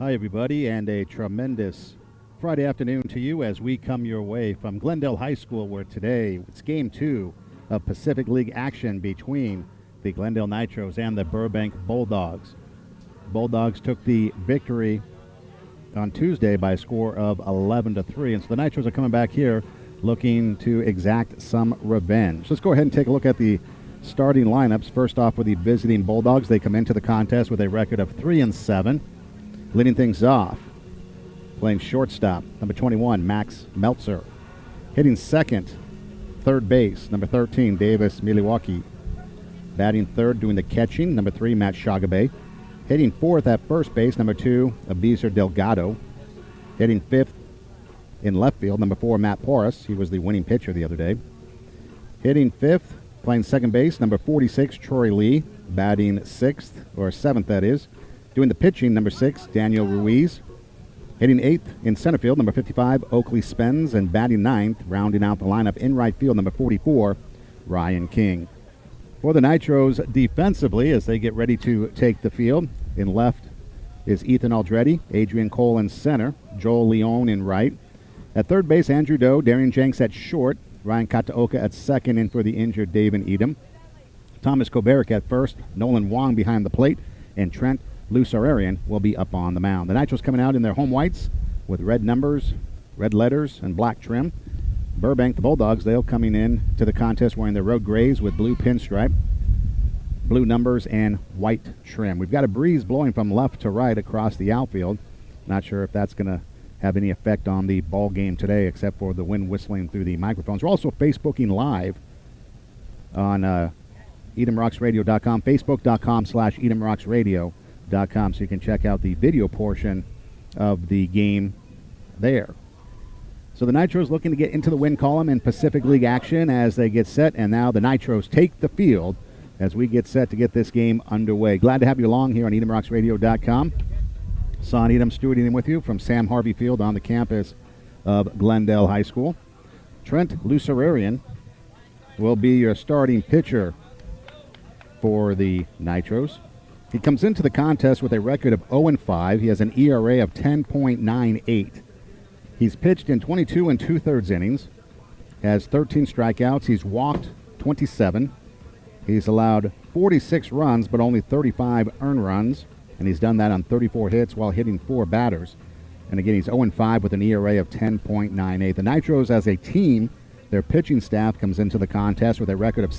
Hi, everybody, and a tremendous Friday afternoon to you as we come your way from Glendale High School, where today it's Game 2 of Pacific League action between the Glendale Nitros and the Burbank Bulldogs. Bulldogs took the victory on Tuesday by a score of 11-3, and so the Nitros are coming back here looking to exact some revenge. Let's go ahead and take a look at the starting lineups. First off, with the visiting Bulldogs, they come into the contest with a record of 3-7. Leading things off, playing shortstop, number 21, Max Meltzer. Hitting second, third base, number 13, Davis Miliwaki. Batting third, doing the catching, number 3, Matt Shagabe. Hitting fourth at first base, number 2, Abizer Delgado. Hitting fifth in left field, number 4, Matt Porras. He was the winning pitcher the other day. Hitting fifth, playing second base, number 46, Troy Lee. Batting sixth, or seventh that is. Doing the pitching, number 6, Daniel Ruiz. Hitting eighth in center field, number 55, Oakley Spence. And batting ninth, rounding out the lineup in right field, number 44, Ryan King. For the Nitros defensively, as they get ready to take the field, in left is Ethan Aldretti, Adrian Cole in center, Joel Leone in right. At third base, Andrew Doe, Darian Jenks at short, Ryan Kataoka at second, in for the injured David Edom. Thomas Kovarik at first, Nolan Wong behind the plate, and Trent Lucerian will be up on the mound. The Nitros coming out in their home whites with red numbers, red letters, and black trim. Burbank, the Bulldogs, they'll coming in to the contest wearing their road grays with blue pinstripe, blue numbers, and white trim. We've got a breeze blowing from left to right across the outfield. Not sure if that's going to have any effect on the ball game today, except for the wind whistling through the microphones. We're also Facebooking live on EdomRocksRadio.com, Facebook.com/EdomRocksRadio.com, so you can check out the video portion of the game there. So the Nitros looking to get into the win column in Pacific League action as they get set, and now the Nitros take the field as we get set to get this game underway. Glad to have you along here on EdomRocksRadio.com. Son Edom stewarding in with you from Sam Harvey Field on the campus of Glendale High School. Trent Lucerian will be your starting pitcher for the Nitros. He comes into the contest with a record of 0-5. He has an ERA of 10.98. He's pitched in 22 2/3 innings, has 13 strikeouts. He's walked 27. He's allowed 46 runs, but only 35 earned runs, and he's done that on 34 hits while hitting 4 batters. And again, he's 0-5 with an ERA of 10.98. The Nitros, as a team, their pitching staff comes into the contest with a record of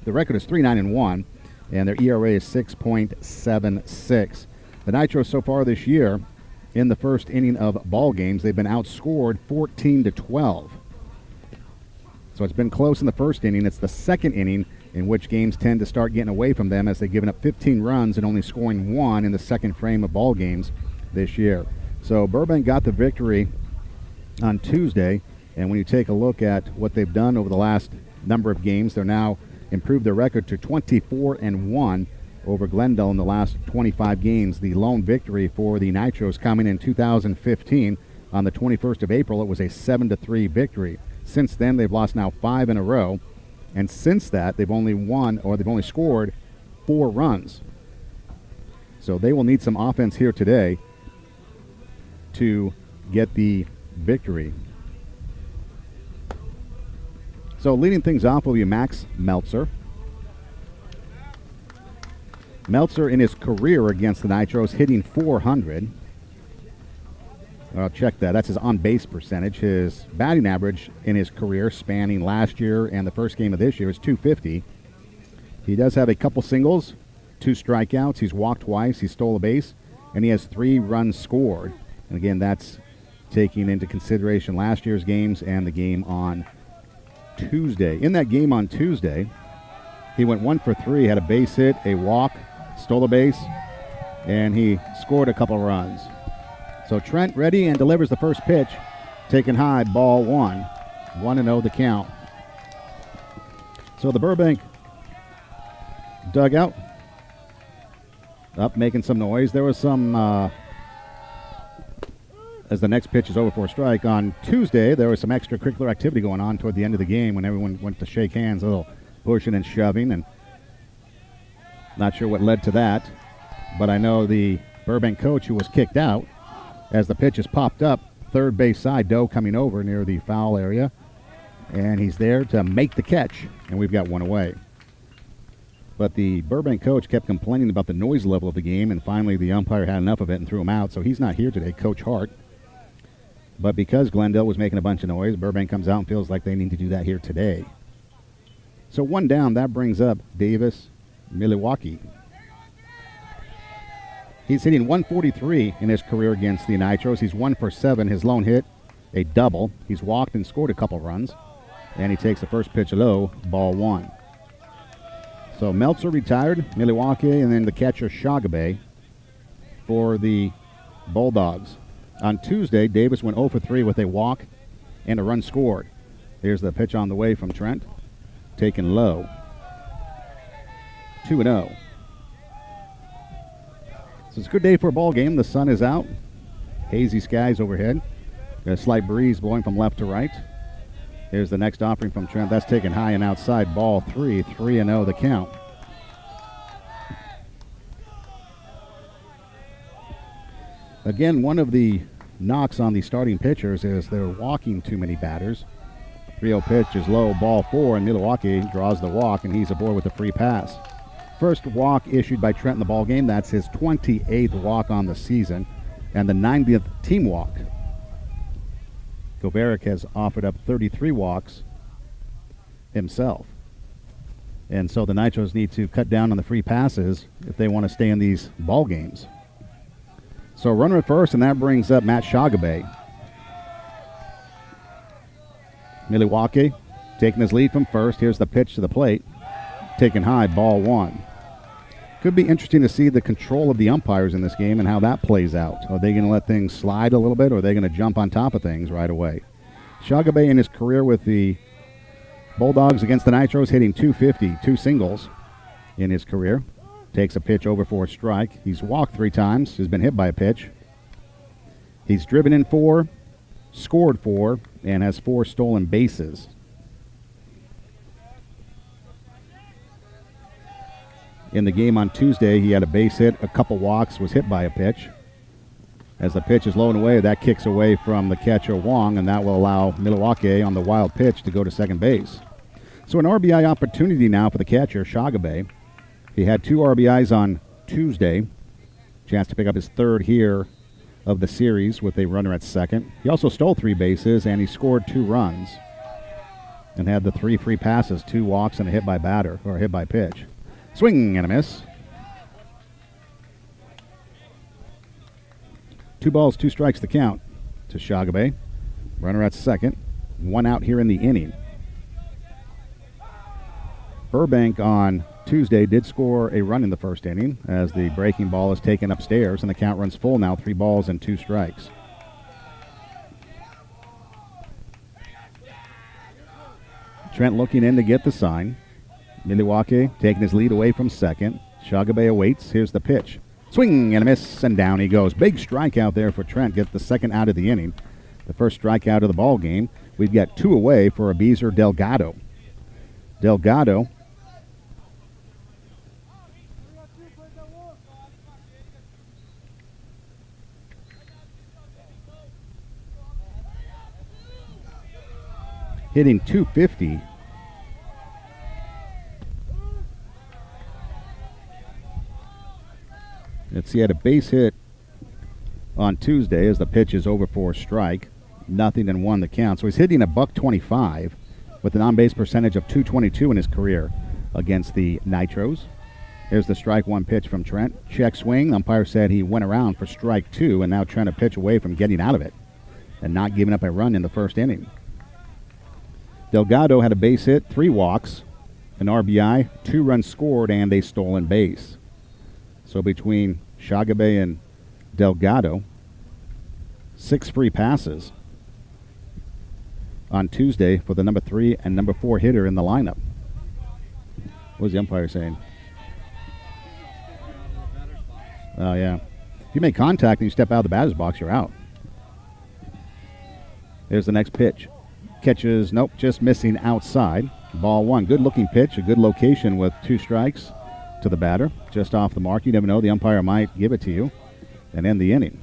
the record is 3-9-1. And their ERA is 6.76. The Nitros so far this year, in the first inning of ball games, they've been outscored 14-12. So it's been close in the first inning. It's the second inning in which games tend to start getting away from them as they've given up 15 runs and only scoring 1 in the second frame of ball games this year. So Burbank got the victory on Tuesday, and when you take a look at what they've done over the last number of games, they're now improved their record to 24-1 over Glendale in the last 25 games. The lone victory for the Nitros coming in 2015 on the 21st of April. It was a 7-3 victory. Since then, they've lost now 5 in a row, and since that, they've only scored 4 runs. So they will need some offense here today to get the victory. So leading things off will be Max Meltzer. Meltzer in his career against the Nitros hitting .400. I'll check that. That's his on-base percentage. His batting average in his career spanning last year and the first game of this year is .250. He does have a couple singles, 2 strikeouts. He's walked twice. He stole a base, and he has 3 runs scored. And again, that's taking into consideration last year's games and the game on Tuesday. In that game on Tuesday, he went 1 for 3, had a base hit, a walk, stole a base, and he scored a couple runs. So Trent ready and delivers the first pitch, taken high, ball 1. 1-0 the count. So the Burbank dugout up making some noise. There was some as the next pitch is over for a strike. On Tuesday, there was some extracurricular activity going on toward the end of the game when everyone went to shake hands, a little pushing and shoving, and not sure what led to that. But I know the Burbank coach who was kicked out as the pitch is popped up. Third base side, Doe coming over near the foul area. And he's there to make the catch. And we've got one away. But the Burbank coach kept complaining about the noise level of the game, and finally the umpire had enough of it and threw him out. So he's not here today, Coach Hart. But because Glendale was making a bunch of noise, Burbank comes out and feels like they need to do that here today. So one down, that brings up Davis Milwaukee. He's hitting 143 in his career against the Nitros. He's 1 for 7. His lone hit, a double. He's walked and scored a couple runs. And he takes the first pitch low, ball 1. So Meltzer retired, Milwaukee, and then the catcher Shagabe for the Bulldogs. On Tuesday, Davis went 0 for 3 with a walk and a run scored. Here's the pitch on the way from Trent, taken low. 2-0. So it's a good day for a ball game. The sun is out. Hazy skies overhead. Got a slight breeze blowing from left to right. Here's the next offering from Trent. That's taken high and outside. Ball 3. 3-0 the count. Again, one of the knocks on the starting pitchers is they're walking too many batters. 3-0 pitch is low. Ball 4, and Milwaukee draws the walk, and he's aboard with a free pass. First walk issued by Trent in the ballgame. That's his 28th walk on the season and the 90th team walk. Goverick has offered up 33 walks himself. And so the Nitros need to cut down on the free passes if they want to stay in these ball games. So runner at first, and that brings up Matt Shagabe. Milwaukee taking his lead from first. Here's the pitch to the plate. Taken high, ball 1. Could be interesting to see the control of the umpires in this game and how that plays out. Are they going to let things slide a little bit, or are they going to jump on top of things right away? Shagabe in his career with the Bulldogs against the Nitros hitting 250, 2 singles in his career. Takes a pitch over for a strike. He's walked 3 times. He's been hit by a pitch. He's driven in 4, scored 4, and has 4 stolen bases. In the game on Tuesday, he had a base hit, a couple walks, was hit by a pitch. As the pitch is low and away, that kicks away from the catcher Wong, and that will allow Milwaukee on the wild pitch to go to second base. So an RBI opportunity now for the catcher, Shagabe. He had 2 RBIs on Tuesday. Chance to pick up his 3rd here of the series with a runner at second. He also stole 3 bases, and he scored 2 runs and had the 3 free passes, 2 walks, and a hit by batter, or a hit by pitch. Swing and a miss. 2 balls, 2 strikes the count to Shagabe. Runner at second. 1 out here in the inning. Burbank on Tuesday did score a run in the first inning as the breaking ball is taken upstairs, and the count runs full now, 3 balls and 2 strikes. Trent looking in to get the sign. Milwaukee taking his lead away from second. Shagabe awaits. Here's the pitch. Swing and a miss, and down he goes. Big strikeout there for Trent. Get the second out of the inning. The first strikeout of the ball game. We've got 2 away for Abizer Delgado. Delgado hitting 250. Let's see, he had a base hit on Tuesday as the pitch is over for a strike. 0-1 the count. So he's hitting a $125 with an on-base percentage of .222 in his career against the Nitros. Here's the strike 1 pitch from Trent. Check swing. Umpire said he went around for strike 2, and now Trent a pitch away from getting out of it and not giving up a run in the first inning. Delgado had a base hit, 3 walks, an RBI, 2 runs scored, and a stolen base. So between Shagabe and Delgado, 6 free passes on Tuesday for the number 3 and number 4 hitter in the lineup. What was the umpire saying? Oh, yeah. If you make contact and you step out of the batter's box, you're out. There's the next pitch. Catches, nope, just missing outside. Ball 1. Good looking pitch, a good location with 2 strikes to the batter. Just off the mark. You never know, the umpire might give it to you. and end the inning.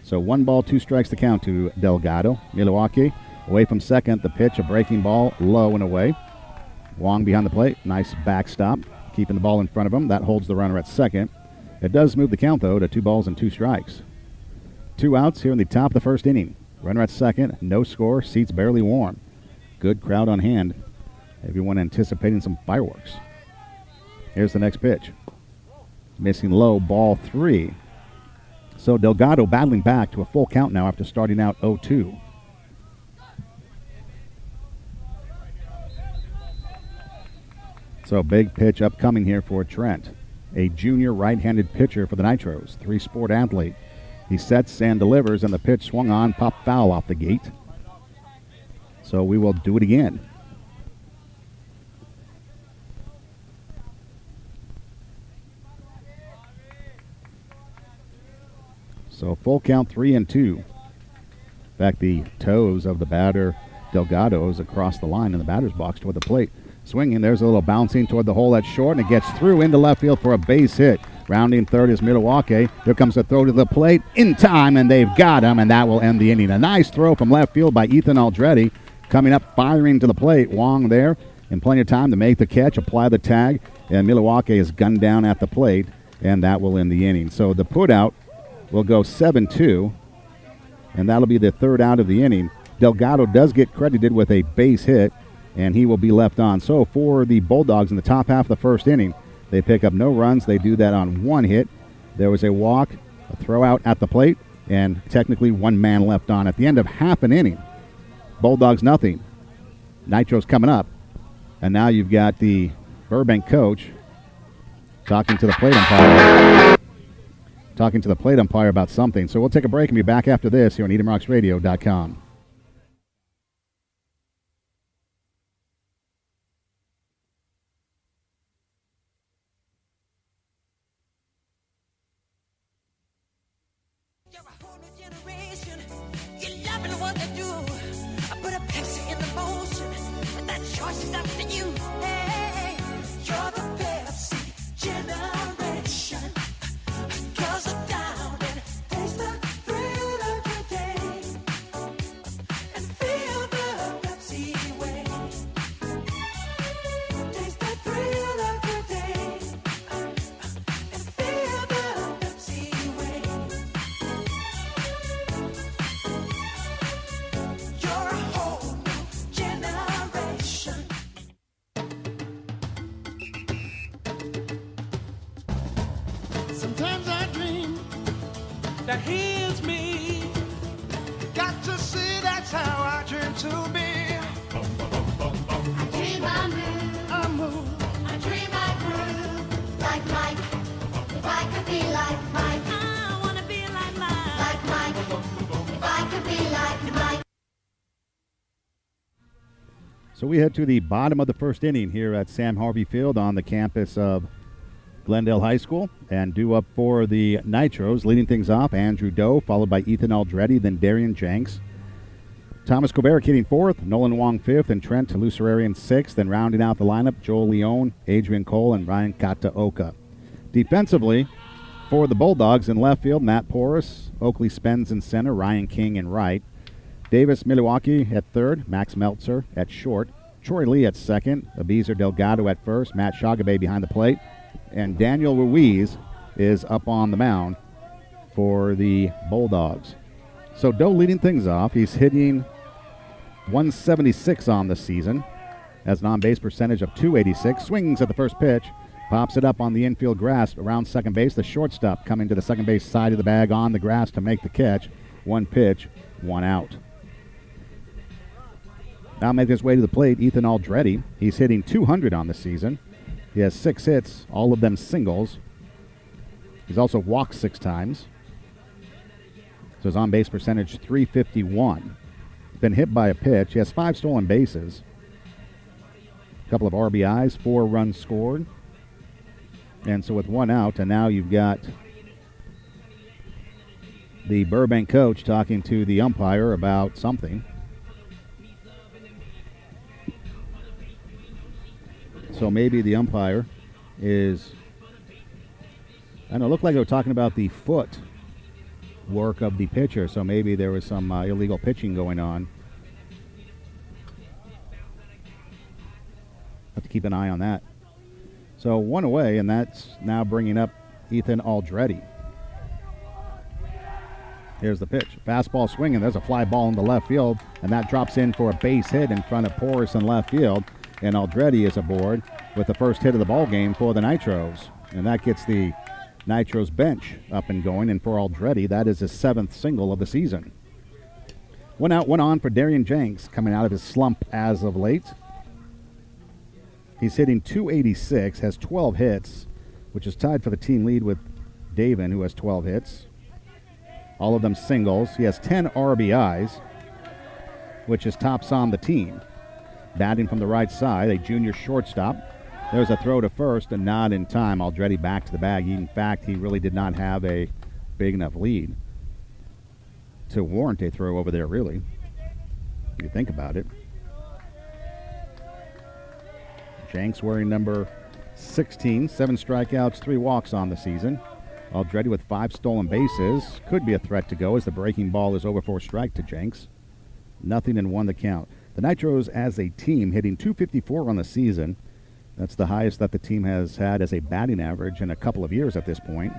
So 1 ball, 2 strikes to count to Delgado. Milwaukee away from second. The pitch, a breaking ball, low and away. Wong behind the plate. Nice backstop, keeping the ball in front of him. That holds the runner at second. It does move the count, though, to 2 balls and 2 strikes. 2 outs here in the top of the first inning. Runner at second. No score. Seats barely warm. Good crowd on hand. Everyone anticipating some fireworks. Here's the next pitch. Missing low, ball 3. So Delgado battling back to a full count now after starting out 0-2. So big pitch upcoming here for Trent. A junior right-handed pitcher for the Nitros. 3-sport athlete. He sets and delivers, and the pitch swung on, popped foul off the gate. So we will do it again. So full count, 3-2. In fact, the toes of the batter, Delgado, is across the line in the batter's box toward the plate. Swinging, there's a little bouncing toward the hole that's short, and it gets through into left field for a base hit. Rounding third is Milwaukee. Here comes a throw to the plate in time, and they've got him, and that will end the inning. A nice throw from left field by Ethan Aldretti. Coming up, firing to the plate. Wong there, and plenty of time to make the catch, apply the tag, and Milwaukee is gunned down at the plate, and that will end the inning. So the put out will go 7-2, and that'll be the third out of the inning. Delgado does get credited with a base hit, and he will be left on. So for the Bulldogs in the top half of the first inning, they pick up no runs. They do that on 1 hit. There was a walk, a throw out at the plate, and technically 1 man left on. At the end of half an inning, Bulldogs nothing. Nitros coming up, and now you've got the Burbank coach talking to the plate umpire about something. So we'll take a break and be back after this here on EdenRocksRadio.com. You're a whole new generation. You're loving what they do. I put a Pepsi in the motion, and that choice is up to you. Hey, you're the Pepsi generation. Girls are down and taste the thrill of your day, and feel the Pepsi way. Taste the thrill of your day, and feel the Pepsi way. You're a whole new generation. Sometimes I dream that he is me. Got to see that's how I dream to be. I dream I move, I move, I dream I groove, like Mike. If I could be like Mike, I wanna be like mine. like Mike. If I could be like Mike. So we head to the bottom of the first inning here at Sam Harvey Field on the campus of Glendale High School. And due up for the Nitros, leading things off, Andrew Doe, followed by Ethan Aldretti, then Darian Jenks. Thomas Kovarik hitting 4th, Nolan Wong 5th, and Trent Lucerian 6th. Then rounding out the lineup, Joel Leone, Adrian Cole, and Ryan Kataoka. Defensively, for the Bulldogs in left field, Matt Porras, Oakley Spence in center, Ryan King in right. Davis Milwaukee at third, Max Meltzer at short, Troy Lee at second, Abizer Delgado at first, Matt Shagabe behind the plate, and Daniel Ruiz is up on the mound for the Bulldogs. So Doe leading things off. He's hitting 176 on the season, has an on-base percentage of .286, swings at the first pitch, pops it up on the infield grass around second base. The shortstop coming to the second base side of the bag on the grass to make the catch. 1 pitch, 1 out. Now making his way to the plate, Ethan Aldretti. He's hitting .200 on the season. He has 6 hits, all of them singles. He's also walked 6 times. So his on-base percentage, .351. He's been hit by a pitch. He has 5 stolen bases. A couple of RBIs, 4 runs scored. And so with 1 out, and now you've got the Burbank coach talking to the umpire about something. So maybe the umpire is, I don't know, it looked like they were talking about the foot work of the pitcher, so maybe there was some illegal pitching going on. Have to keep an eye on that. So 1 away, and that's now bringing up Ethan Aldretti. Here's the pitch. Fastball swinging. There's a fly ball in the left field, and that drops in for a base hit in front of Porras in left field. And Aldretti is aboard with the first hit of the ball game for the Nitros. And that gets the Nitros bench up and going. And for Aldretti, that is his 7th single of the season. 1 out, 1 on for Darian Jenks, coming out of his slump as of late. He's hitting .286, has 12 hits, which is tied for the team lead with Davin, who has 12 hits. All of them singles. He has 10 RBIs, which is tops on the team. Batting from the right side, a junior shortstop. There's a throw to first and not in time. Aldretti back to the bag. In fact, he really did not have a big enough lead to warrant a throw over there, really, if you think about it. Jenks wearing number 16, 7 strikeouts, 3 walks on the season. Aldretti with 5 stolen bases. Could be a threat to go as the breaking ball is over for a strike to Jenks. Nothing in 1 the count. The Nitros as a team hitting .254 on the season. That's the highest that the team has had as a batting average in a couple of years at this point.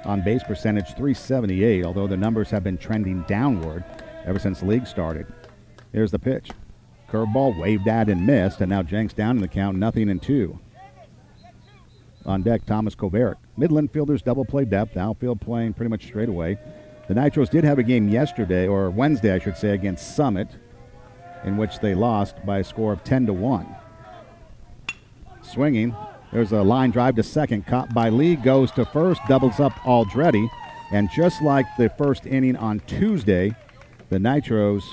On base percentage .378, although the numbers have been trending downward ever since the league started. Here's the pitch. Curveball waved at and missed, and now Jenks down in the count, 0-2. On deck, Thomas Kovaric. Midland fielders double play depth, outfield playing pretty much straight away. The Nitros did have a game yesterday, or Wednesday, I should say, against Summit, in which they lost by a score of 10-1. Swinging, there's a line drive to second, caught by Lee, goes to first, doubles up Aldretti, and just like the first inning on Tuesday, the Nitros,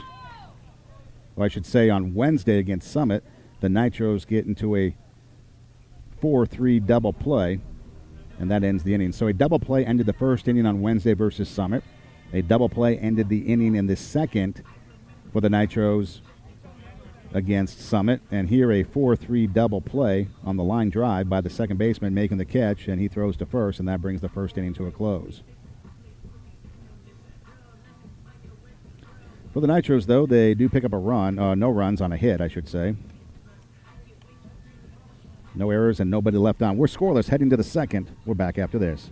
or I should say on Wednesday against Summit, the Nitros get into a 4-3 double play, and that ends the inning. So a double play ended the first inning on Wednesday versus Summit. A double play ended the inning in the second for the Nitros against Summit. And here a 4-3 double play on the line drive by the second baseman making the catch, and he throws to first, and that brings the first inning to a close. For the Nitros, though, they do pick up a run, no runs on a hit, I should say. No errors and nobody left on. We're scoreless heading to the second. We're back after this.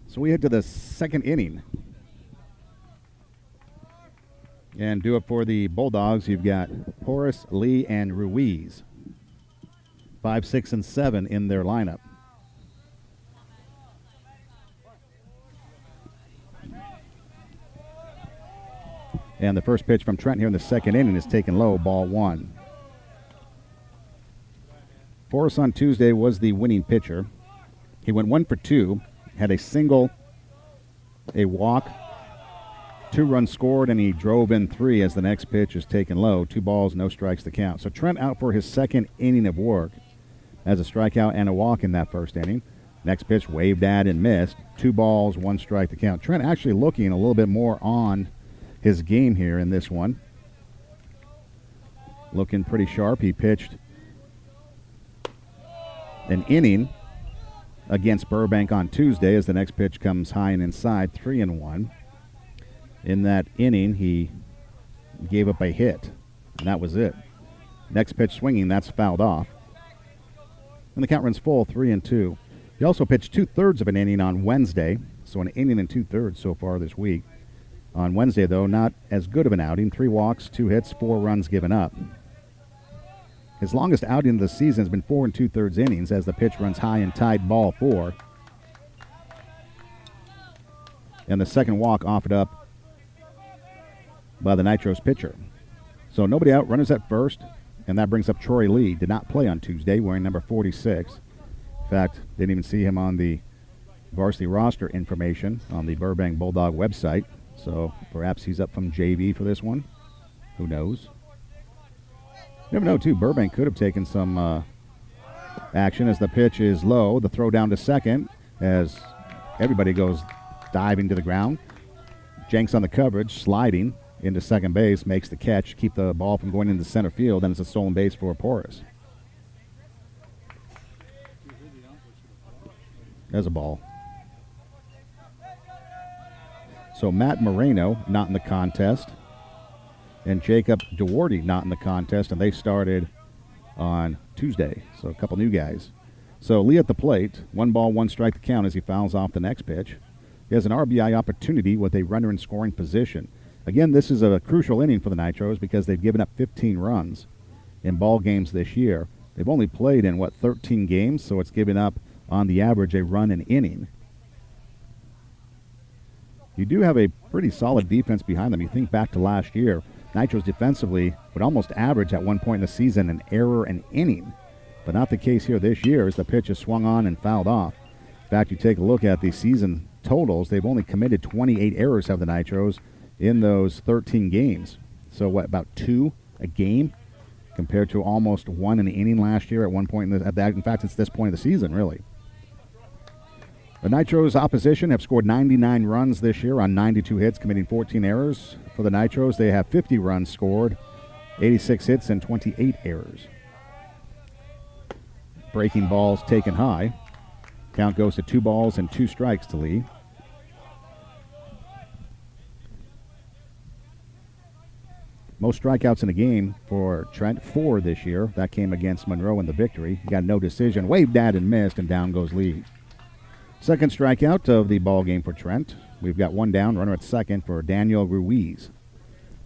So we head to the second inning. And do it for the Bulldogs. You've got Porras, Lee, and Ruiz. 5, 6, and 7 in their lineup. And the first pitch from Trent here in the second inning is taken low, ball 1. Porras on Tuesday was the winning pitcher. He went 1 for 2. Had a single, a walk, 2 runs scored, and he drove in 3 as the next pitch is taken low. 2 balls, no strikes to count. So Trent out for his second inning of work as a strikeout and a walk in that first inning. Next pitch waved at and missed. 2 balls, 1 strike to count. Trent actually looking a little bit more on his game here in this one. Looking pretty sharp. He pitched an inning against Burbank on Tuesday as the next pitch comes high and inside, 3-1. In that inning, he gave up a hit, and that was it. Next pitch swinging, that's fouled off. And the count runs full, 3-2. He also pitched 2/3 of an inning on Wednesday, so an inning and 2/3 so far this week. On Wednesday, though, not as good of an outing. 3 walks, 2 hits, 4 runs given up. His longest outing of the season has been 4 2/3 innings as the pitch runs high and tied, ball 4. And the second walk offered up by the Nitros pitcher. So nobody out, runners at first, and that brings up Troy Lee. Did not play on Tuesday, wearing number 46. In fact, didn't even see him on the varsity roster information on the Burbank Bulldog website. So perhaps he's up from JV for this one. Who knows? You never know, too. Burbank could have taken some action as the pitch is low. The throw down to second as everybody goes diving to the ground. Jenks on the coverage, sliding into second base, makes the catch, keep the ball from going into center field, and it's a stolen base for Porras. There's a ball. So Matt Moreno not in the contest, and Jacob DeWardy not in the contest, and they started on Tuesday. So a couple new guys. So Lee at the plate, 1 ball, 1 strike to count as he fouls off the next pitch. He has an RBI opportunity with a runner in scoring position. Again, this is a crucial inning for the Nitros because they've given up 15 runs in ball games this year. They've only played in, 13 games, so it's given up, on the average, a run an inning. You do have a pretty solid defense behind them. You think back to last year, Nitros defensively would almost average at one point in the season an error an inning, but not the case here this year as the pitch is swung on and fouled off. In fact, you take a look at the season totals, they've only committed 28 errors, have the Nitros, in those 13 games. So about 2 a game compared to almost 1 an inning last year at one point in fact, it's this point of the season, really. The Nitros opposition have scored 99 runs this year on 92 hits, committing 14 errors. For the Nitros, they have 50 runs scored, 86 hits, and 28 errors. Breaking balls taken high. Count goes to 2 balls and 2 strikes to Lee. Most strikeouts in a game for Trent, 4 this year. That came against Monroe in the victory. He got no decision, waved at and missed, and down goes Lee. Second strikeout of the ball game for Trent. We've got 1 down, runner at second for Daniel Ruiz,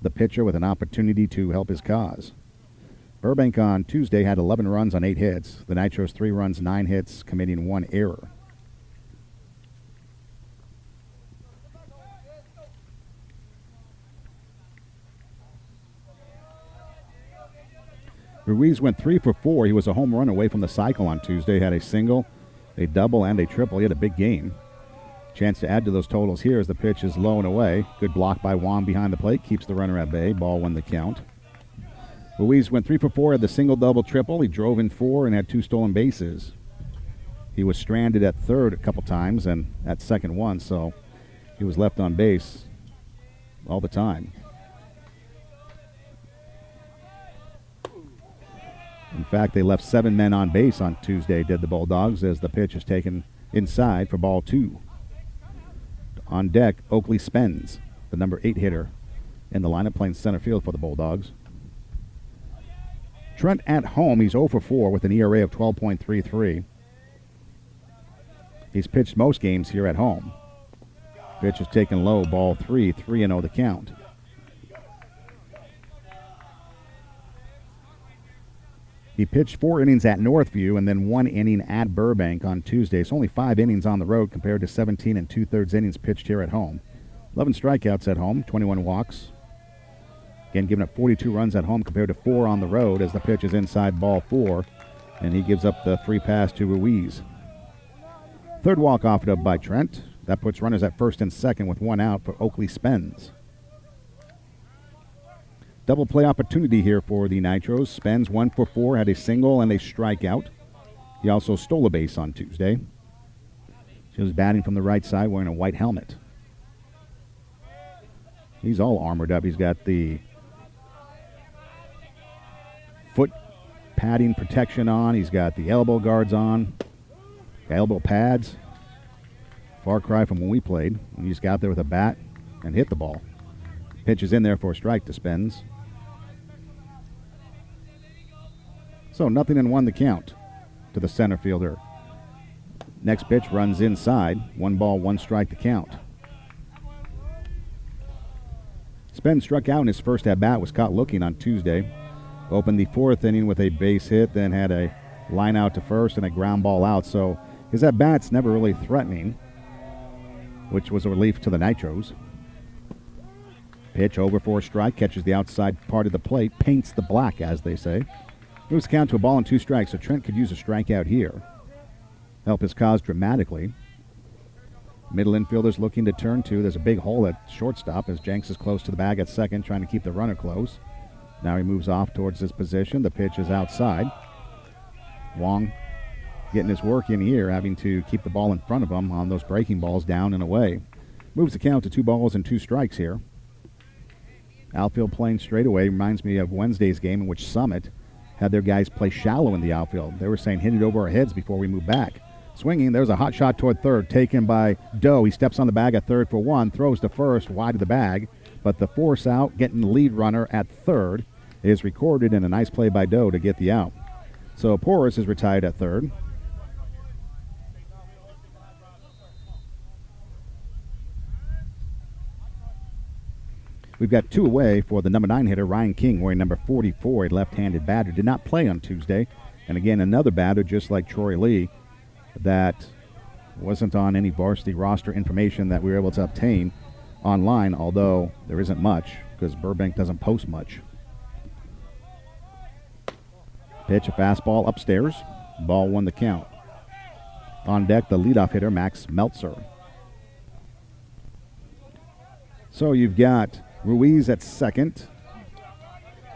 the pitcher with an opportunity to help his cause. Burbank on Tuesday had 11 runs on 8 hits. The Nitros 3 runs, 9 hits, committing 1 error. Ruiz went 3 for 4. He was a home run away from the cycle on Tuesday. Had a single, a double, and a triple. He had a big game. Chance to add to those totals here as the pitch is low and away. Good block by Wong behind the plate. Keeps the runner at bay. Ball 1 the count. Ruiz went 3 for 4. Had the single, double, triple. He drove in 4 and had 2 stolen bases. He was stranded at third a couple times and at second once, so he was left on base all the time. In fact, they left 7 men on base on Tuesday, did the Bulldogs, as the pitch is taken inside for ball 2. On deck, Oakley Spence, the number 8 hitter in the lineup, playing center field for the Bulldogs. Trent at home, he's 0 for 4 with an ERA of 12.33. He's pitched most games here at home. Pitch is taken low, ball 3, 3-0 the count. He pitched 4 innings at Northview and then 1 inning at Burbank on Tuesday. It's only 5 innings on the road compared to 17 2/3 innings pitched here at home. 11 strikeouts at home, 21 walks. Again, giving up 42 runs at home compared to 4 on the road as the pitch is inside ball 4. And he gives up the 3 pass to Ruiz. Third walk offered up by Trent. That puts runners at first and second with 1 out for Oakley Spence. Double play opportunity here for the Nitros. Spence 1 for 4, had a single and a strikeout. He also stole a base on Tuesday. He was batting from the right side wearing a white helmet. He's all armored up. He's got the foot padding protection on. He's got the elbow guards on, elbow pads. Far cry from when we played. And he just got there with a bat and hit the ball. Pitch is in there for a strike to Spence. So 0-1 the count to the center fielder. Next pitch runs inside. 1 ball, 1 strike to count. Spence struck out in his first at-bat, was caught looking on Tuesday. Opened the 4th inning with a base hit, then had a line out to first and a ground ball out. So his at-bat's never really threatening. which was a relief to the Nitros. Pitch over for a strike, catches the outside part of the plate, paints the black, as they say. Moves the count to a ball and 2 strikes, so Trent could use a strikeout here. Help his cause dramatically. Middle infielders looking to turn to. There's a big hole at shortstop as Jenks is close to the bag at second, trying to keep the runner close. Now he moves off towards his position. The pitch is outside. Wong getting his work in here, having to keep the ball in front of him on those breaking balls down and away. Moves the count to 2 balls and 2 strikes here. Outfield playing straightaway reminds me of Wednesday's game in which Summit had their guys play shallow in the outfield. They were saying hit it over our heads before we move back. Swinging, there's a hot shot toward third, taken by Doe. He steps on the bag at third for 1, throws to first, wide of the bag, but the force out, getting the lead runner at third, is recorded in a nice play by Doe to get the out. So Porras is retired at third. We've got 2 away for the number 9 hitter, Ryan King, wearing number 44, a left-handed batter. Did not play on Tuesday. And again, another batter, just like Troy Lee, that wasn't on any varsity roster information that we were able to obtain online, although there isn't much because Burbank doesn't post much. Pitch, a fastball upstairs. Ball 1 the count. On deck, the leadoff hitter, Max Meltzer. So you've got Ruiz at second.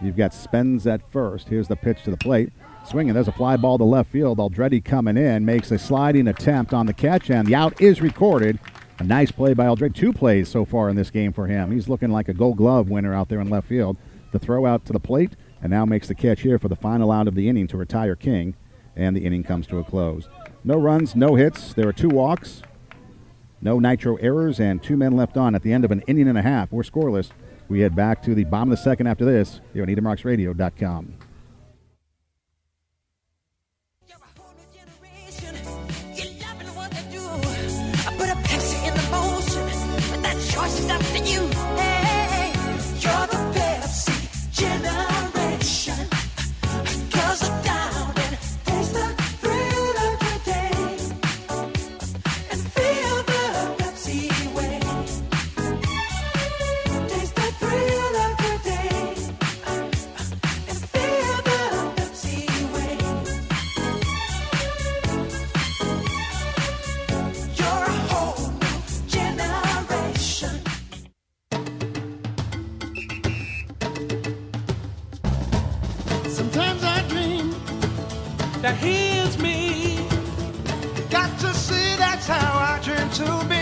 You've got Spence at first. Here's the pitch to the plate. Swinging, there's a fly ball to left field. Aldretti coming in, makes a sliding attempt on the catch, and the out is recorded. A nice play by Aldretti. 2 plays so far in this game for him. He's looking like a Gold Glove winner out there in left field. The throw out to the plate, and now makes the catch here for the final out of the inning to retire King, and the inning comes to a close. No runs, no hits. There are 2 walks. No Nitro errors, and 2 men left on at the end of an inning and a half. We're scoreless. We head back to the bottom of the second after this here on EdenRocksRadio.com. You're a whole new generation. You're loving what they do. I put a Pepsi in the motion, but that choice is up to you. Hey, you're the Pepsi generation. 'Cause I'm down and taste the thrill of the day and feel the Pepsi way. Taste the thrill of the day and feel the Pepsi way. You're a whole new generation. Sometimes I dream that heals me. Got to see that's how I dream to be.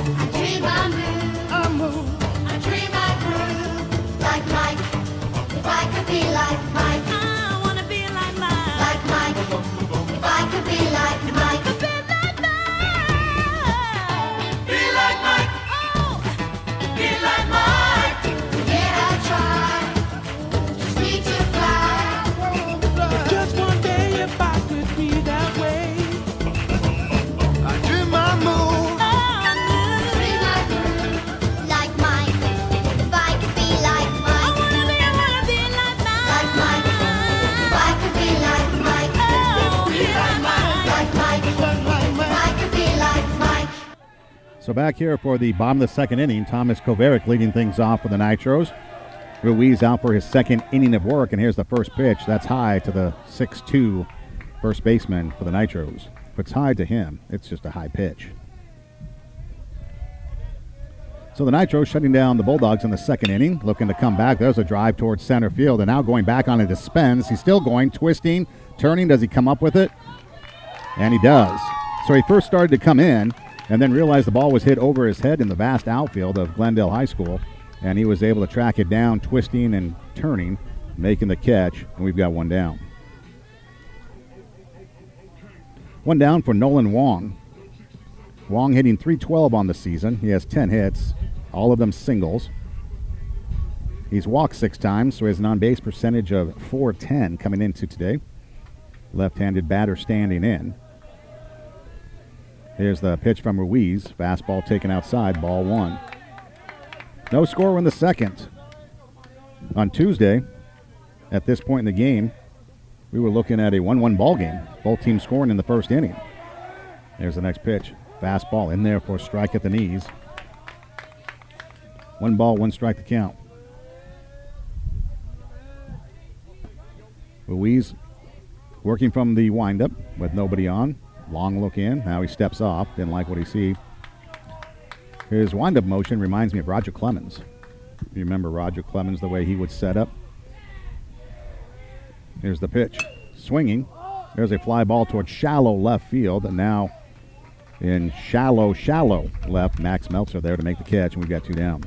I dream I move, I move. I dream I groove. Like Mike, if I could be like Mike. I wanna be like mine. Like Mike, if I could be like Mike. Be like mine. Be like Mike. Oh, Be like Mike. Yeah, I try. Just need to fly. Just one day if I could be that way. I dream I move. Dream I groove. Like Mike, if I could be like Mike. I wanna be like mine. Like Mike, if I could be like Mike. Oh, be like mine. Like Mike, if I could be like Mike. So back here for the bottom of the second inning, Thomas Kovarik leading things off for the Nitros. Ruiz out for his second inning of work, and here's the first pitch. That's high to the 6'2" first baseman for the Nitros. If it's high to him, it's just a high pitch. So the Nitros shutting down the Bulldogs in the second inning, looking to come back. There's a drive towards center field, and now going back on it to Spence. He's still going, twisting, turning. Does he come up with it? And he does. So he first started to come in, and then realized the ball was hit over his head in the vast outfield of Glendale High School, and he was able to track it down, twisting and turning, making the catch, and we've got 1 down. 1 down for Nolan Wong. Wong hitting .312 on the season. He has 10 hits, all of them singles. He's walked 6 times, so he has an on-base percentage of .410 coming into today. Left-handed batter standing in. Here's the pitch from Ruiz. Fastball taken outside, ball 1. No score in the second. On Tuesday, at this point in the game, we were looking at a 1-1 ball game. Both teams scoring in the first inning. There's the next pitch. Fastball in there for a strike at the knees. 1 ball, 1 strike to count. Ruiz working from the windup with nobody on. Long look in. Now he steps off. Didn't like what he see. His windup motion reminds me of Roger Clemens. If you remember Roger Clemens, the way he would set up. Here's the pitch. Swinging. There's a fly ball towards shallow left field. And now in shallow left, Max Meltzer there to make the catch. And we've got 2 down.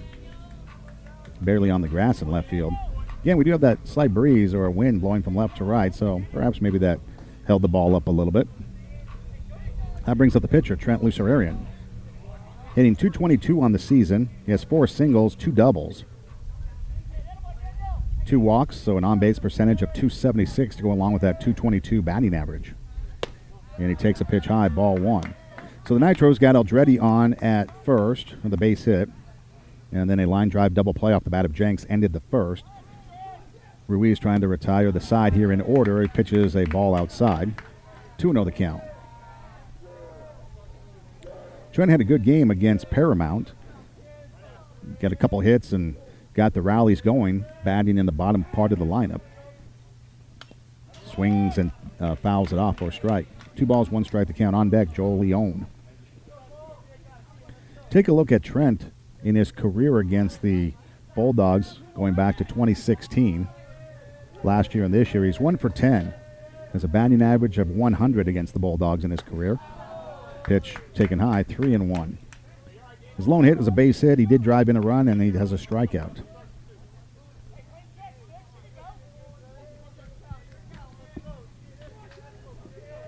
Barely on the grass in left field. Again, we do have that slight breeze or a wind blowing from left to right. So perhaps maybe that held the ball up a little bit. That brings up the pitcher, Trent Lucerian. Hitting .222 on the season. He has 4 singles, 2 doubles. 2 walks, so an on-base percentage of .276 to go along with that .222 batting average. And he takes a pitch high, ball 1. So the Nitros got Aldretti on at first with the base hit. And then a line drive double play off the bat of Jenks ended the first. Ruiz trying to retire the side here in order. He pitches a ball outside. 2-0 the count. Trent had a good game against Paramount. Got a couple hits and got the rallies going, batting in the bottom part of the lineup. Swings and fouls it off for a strike. 2 balls, 1 strike to count. On deck, Joel Leone. Take a look at Trent in his career against the Bulldogs going back to 2016. Last year and this year, he's 1 for 10. Has a batting average of 100 against the Bulldogs in his career. Pitch taken high, 3-1. His lone hit was a base hit. He did drive in a run, and he has a strikeout.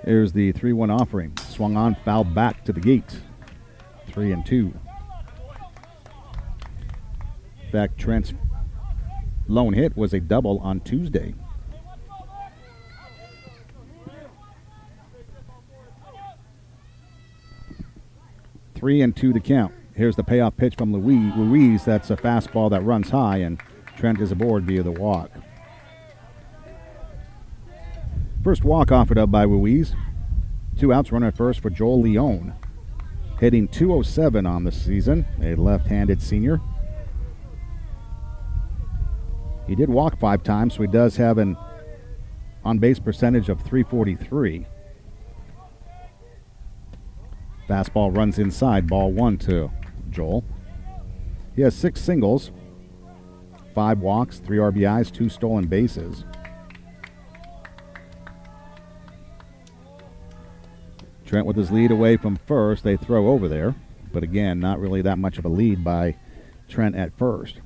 Here's the 3-1 offering. Swung on, fouled back to the gate. 3-2. In fact, Trent's lone hit was a double on Tuesday. Three and 2 to count. Here's the payoff pitch from Ruiz. That's a fastball that runs high, and Trent is aboard via the walk. First walk offered up by Ruiz. 2 outs, runner at first for Joel Leone. Hitting .207 on the season, a left-handed senior. He did walk 5 times, so he does have an on-base percentage of .343. Fastball runs inside, ball 1 to Joel. He has 6 singles, 5 walks, 3 RBIs, 2 stolen bases. Trent with his lead away from first. They throw over there, but again, not really that much of a lead by Trent at first.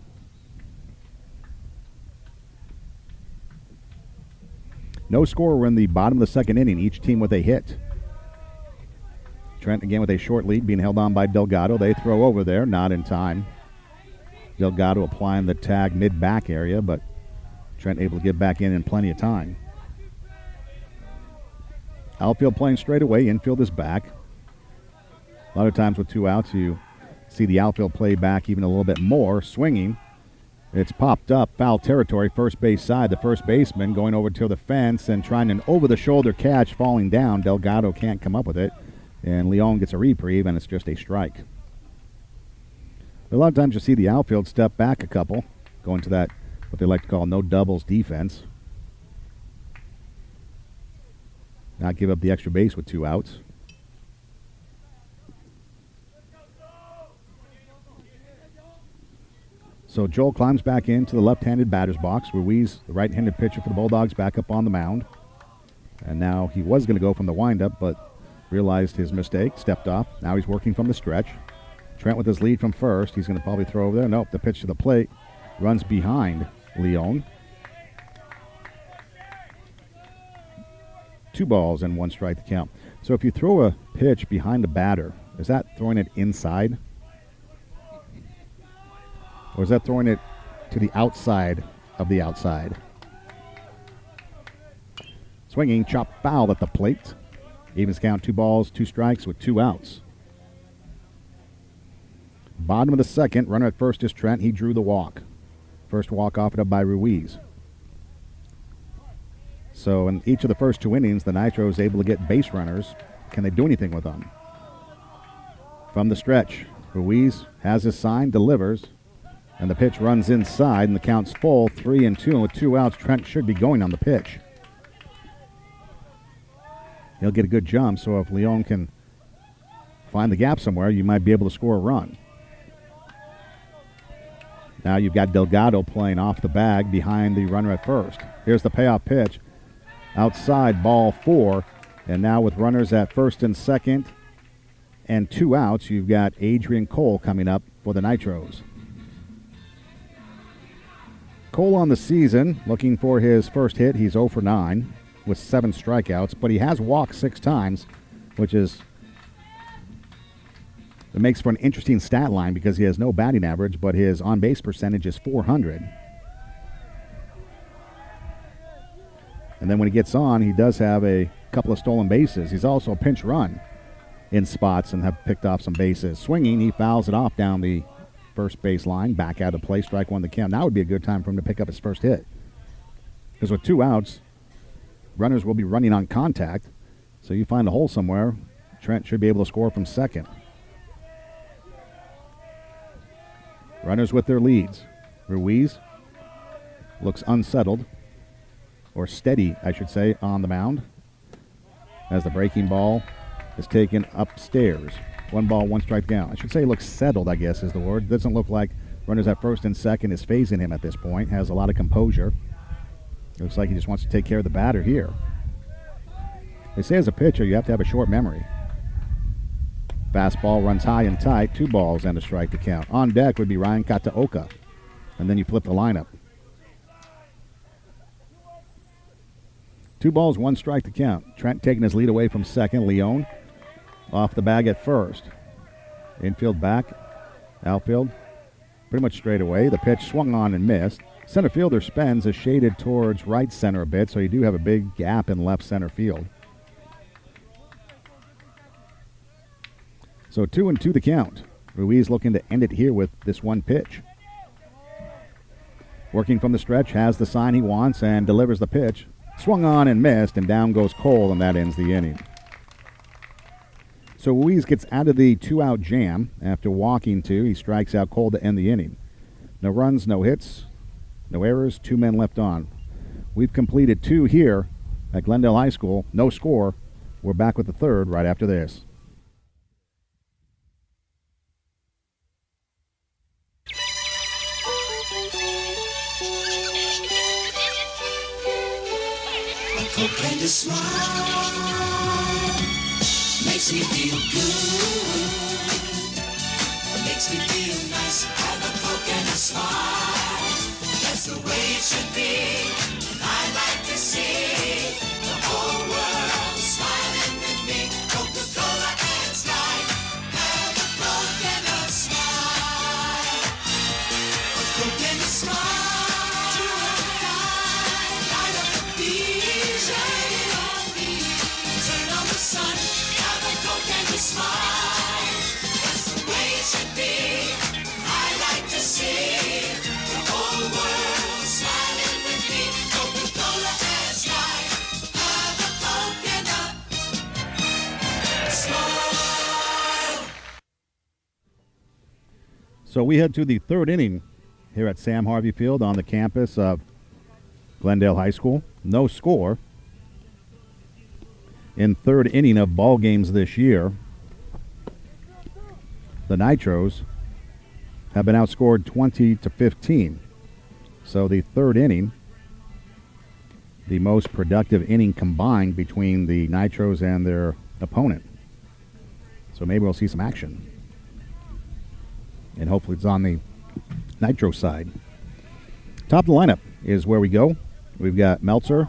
No score in the bottom of the second inning, each team with a hit. Trent again with a short lead, being held on by Delgado. They throw over there, not in time. Delgado applying the tag mid-back area, but Trent able to get back in plenty of time. Outfield playing straight away, infield is back. A lot of times with 2 outs, you see the outfield play back even a little bit more. Swinging, it's popped up, foul territory, first base side. The first baseman going over to the fence and trying an over-the-shoulder catch, falling down. Delgado can't come up with it. And Leone gets a reprieve, and it's just a strike. A lot of times you see the outfield step back a couple, going to that, what they like to call no doubles defense. Not give up the extra base with 2 outs. So Joel climbs back into the left-handed batter's box. Ruiz, the right-handed pitcher for the Bulldogs, back up on the mound. And now he was going to go from the windup, but realized his mistake, stepped off. Now he's working from the stretch. Trent with his lead from first. He's going to probably throw over there. Nope, the pitch to the plate runs behind Leone. 2 balls and 1 strike to count. So if you throw a pitch behind the batter, is that throwing it inside? Or is that throwing it to the outside of the outside? Swinging, chop foul at the plate. Evens count, 2 balls, 2 strikes with 2 outs. Bottom of the second, runner at first is Trent. He drew the walk. First walk offered up by Ruiz. So in each of the first 2 innings, the Nitros able to get base runners. Can they do anything with them? From the stretch, Ruiz has his sign, delivers, and the pitch runs inside, and the count's full, 3-2, and with 2 outs, Trent should be going on the pitch. He'll get a good jump, so if Leon can find the gap somewhere, you might be able to score a run. Now you've got Delgado playing off the bag behind the runner at first. Here's the payoff pitch. Outside, ball 4. And now with runners at first and second and 2 outs, you've got Adrian Cole coming up for the Nitros. Cole on the season, looking for his first hit. He's 0 for 9 with 7 strikeouts, but he has walked 6 times, which is it makes for an interesting stat line because he has no batting average, but his on-base percentage is .400. And then when he gets on, he does have a couple of stolen bases. He's also a pinch run in spots and have picked off some bases. Swinging, he fouls it off down the first base line, back out of play, strike 1 the count. Now would be a good time for him to pick up his first hit. Because with 2 outs, runners will be running on contact. So you find a hole somewhere, Trent should be able to score from second. Runners with their leads. Ruiz looks unsettled, or steady, I should say, on the mound as the breaking ball is taken upstairs. 1 ball, 1 strike down. I should say looks settled, I guess is the word. Doesn't look like runners at first and second is phasing him at this point. Has a lot of composure. Looks like he just wants to take care of the batter here. They say as a pitcher you have to have a short memory. Fastball runs high and tight. 2 balls and a strike to count. On deck would be Ryan Kataoka. And then you flip the lineup. 2 balls, 1 strike to count. Trent taking his lead away from second. Leon off the bag at first. Infield back. Outfield pretty much straight away. The pitch swung on and missed. Center fielder Spence is shaded towards right center a bit, so you do have a big gap in left center field. So 2-2 the count. Ruiz looking to end it here with this 1 pitch. Working from the stretch, has the sign he wants and delivers the pitch. Swung on and missed, and down goes Cole, and that ends the inning. So Ruiz gets out of the 2-out jam after walking 2. He strikes out Cole to end the inning. No runs, no hits, no errors, 2 men left on. We've completed 2 here at Glendale High School. No score. We're back with the 3rd right after this. Cocaine to smile makes me feel good. Makes me feel nice. Have a Coke and a smile. That's the way it should be. And I like to see the whole world smiling with me. Coca-Cola and Sprite. Have a Coke and a smile. A Coke and a smile. So we head to the 3rd inning here at Sam Harvey Field on the campus of Glendale High School. No score in 3rd inning of ball games this year. The Nitros have been outscored 20-15. So the 3rd inning, the most productive inning combined between the Nitros and their opponent. So maybe we'll see some action. And hopefully it's on the Nitro side. Top of the lineup is where we go. We've got Meltzer,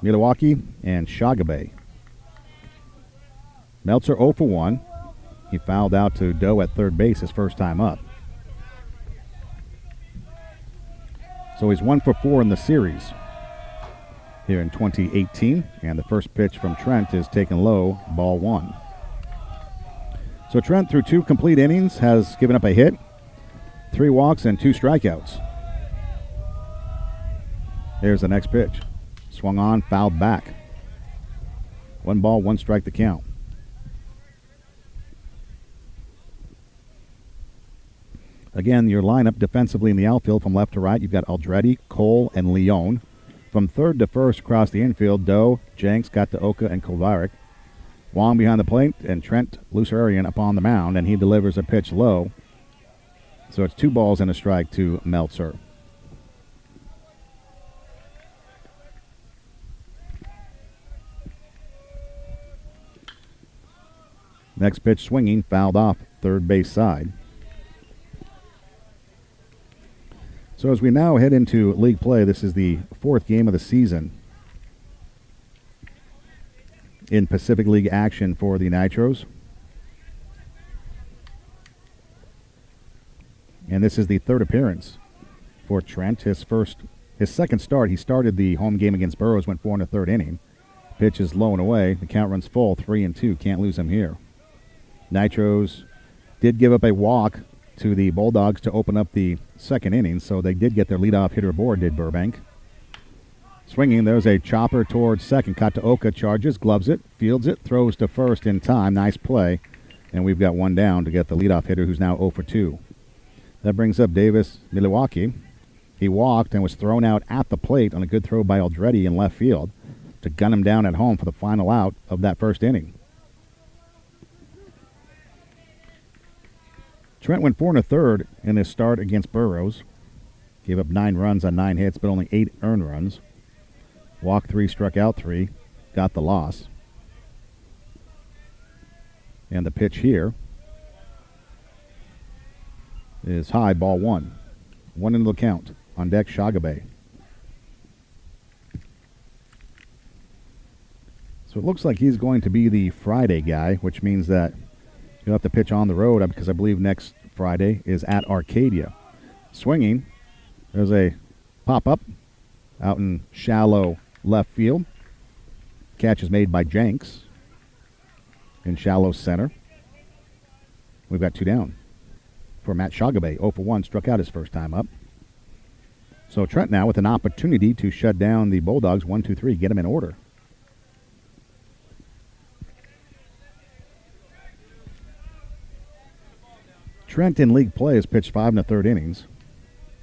Milwaukee, and Shagabe. Meltzer 0 for 1. He fouled out to Doe at third base his first time up. So he's 1 for 4 in the series here in 2018. And the first pitch from Trent is taken low, ball 1. So Trent, through 2 complete innings, has given up a hit, 3 walks, and 2 strikeouts. Here's the next pitch. Swung on, fouled back. 1 ball, 1 strike to count. Again, your lineup defensively in the outfield from left to right, you've got Aldretti, Cole, and Leone. From third to first across the infield, Doe, Jenks, Kataoka, and Kovarik. Wong behind the plate, and Trent Lucerian up on the mound, and he delivers a pitch low. So it's 2 balls and a strike to Meltzer. Next pitch swinging, fouled off third base side. So as we now head into league play, this is the 4th game of the season in Pacific League action for the Nitros. And this is the 3rd appearance for Trent. His second start, he started the home game against Burroughs, went 4 in the 3rd inning. Pitch is low and away. The count runs full, 3-2. Can't lose him here. Nitros did give up a walk to the Bulldogs to open up the 2nd inning, so they did get their leadoff hitter aboard, did Burbank. Swinging, there's a chopper towards second. Kataoka charges, gloves it, fields it, throws to first in time. Nice play. And we've got 1 down to get the leadoff hitter, who's now 0 for 2. That brings up Davis Milwaukee. He walked and was thrown out at the plate on a good throw by Aldretti in left field to gun him down at home for the final out of that 1st inning. Trent went 4 in the 3rd in his start against Burroughs. Gave up 9 runs on 9 hits, but only 8 earned runs. Walked 3, struck out 3, got the loss. And the pitch here is high, ball 1. 1 into the count. On deck, Shagabe. So it looks like he's going to be the Friday guy, which means that he'll have to pitch on the road because I believe next Friday is at Arcadia. Swinging, there's a pop-up out in shallow left field. Catch is made by Jenks in shallow center. We've got 2 down for Matt Shagabe. 0 for 1, struck out his first time up. So Trent now with an opportunity to shut down the Bulldogs. 1, 2, 3, get them in order. Trent in league play has pitched 5 in the 3rd innings.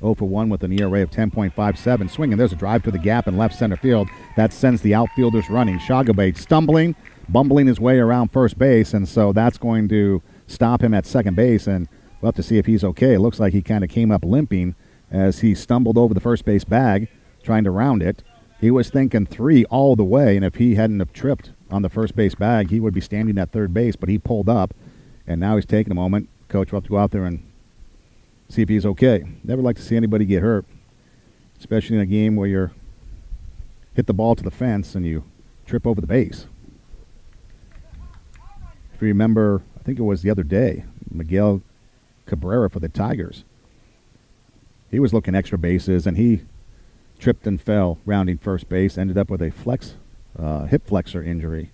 0 for 1 with an ERA of 10.57. Swinging, there's a drive to the gap in left center field. That sends the outfielders running. Shagabe stumbling, bumbling his way around first base, and so that's going to stop him at second base, and we'll have to see if he's okay. It looks like he kind of came up limping as he stumbled over the first base bag, trying to round it. He was thinking 3 all the way, and if he hadn't have tripped on the first base bag, he would be standing at third base, but he pulled up, and now he's taking a moment. Coach will have to go out there and see if he's okay. Never like to see anybody get hurt, especially in a game where you're hit the ball to the fence and you trip over the base. If you remember, I think it was the other day, Miguel Cabrera for the Tigers. He was looking extra bases, and he tripped and fell rounding first base, ended up with a hip flexor injury.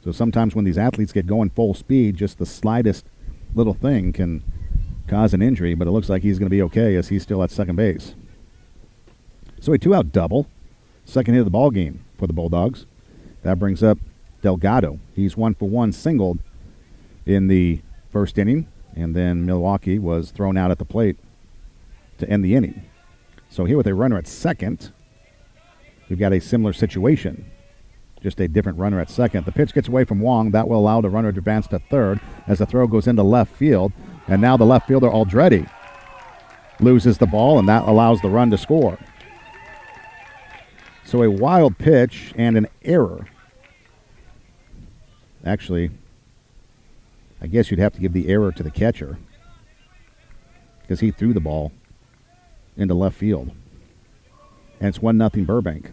So sometimes when these athletes get going full speed, just the slightest little thing can cause an injury, but it looks like he's going to be okay as he's still at second base. So a 2-out double, second hit of the ball game for the Bulldogs. That brings up Delgado. He's 1 for 1 singled in the 1st inning, and then Milwaukee was thrown out at the plate to end the inning. So here with a runner at second, we've got a similar situation. Just a different runner at second. The pitch gets away from Wong. That will allow the runner to advance to third as the throw goes into left field. And now the left fielder, Aldretti, loses the ball, and that allows the run to score. So a wild pitch and an error. Actually, I guess you'd have to give the error to the catcher because he threw the ball into left field. And it's 1-0 Burbank.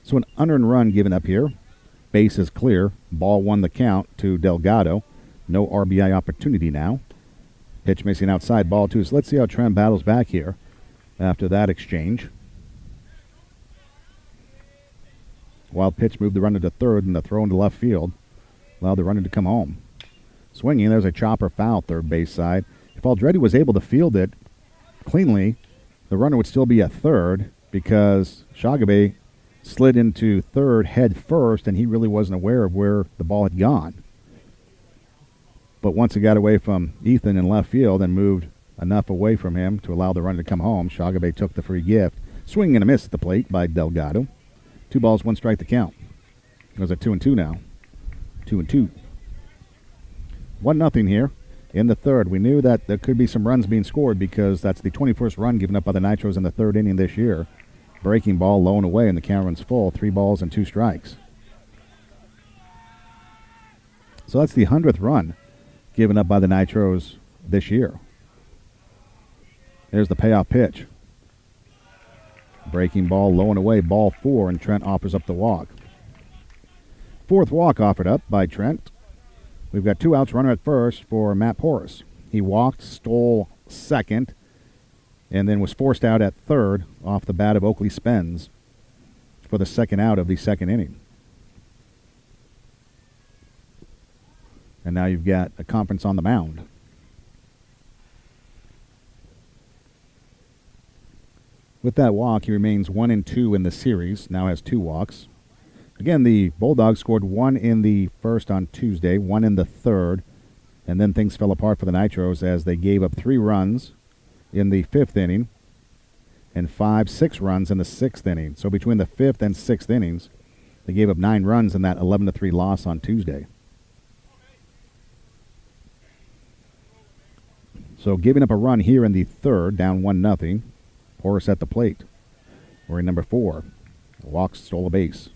So an unearned run given up here. Base is clear. Ball 1 the count to Delgado. No RBI opportunity now. Pitch missing outside, ball 2. So let's see how Trent battles back here after that exchange. Wild pitch moved the runner to third, and the throw into left field allowed the runner to come home. Swinging, there's a chopper foul third base side. If Aldretti was able to field it cleanly, the runner would still be at third because Shagabe slid into third head first, and he really wasn't aware of where the ball had gone. But once it got away from Ethan in left field and moved enough away from him to allow the runner to come home, Shagabe took the free gift. Swing and a miss at the plate by Delgado. 2 balls, 1 strike to count. It was at 2-2 now. 2-2. 1-0 here in the third. We knew that there could be some runs being scored because that's the 21st run given up by the Nitros in the third inning this year. Breaking ball, low and away, and the count runs full. 3 balls and 2 strikes. So that's the 100th run given up by the Nitros this year. There's the payoff pitch. Breaking ball, low and away, ball 4, and Trent offers up the walk. 4th walk offered up by Trent. We've got 2 outs, runner at first for Matt Porras. He walked, stole second, and then was forced out at third off the bat of Oakley Spence for the second out of the second inning. And now you've got a conference on the mound. With that walk, he remains 1-2 in the series, now has 2 walks. Again, the Bulldogs scored 1 in the first on Tuesday, 1 in the third, and then things fell apart for the Nitros as they gave up 3 runs in the 5th inning and 6 runs in the 6th inning. So between the 5th and 6th innings, they gave up 9 runs in that 11-3 loss on Tuesday. So giving up a run here in the third, down 1-0. Porras at the plate. We're in number 4. Walk, stole a base.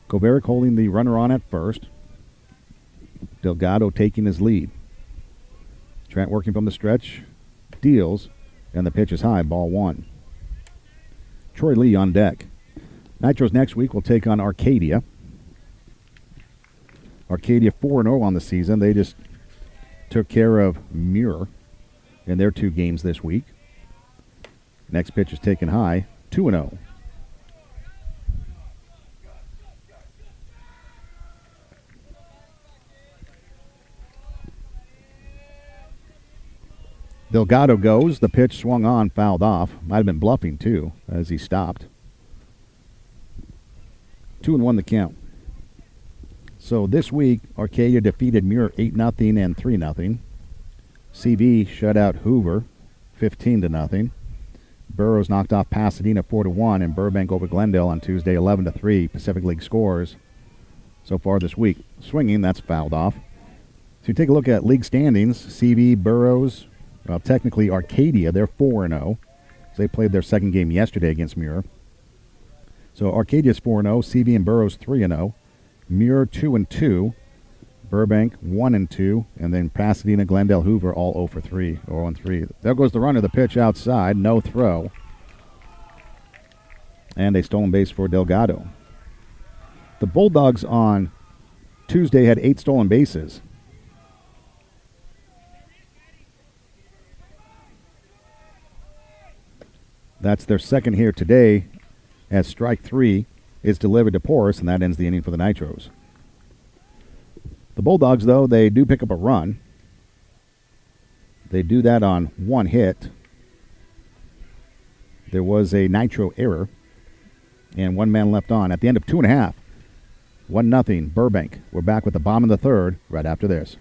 Kovarik holding the runner on at first. Delgado taking his lead. Trent working from the stretch. Deals. And the pitch is high. Ball 1. Troy Lee on deck. Nitros next week will take on Arcadia. Arcadia 4-0 on the season. They just took care of Muir in their 2 games this week. Next pitch is taken high, 2-0. Delgado goes. The pitch swung on, fouled off. Might have been bluffing, too, as he stopped. 2-1 the count. So this week, Arcadia defeated Muir 8-0 and 3-0. CV shut out Hoover 15-0. Burroughs knocked off Pasadena 4-1, and Burbank over Glendale on Tuesday 11-3. Pacific League scores so far this week. Swinging, that's fouled off. So you take a look at league standings. CV, Burroughs, well, technically Arcadia, they're 4-0. So they played their second game yesterday against Muir. So Arcadia's 4-0, CV and Burroughs 3-0. Muir 2-2, Burbank 1-2, and then Pasadena, Glendale, Hoover all 0-3, 0-3. There goes the runner, the pitch outside, no throw. And a stolen base for Delgado. The Bulldogs on Tuesday had 8 stolen bases. That's their second here today, as strike 3 is delivered to Porras, and that ends the inning for the Nitros. The Bulldogs, though, they do pick up a run. They do that on 1 hit. There was a Nitro error, and 1 man left on. At the end of 2.5, 1-0, Burbank. We're back with the bottom of the third right after this.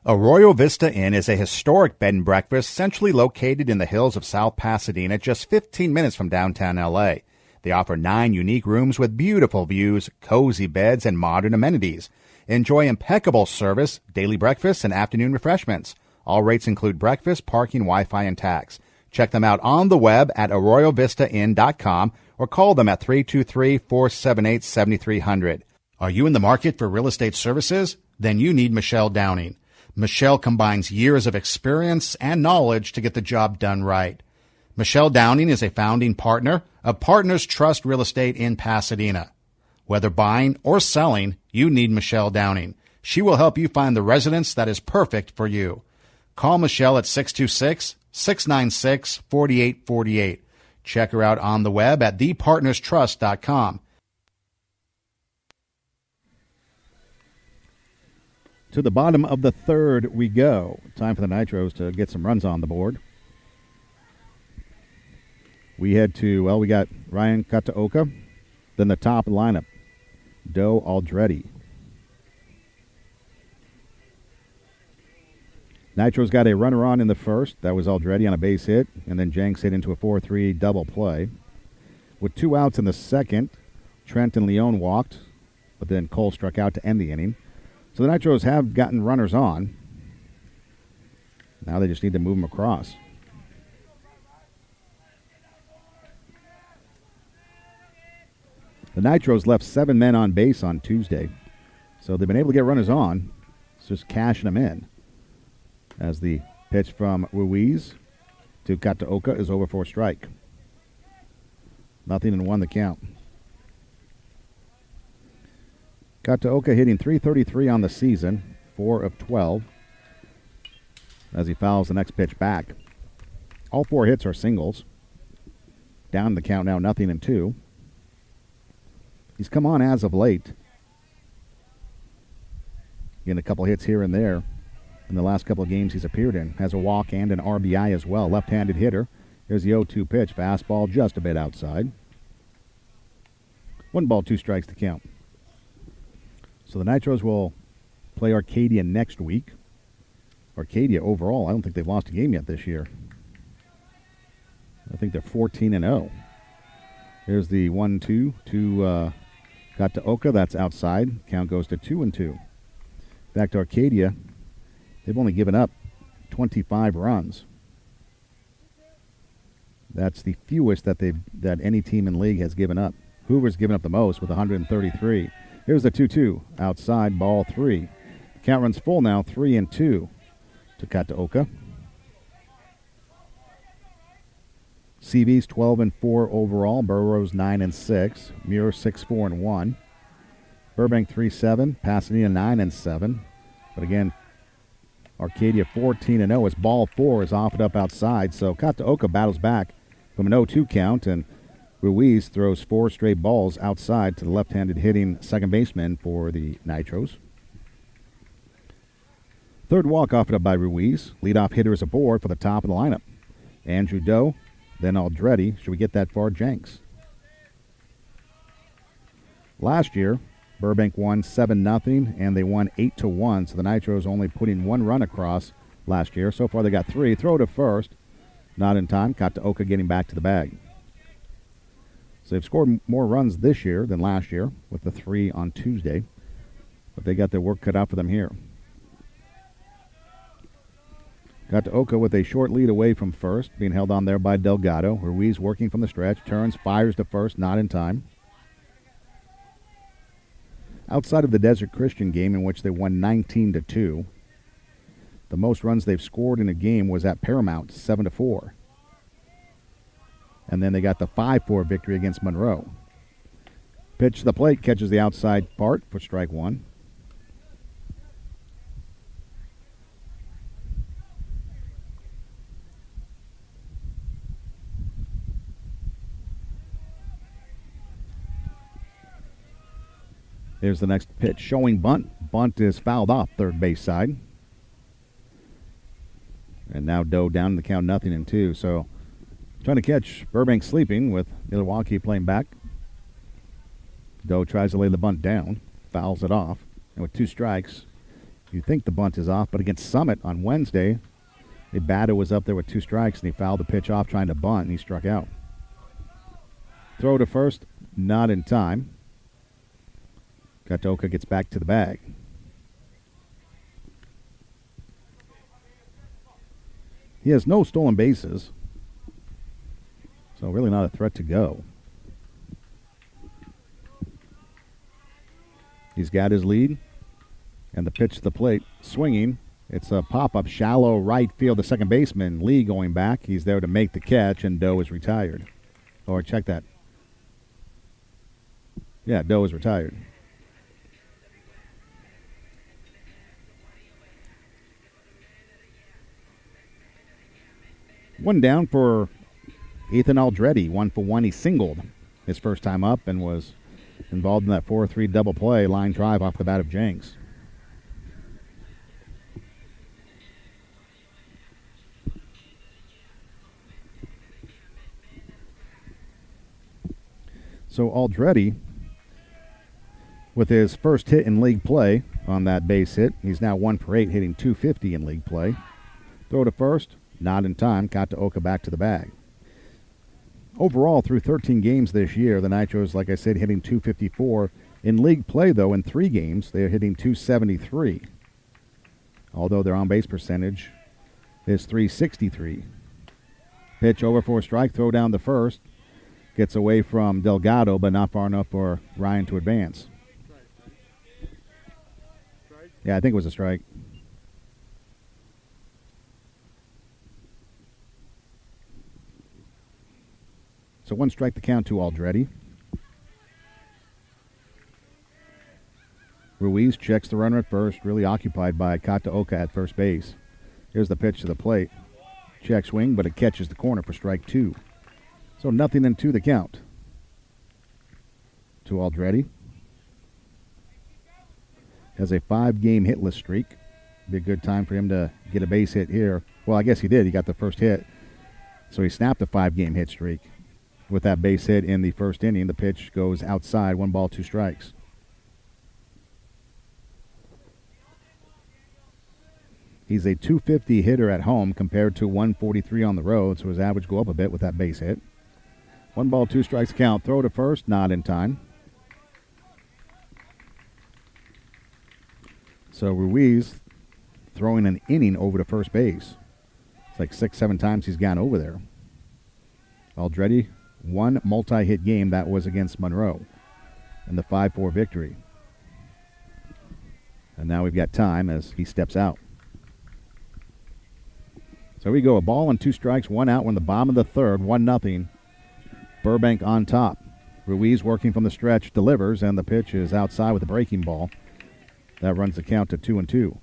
Arroyo Vista Inn is a historic bed and breakfast centrally located in the hills of South Pasadena, just 15 minutes from downtown L.A. They offer 9 unique rooms with beautiful views, cozy beds, and modern amenities. Enjoy impeccable service, daily breakfast, and afternoon refreshments. All rates include breakfast, parking, Wi-Fi, and tax. Check them out on the web at arroyovistainn.com or call them at 323-478-7300. Are you in the market for real estate services? Then you need Michelle Downing. Michelle combines years of experience and knowledge to get the job done right. Michelle Downing is a founding partner of Partners Trust Real Estate in Pasadena. Whether buying or selling, you need Michelle Downing. She will help you find the residence that is perfect for you. Call Michelle at 626-696-4848. Check her out on the web at thepartnerstrust.com. To the bottom of the third we go. Time for the Nitros to get some runs on the board. We head to, we got Ryan Kataoka. Then the top of the lineup, Doe Aldretti. Nitros got a runner on in the first. That was Aldretti on a base hit. And then Jenks hit into a 4-3 double play. With 2 outs in the second, Trent and Leone walked, but then Cole struck out to end the inning. So the Nitros have gotten runners on. Now they just need to move them across. The Nitros left 7 men on base on Tuesday. So they've been able to get runners on. It's just cashing them in. As the pitch from Ruiz to Kataoka is over for a strike. 0-1 the count. Kataoka hitting .333 on the season, 4 of 12, as he fouls the next pitch back. All 4 hits are singles. Down the count now, 0-2. He's come on as of late. Getting a couple hits here and there in the last couple of games he's appeared in. Has a walk and an RBI as well. Left-handed hitter. Here's the 0-2 pitch. Fastball just a bit outside. 1 ball, 2 strikes to count. So the Nitros will play Arcadia next week. Arcadia overall, I don't think they've lost a game yet this year. I think they're 14-0. Here's the 1-2 to Kataoka. That's outside. Count goes to 2-2. Back to Arcadia. They've only given up 25 runs. That's the fewest that any team in league has given up. Hoover's given up the most with 133. Here's the 2-2. Outside, ball 3. Count runs full now, 3-2 to Kataoka. CV's 12-4 overall. Burroughs 9-6. Muir 6-4-1. Burbank 3-7. Pasadena 9-7. But again, Arcadia 14-0 as ball 4 is offered up outside. So Kataoka battles back from an 0-2 count, and Ruiz throws 4 straight balls outside to the left-handed hitting second baseman for the Nitros. Third walk offered up by Ruiz. Leadoff hitter is aboard for the top of the lineup. Andrew Doe, then Aldretti. Should we get that far? Jenks. Last year, Burbank won 7-0, and they won 8-1, so the Nitros only putting 1 run across last year. So far they got 3. Throw to first. Not in time. Kataoka getting back to the bag. So they've scored more runs this year than last year with the 3 on Tuesday. But they got their work cut out for them here. Kataoka with a short lead away from first, being held on there by Delgado. Ruiz working from the stretch. Turns, fires to first, not in time. Outside of the Desert Christian game in which they won 19-2, the most runs they've scored in a game was at Paramount, 7-4. And then they got the 5-4 victory against Monroe. Pitch to the plate, catches the outside part for strike 1. There's the next pitch, showing bunt. Bunt is fouled off third base side. And now Doe down in the count, 0-2. So trying to catch Burbank sleeping with Milwaukee playing back. Doe tries to lay the bunt down, fouls it off. And with 2 strikes, you think the bunt is off. But against Summit on Wednesday, Ibata was up there with 2 strikes, and he fouled the pitch off trying to bunt, and he struck out. Throw to first, not in time. Kataoka gets back to the bag. He has no stolen bases, so really not a threat to go. He's got his lead, and the pitch to the plate, swinging. It's a pop-up, shallow right field. The second baseman, Lee, going back. He's there to make the catch, and Doe is retired. Or check that. Yeah, Doe is retired. One down for Ethan Aldretti, 1 for 1. He singled his first time up and was involved in that 4-3 double play, line drive off the bat of Jenks. So Aldretti, with his first hit in league play on that base hit, he's now 1 for 8, hitting .250 in league play. Throw to first, not in time. Kataoka back to the bag. Overall, through 13 games this year, the Nitros, like I said, hitting .254. In league play, though, in 3 games, they're hitting .273. Although their on-base percentage is .363. Pitch over for a strike, throw down the first. Gets away from Delgado, but not far enough for Ryan to advance. Yeah, I think it was a strike. So 1 strike the count to Aldretti. Ruiz checks the runner at first, really occupied by Kataoka at first base. Here's the pitch to the plate. Check swing, but it catches the corner for strike 2. So 0-2 the count to Aldretti. Has a 5-game hitless streak. Be a good time for him to get a base hit here. Well, I guess he did. He got the first hit. So he snapped a 5-game hit streak with that base hit in the first inning. The pitch goes outside, 1 ball, 2 strikes. He's a .250 hitter at home compared to 143 on the road, so his average go up a bit with that base hit. 1 ball, 2 strikes count. Throw to first, not in time. So Ruiz throwing an inning over to first base. It's like 6-7 times he's gone over there. Aldretti, 1 multi-hit game. That was against Monroe in the 5-4 victory. And now we've got time as he steps out. So we go a ball and 2 strikes, 1 out. We're in the bottom of the third, 1-0. Burbank on top. Ruiz working from the stretch, delivers, and the pitch is outside with a breaking ball. That runs the count to 2-2.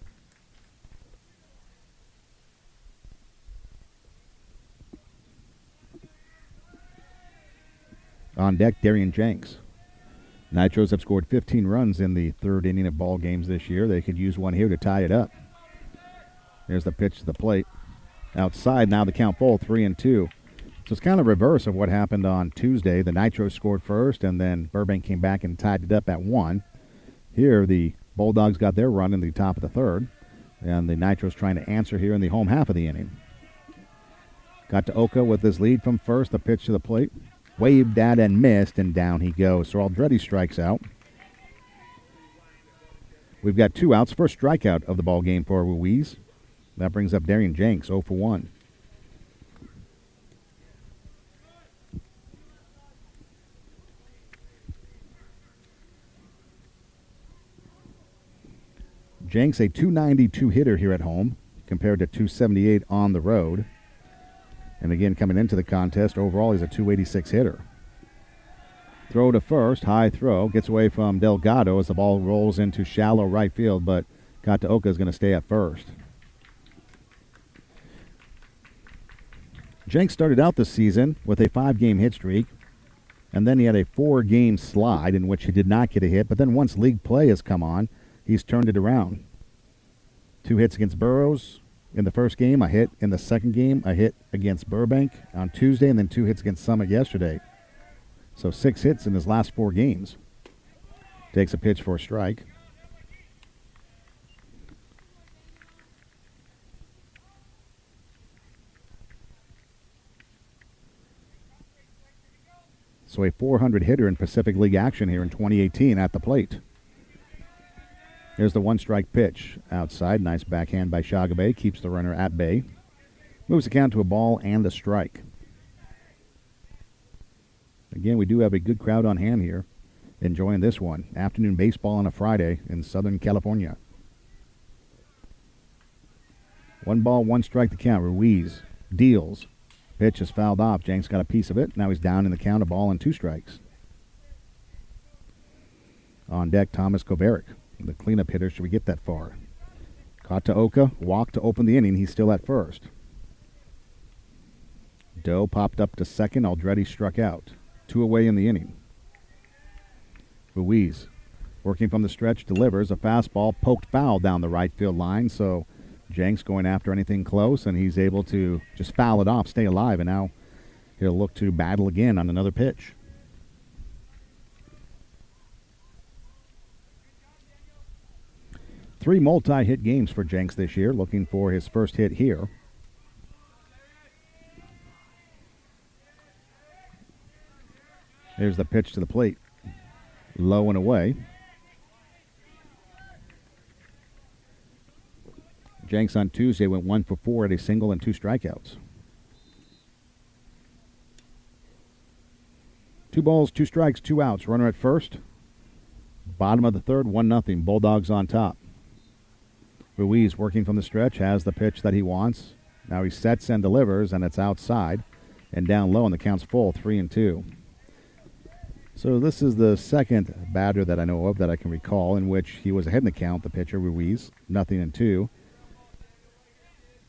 On deck, Darian Jenks. Nitros have scored 15 runs in the 3rd inning of ball games this year. They could use one here to tie it up. There's the pitch to the plate. Outside, now the count full, 3-2. So it's kind of reverse of what happened on Tuesday. The Nitros scored first, and then Burbank came back and tied it up at 1. Here, the Bulldogs got their run in the top of the 3rd, and the Nitros trying to answer here in the home half of the inning. Got to Oka with his lead from first, the pitch to the plate. Waved at and missed, and down he goes. So Aldretti strikes out. We've got 2 outs. First strikeout of the ball game for Ruiz. That brings up Darian Jenks, 0 for 1. Jenks, a .292 hitter here at home compared to .278 on the road. And again, coming into the contest, overall he's a .286 hitter. Throw to first, high throw, gets away from Delgado as the ball rolls into shallow right field, but Kataoka is going to stay at first. Jenks started out this season with a 5-game hit streak, and then he had a 4-game slide in which he did not get a hit, but then once league play has come on, he's turned it around. 2 hits against Burroughs in the first game, a hit in the second game, a hit against Burbank on Tuesday, and then 2 hits against Summit yesterday. So 6 hits in his last 4 games. Takes a pitch for a strike. So a .400 hitter in Pacific League action here in 2018 at the plate. Here's the 1-strike pitch. Outside, nice backhand by Shagabe. Keeps the runner at bay. Moves the count to a ball and a strike. Again, we do have a good crowd on hand here enjoying this one. Afternoon baseball on a Friday in Southern California. 1 ball, 1 strike the count. Ruiz deals. Pitch is fouled off. Jenks got a piece of it. Now he's down in the count, a ball and 2 strikes. On deck, Thomas Kovarik, the cleanup hitter, should we get that far. Kataoka walked to open the inning. He's still at first. Doe popped up to second. Aldretti struck out. 2 away in the inning. Ruiz, working from the stretch, delivers a fastball poked foul down the right field line. So Jenks going after anything close, and he's able to just foul it off, stay alive, and now he'll look to battle again on another pitch. 3 multi-hit games for Jenks this year, looking for his first hit here. Here's the pitch to the plate. Low and away. Jenks on Tuesday went 1 for 4 at a single and 2 strikeouts. 2 balls, 2 strikes, 2 outs. Runner at first. Bottom of the third, 1-0. Bulldogs on top. Ruiz working from the stretch, has the pitch that he wants. Now he sets and delivers, and it's outside and down low, and the count's full, 3-2. So this is the second batter that I know of that I can recall in which he was ahead in the count, the pitcher, Ruiz, 0-2.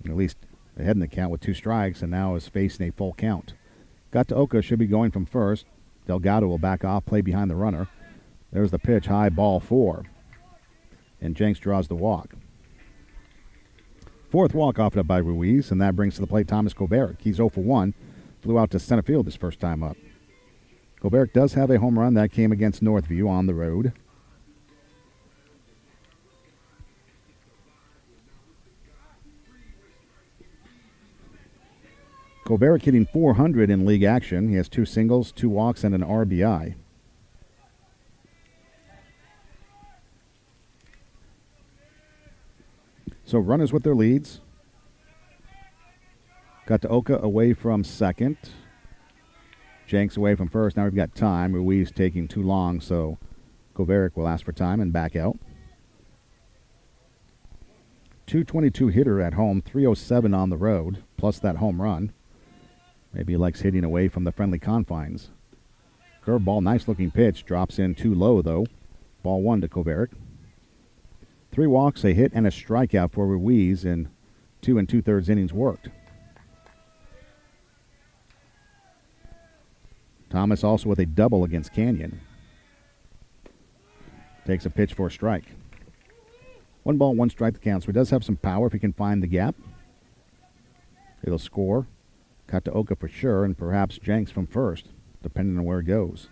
At least ahead in the count with 2 strikes, and now is facing a full count. Gataoka should be going from first. Delgado will back off, play behind the runner. There's the pitch, high, ball 4. And Jenks draws the walk. 4th walk offered up by Ruiz, and that brings to the plate Thomas Kovarik. He's 0 for 1. Flew out to center field his first time up. Kovarik does have a home run that came against Northview on the road. Kovarik hitting .400 in league action. He has 2 singles, 2 walks, and an RBI. So runners with their leads. Gataoka away from second. Jenks away from first. Now we've got time. Ruiz taking too long, so Kovarik will ask for time and back out. .222 hitter at home, .307 on the road, plus that home run. Maybe he likes hitting away from the friendly confines. Curveball, nice-looking pitch. Drops in too low, though. Ball 1 to Kovarik. 3 walks, a hit, and a strikeout for Ruiz in 2 2/3 innings worked. Thomas also with a double against Canyon. Takes a pitch for a strike. 1 ball, 1 strike the count. So he does have some power if he can find the gap. It'll score. Kataoka for sure, and perhaps Jenks from first, depending on where it goes.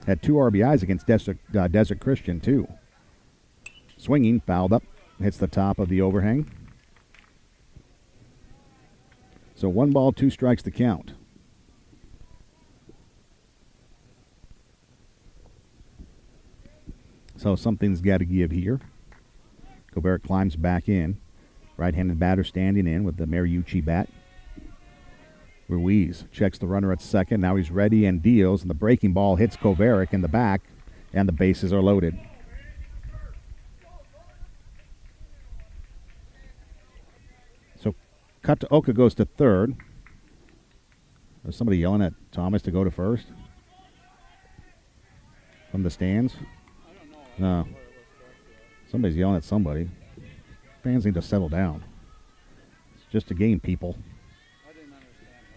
Had 2 RBIs against Desert Christian, too. Swinging, fouled up, hits the top of the overhang. So 1 ball, 2 strikes to count. So something's got to give here. Kovarik climbs back in. Right-handed batter standing in with the Mariucci bat. Ruiz checks the runner at second. Now he's ready and deals, and the breaking ball hits Kovarik in the back, and the bases are loaded. So Kataoka goes to third. There's somebody yelling at Thomas to go to first from the stands. No. Somebody's yelling at somebody. Fans need to settle down. It's just a game, people.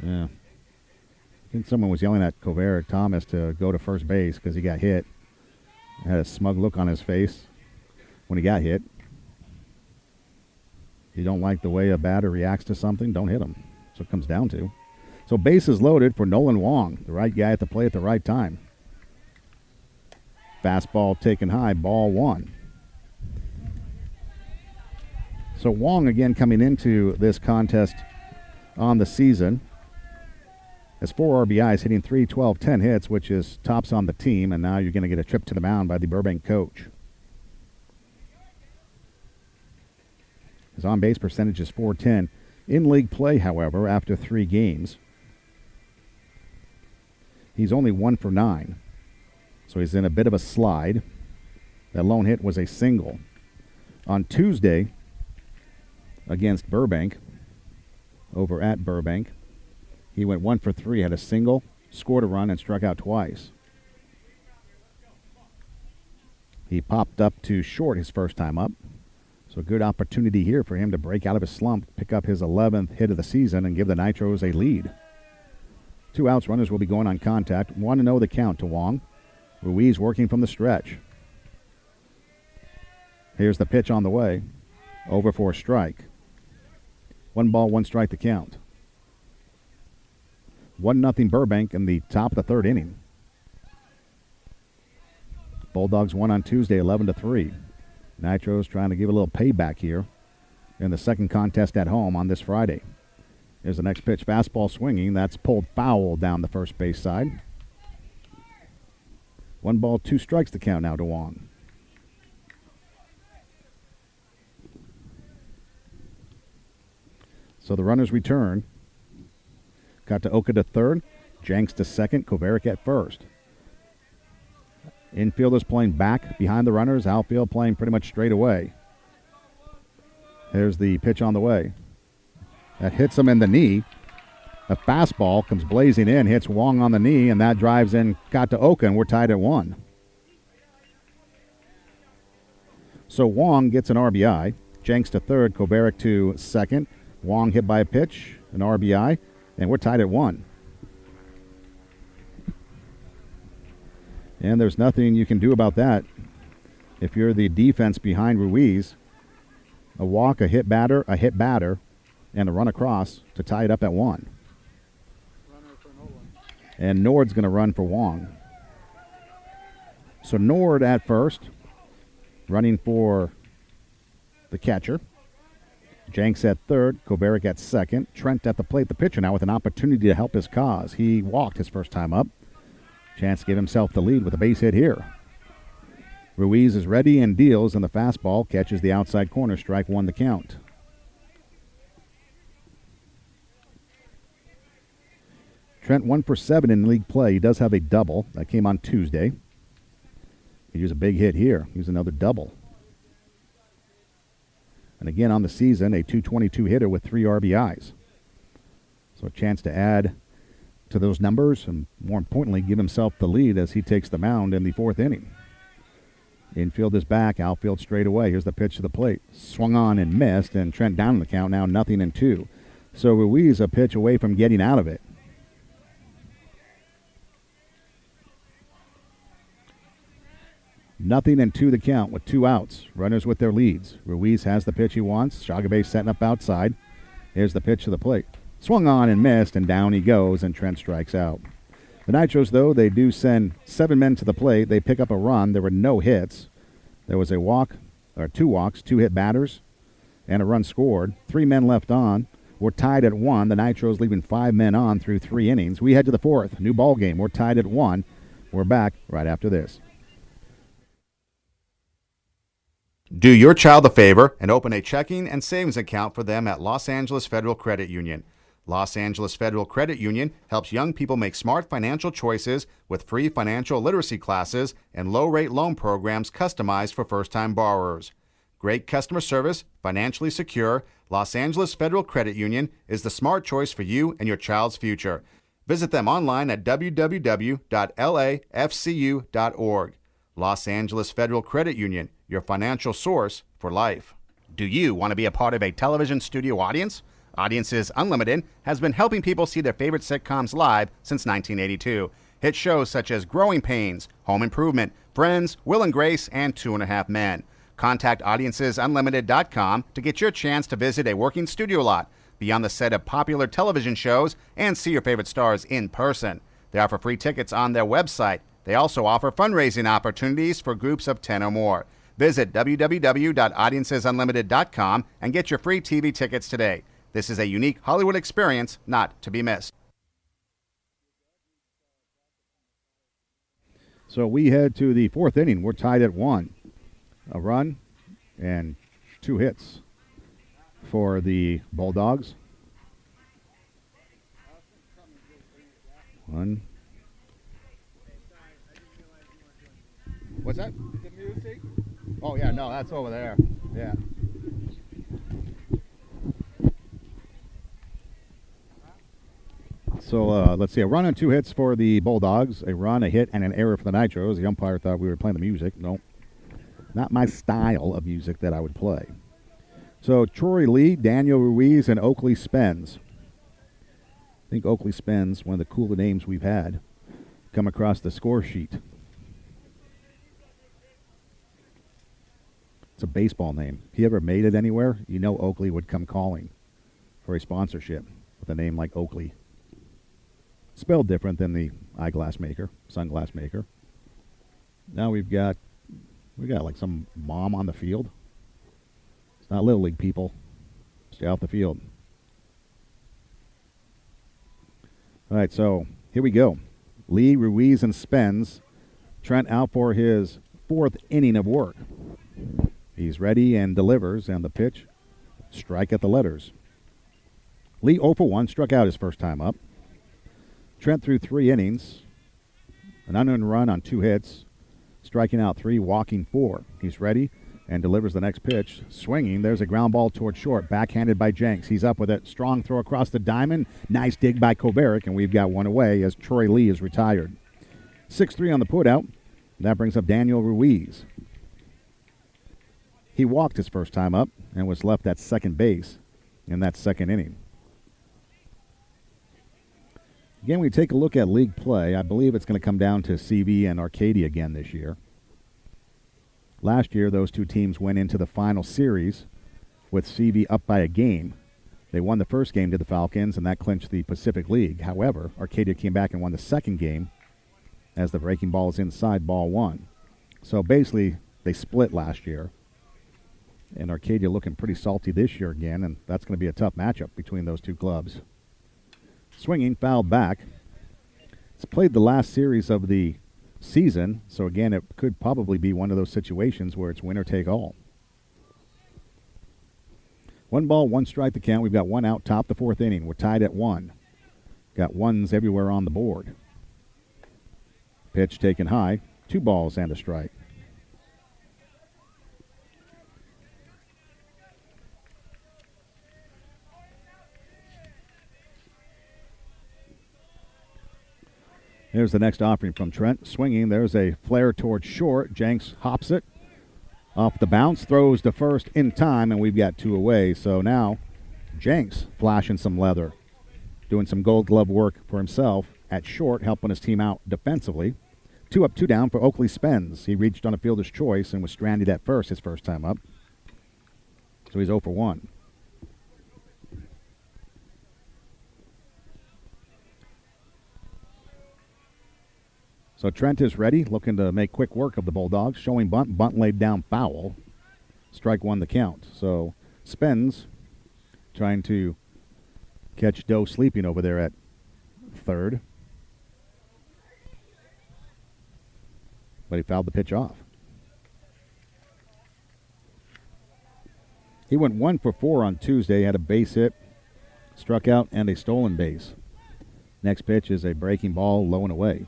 Yeah. I think someone was yelling at Kovarik Thomas to go to first base because he got hit. Had a smug look on his face when he got hit. If you don't like the way a batter reacts to something, don't hit him. That's what it comes down to. So bases loaded for Nolan Wong, the right guy at the plate at the right time. Fastball taken high, ball 1. So Wong again coming into this contest on the season has 4 RBIs, hitting 312, 10 hits, which is tops on the team, and now you're going to get a trip to the mound by the Burbank coach. His on-base percentage is .410. In league play, however, after 3 games, he's only 1 for 9. So he's in a bit of a slide. That lone hit was a single. On Tuesday, against Burbank, over at Burbank, he went 1 for 3, had a single, scored a run, and struck out twice. He popped up to short his first time up. So a good opportunity here for him to break out of his slump, pick up his 11th hit of the season, and give the Nitros a lead. 2 outs, runners will be going on contact. 1-0 the count to Wong. Ruiz working from the stretch. Here's the pitch on the way. Over for a strike. 1 ball, 1 strike to count. 1-0 Burbank in the top of the 3rd inning. Bulldogs won on Tuesday 11-3. Nitros trying to give a little payback here in the second contest at home on this Friday. Here's the next pitch, fastball swinging. That's pulled foul down the first base side. 1 ball, 2 strikes to count now to Wong. So the runners return. Got to Oka to third, Jenks to second, Kovarik at first. Infielders playing back behind the runners, outfield playing pretty much straight away. Here's the pitch on the way. That hits him in the knee. A fastball comes blazing in, hits Wong on the knee, and that drives in Kataoka, and we're tied at 1. So Wong gets an RBI. Jenks to third, Kovarik to second. Wong hit by a pitch, an RBI, and we're tied at 1. And there's nothing you can do about that. If you're the defense behind Ruiz, a walk, a hit batter, and a run across to tie it up at 1. And Nord's going to run for Wong. So Nord at first, running for the catcher. Jenks at third, Kovarik at second. Trent at the plate, the pitcher now with an opportunity to help his cause. He walked his first time up. Chance to give himself the lead with a base hit here. Ruiz is ready and deals, and the fastball catches the outside corner. Strike 1 the count. Trent 1 for 7 in league play. He does have a double. That came on Tuesday. He used a big hit here. Here's another double. And again on the season, a .222 hitter with 3 RBIs. So a chance to add to those numbers and, more importantly, give himself the lead as he takes the mound in the 4th inning. Infield is back, outfield straight away. Here's the pitch to the plate. Swung on and missed, and Trent down in the count now 0-2. So Ruiz a pitch away from getting out of it. Nothing and 2 the count with 2 outs. Runners with their leads. Ruiz has the pitch he wants. Shagabe setting up outside. Here's the pitch to the plate. Swung on and missed, and down he goes, and Trent strikes out. The Nitros, though, they do send 7 men to the plate. They pick up a run. There were no hits. There was a walk, or 2 walks, 2 hit batters, and a run scored. 3 men left on. We're tied at 1. The Nitros leaving 5 men on through 3 innings. We head to the 4th. New ball game. We're tied at 1. We're back right after this. Do your child a favor and open a checking and savings account for them at Los Angeles Federal Credit Union. Los Angeles Federal Credit Union helps young people make smart financial choices with free financial literacy classes and low-rate loan programs customized for first-time borrowers. Great customer service, financially secure, Los Angeles Federal Credit Union is the smart choice for you and your child's future. Visit them online at www.lafcu.org. Los Angeles Federal Credit Union, your financial source for life. Do you want to be a part of a television studio audience? Audiences Unlimited has been helping people see their favorite sitcoms live since 1982. Hit shows such as Growing Pains, Home Improvement, Friends, Will and Grace, and 2.5 Men. Contact AudienceSunlimited.com to get your chance to visit a working studio lot, be on the set of popular television shows, and see your favorite stars in person. They offer free tickets on their website. They also offer fundraising opportunities for groups of 10 or more. Visit www.AudienceSunlimited.com and get your free TV tickets today. This is a unique Hollywood experience not to be missed. So we head to the 4th inning. We're tied at 1. A run and 2 hits for the Bulldogs. 1. What's that? The music? Oh, yeah, no, that's over there. Yeah. So let's see, a run and 2 hits for the Bulldogs. A run, a hit, and an error for the Nitros. The umpire thought we were playing the music. No, not my style of music that I would play. So Troy Lee, Daniel Ruiz, and Oakley Spence. I think Oakley Spence, one of the cooler names we've had, come across the score sheet. It's a baseball name. If he ever made it anywhere, you know Oakley would come calling for a sponsorship with a name like Oakley. Spelled different than the eyeglass maker, sunglass maker. Now we got like some mom on the field. It's not Little League people. Stay off the field. All right, so here we go. Lee, Ruiz, and Spence. Trent out for his 4th inning of work. He's ready and delivers, and the pitch, strike at the letters. Lee 0 for 1, struck out his first time up. Trent threw 3 innings, an unearned run on 2 hits, striking out 3, walking 4. He's ready and delivers the next pitch. Swinging, there's a ground ball toward short, backhanded by Jenks. He's up with it. Strong throw across the diamond. Nice dig by Kovaric, and we've got one away as Troy Lee is retired. 6-3 on the putout. That brings up Daniel Ruiz. He walked his first time up and was left at second base in that 2nd inning. Again, we take a look at league play. I believe it's going to come down to CV and Arcadia again this year. Last year, those 2 teams went into the final series with CV up by a game. They won the first game to the Falcons, and that clinched the Pacific League. However, Arcadia came back and won the second game as the breaking ball is inside ball 1. So basically, they split last year. And Arcadia looking pretty salty this year again, and that's going to be a tough matchup between those 2 clubs. Swinging, fouled back. It's played the last series of the season, so again, it could probably be one of those situations where it's winner take all. 1 ball, 1 strike the count. We've got 1 out, top the 4th inning. We're tied at 1. Got 1s everywhere on the board. Pitch taken high, 2 balls and a strike. Here's the next offering from Trent. Swinging, there's a flare towards short. Jenks hops it. Off the bounce, throws to first in time, and we've got 2 away. So now Jenks flashing some leather. Doing some gold glove work for himself at short, helping his team out defensively. 2 up, 2 down for Oakley Spence. He reached on a fielder's choice and was stranded at first his first time up. So he's 0 for 1. So Trent is ready, looking to make quick work of the Bulldogs. Showing bunt. Bunt laid down foul. Strike 1 the count. So Spence trying to catch Doe sleeping over there at third. But he fouled the pitch off. He went 1 for 4 on Tuesday, had a base hit, struck out, and a stolen base. Next pitch is a breaking ball, low and away.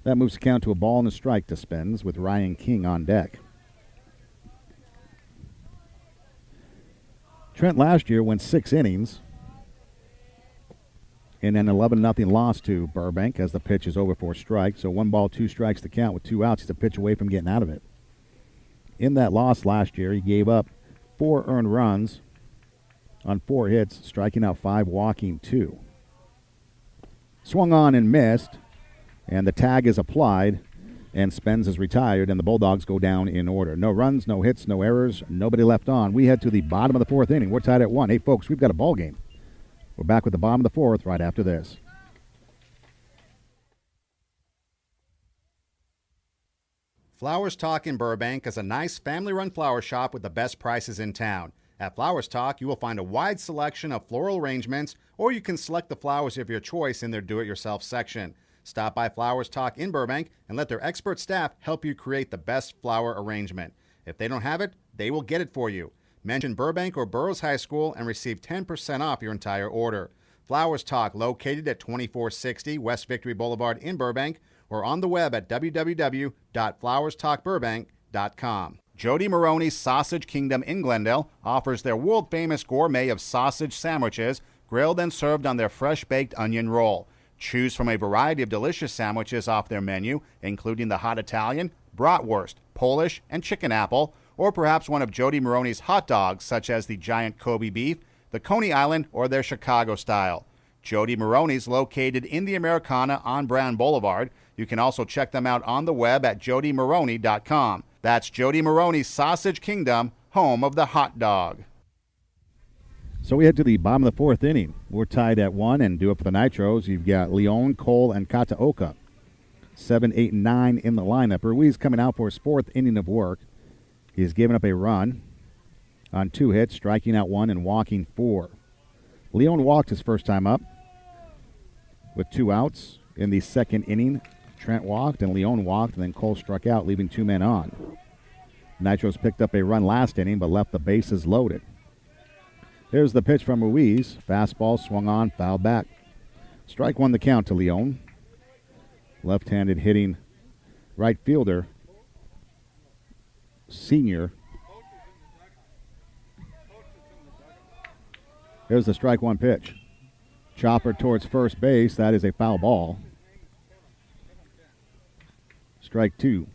That moves the count to a ball and a strike to Spence with Ryan King on deck. Trent last year went 6 innings in an 11-0 loss to Burbank as the pitch is over for a strike. So 1 ball, 2 strikes to count with 2 outs. He's a pitch away from getting out of it. In that loss last year, he gave up 4 earned runs on 4 hits, striking out 5, walking 2. Swung on and missed. And the tag is applied, and Spence is retired, and the Bulldogs go down in order. No runs, no hits, no errors, nobody left on. We head to the bottom of the 4th inning. We're tied at 1. Hey, folks, we've got a ball game. We're back with the bottom of the 4th right after this. Flowers Talk in Burbank is a nice family-run flower shop with the best prices in town. At Flowers Talk, you will find a wide selection of floral arrangements, or you can select the flowers of your choice in their do-it-yourself section. Stop by Flowers Talk in Burbank and let their expert staff help you create the best flower arrangement. If they don't have it, they will get it for you. Mention Burbank or Burroughs High School and receive 10% off your entire order. Flowers Talk, located at 2460 West Victory Boulevard in Burbank, or on the web at www.flowerstalkburbank.com. Jody Maroney's Sausage Kingdom in Glendale offers their world-famous gourmet of sausage sandwiches, grilled and served on their fresh-baked onion roll. Choose from a variety of delicious sandwiches off their menu, including the hot Italian, bratwurst, Polish, and chicken apple, or perhaps one of Jody Maroney's hot dogs, such as the giant Kobe beef, the Coney Island, or their Chicago style. Jody Maroney's located in the Americana on Brown Boulevard. You can also check them out on the web at jodymaroney.com. That's Jody Maroney's Sausage Kingdom, home of the hot dog. So we head to the bottom of the 4th inning. We're tied at 1, and due up for the Nitros, you've got Leon, Cole, and Kataoka. 7, 8, and 9 in the lineup. Ruiz coming out for his 4th inning of work. He has given up a run on 2 hits, striking out 1 and walking 4. Leon walked his first time up with 2 outs in the 2nd inning. Trent walked and Leon walked, and then Cole struck out, leaving 2 men on. Nitros picked up a run last inning but left the bases loaded. Here's the pitch from Ruiz. Fastball swung on, fouled back. Strike 1 the count to Leon. Left-handed hitting right fielder, senior. Here's the strike 1 pitch. Chopper towards first base. That is a foul ball. Strike 2.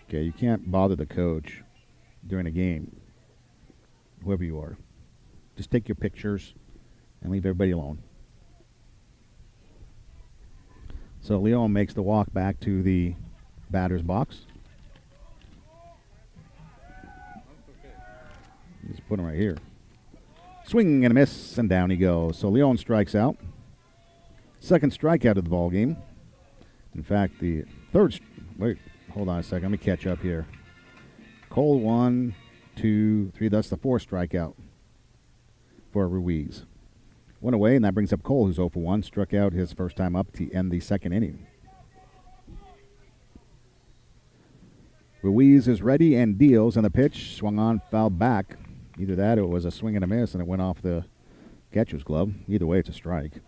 Okay, you can't bother the coach during a game, whoever you are. Just take your pictures and leave everybody alone. So Leon makes the walk back to the batter's box. Just put him right here. Swing and a miss, and down he goes. So Leon strikes out. 2nd strikeout of the ball game. In fact, the 3rd. Wait, hold on a second. Let me catch up here. Cole 1, 2, 3. That's the 4th strikeout for Ruiz. 1 away, and that brings up Cole, who's 0 for 1. Struck out his first time up to end the 2nd inning. Ruiz is ready and deals, and the pitch swung on, fouled back. Either that or it was a swing and a miss, and it went off the catcher's glove. Either way, it's a strike.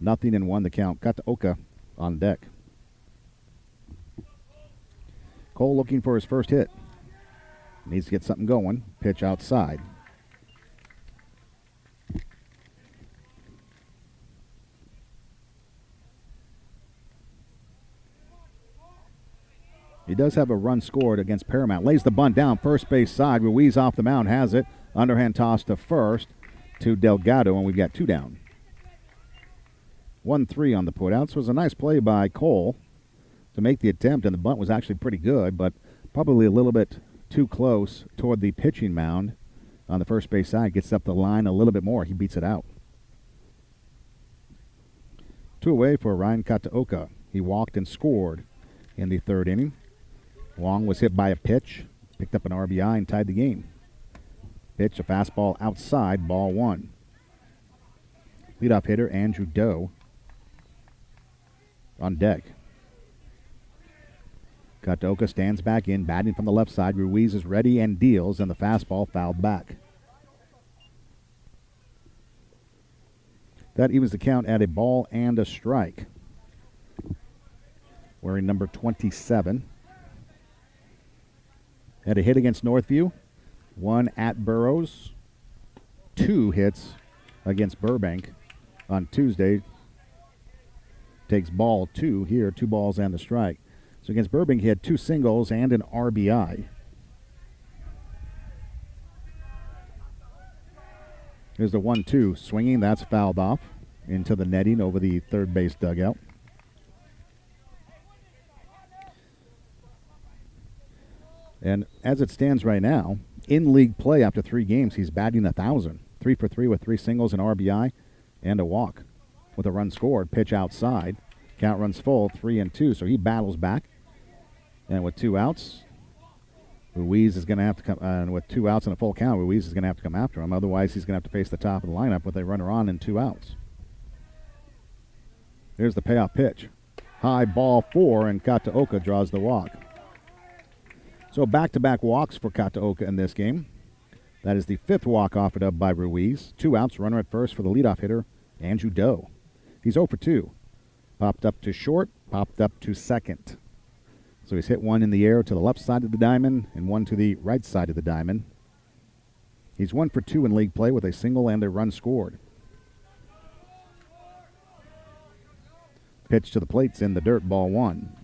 0-1 the count. Kataoka on deck. Cole looking for his first hit. Needs to get something going. Pitch outside. He does have a run scored against Paramount. Lays the bunt down, first base side. Ruiz off the mound has it. Underhand toss to first to Delgado, and we've got 2 down. 1-3 on the putouts. This was a nice play by Cole to make the attempt, and the bunt was actually pretty good, but probably a little bit too close toward the pitching mound on the first base side. Gets up the line a little bit more. He beats it out. 2 away for Ryan Kataoka. He walked and scored in the 3rd inning. Wong was hit by a pitch, picked up an RBI, and tied the game. Pitch, a fastball outside, ball 1. Leadoff hitter Andrew Doe on deck. Kataoka stands back in, batting from the left side. Ruiz is ready and deals, and the fastball fouled back. That evens the count at a ball and a strike. Wearing number 27. Had a hit against Northview, 1 at Burroughs, 2 hits against Burbank on Tuesday. Takes ball 2 here, 2 balls and a strike. So against Burbank, he had 2 singles and an RBI. Here's the 1-2 swinging. That's fouled off into the netting over the 3rd base dugout. And as it stands right now, in league play after 3 games, he's batting 1,000. 3 for 3 with 3 singles, an RBI, and a walk. With a run scored, pitch outside. Count runs full, 3-2, so he battles back. And with 2 outs, Ruiz is going to have to come, and with 2 outs and a full count, Ruiz is going to have to come after him. Otherwise, he's going to have to face the top of the lineup with a runner on and 2 outs. Here's the payoff pitch. High ball 4, and Kataoka draws the walk. So back-to-back walks for Kataoka in this game. That is the 5th walk offered up by Ruiz. 2 outs, runner at first for the leadoff hitter, Andrew Doe. He's 0 for 2. Popped up to short, popped up to second. So he's hit 1 in the air to the left side of the diamond and 1 to the right side of the diamond. He's 1 for 2 in league play with a single and a run scored. Pitch to the plate's in the dirt, ball 1.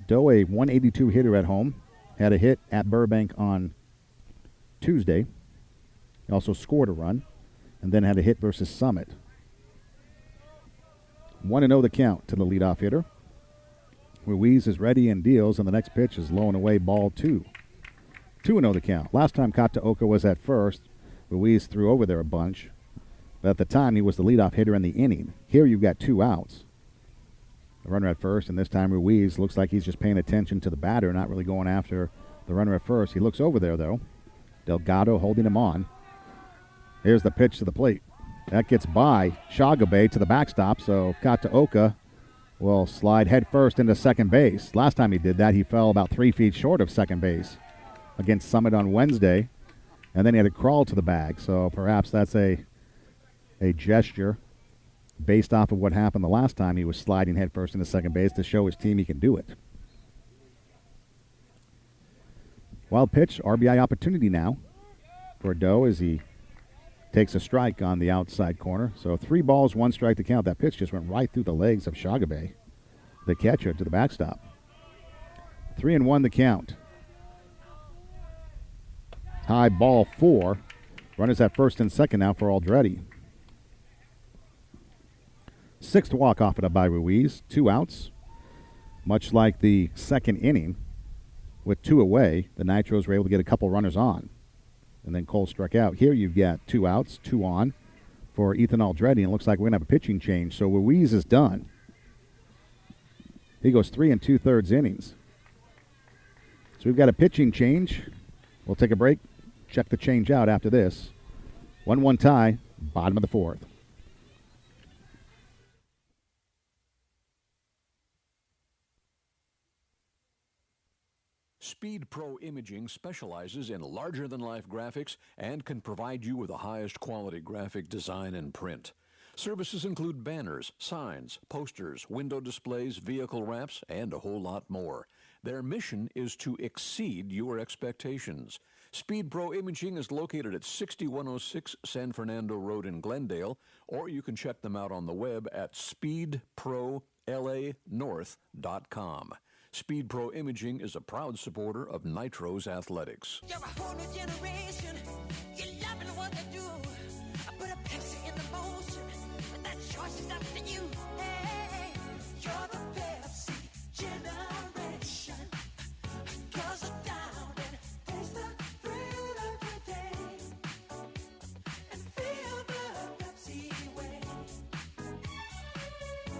Doe, a 182 hitter at home, had a hit at Burbank on Tuesday. He also scored a run and then had a hit versus Summit. 1-0 the count to the leadoff hitter. Ruiz is ready and deals, and the next pitch is low and away, ball 2. 2-0 the count. Last time Kataoka was at first, Ruiz threw over there a bunch, But at the time, he was the leadoff hitter in the inning. Here you've got 2 outs. The runner at first, and this time Ruiz looks like he's just paying attention to the batter, not really going after the runner at first. He looks over there, though. Delgado holding him on. Here's the pitch to the plate. That gets by Shagabe to the backstop, so Kataoka will slide head first into second base. Last time he did that, he fell about 3 feet short of second base against Summit on Wednesday, and then he had to crawl to the bag. So perhaps that's a gesture based off of what happened the last time he was sliding head first into second base to show his team he can do it. Wild pitch, RBI opportunity now for Doe as he takes a strike on the outside corner. So 3 balls, 1 strike to count. That pitch just went right through the legs of Shagabe, the catcher, to the backstop. 3-1 the count. High ball 4. Runners at first and second now for Aldretti. 6th walk offered up by Ruiz. 2 outs. Much like the second inning, with 2 away, the Nitros were able to get a couple runners on. And then Cole struck out. Here you've got 2 outs, 2 on for Ethan Aldretti, and it looks like we're going to have a pitching change. So Ruiz is done. He goes 3 2/3 innings. So we've got a pitching change. We'll take a break, check the change out after this. 1-1 tie, bottom of the 4th. Speed Pro Imaging specializes in larger-than-life graphics and can provide you with the highest quality graphic design and print. Services include banners, signs, posters, window displays, vehicle wraps, and a whole lot more. Their mission is to exceed your expectations. Speed Pro Imaging is located at 6106 San Fernando Road in Glendale, or you can check them out on the web at speedprolanorth.com. Speed Pro Imaging is a proud supporter of Nitros Athletics. You're a whole new generation. You're loving what they do. I put a Pepsi in the motion. But that choice is up to you. Hey, you're the Pepsi generation. 'Cause you're down and taste the thrill of the day. And feel the Pepsi way.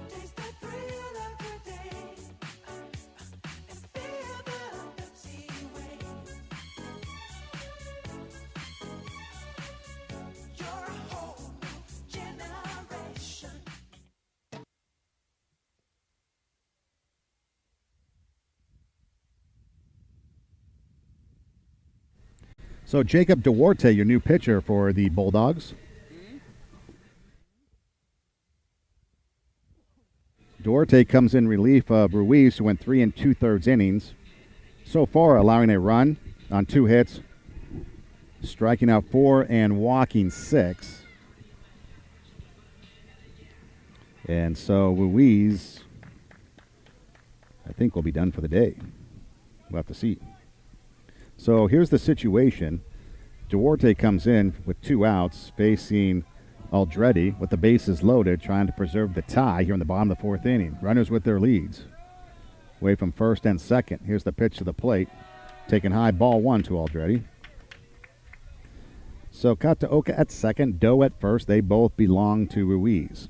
Taste the thrill of the day. Feel the Pepsi way. You're a whole new generation. So Jacob Duarte, your new pitcher for the Bulldogs. Duarte comes in relief of Ruiz, who went 3 2/3 innings. So far, allowing a run on 2 hits, striking out 4 and walking 6. And so Ruiz, I think, will be done for the day. We'll have to see. So here's the situation. Duarte comes in with 2 outs, facing Aldretti with the bases loaded, trying to preserve the tie here in the bottom of the 4th inning. Runners with their leads. Away from first and second. Here's the pitch to the plate. Taking high, ball 1 to Aldretti. So Kataoka at second, Doe at first. They both belong to Ruiz.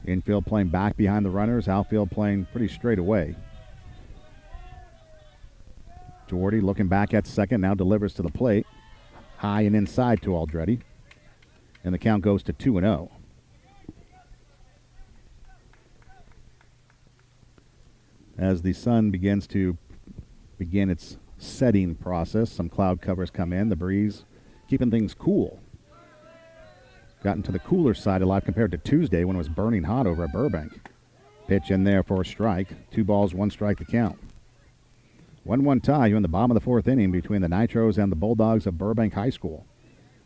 Infield playing back behind the runners. Outfield playing pretty straight away. Duarte looking back at second, now delivers to the plate. High and inside to Aldretti. And the count goes to 2-0. As the sun begins to begin its setting process, some cloud covers come in. The breeze keeping things cool. Gotten to the cooler side a lot compared to Tuesday when it was burning hot over at Burbank. Pitch in there for a strike. 2 balls, 1 strike to count. 1-1 tie here in the bottom of the 4th inning between the Nitros and the Bulldogs of Burbank High School.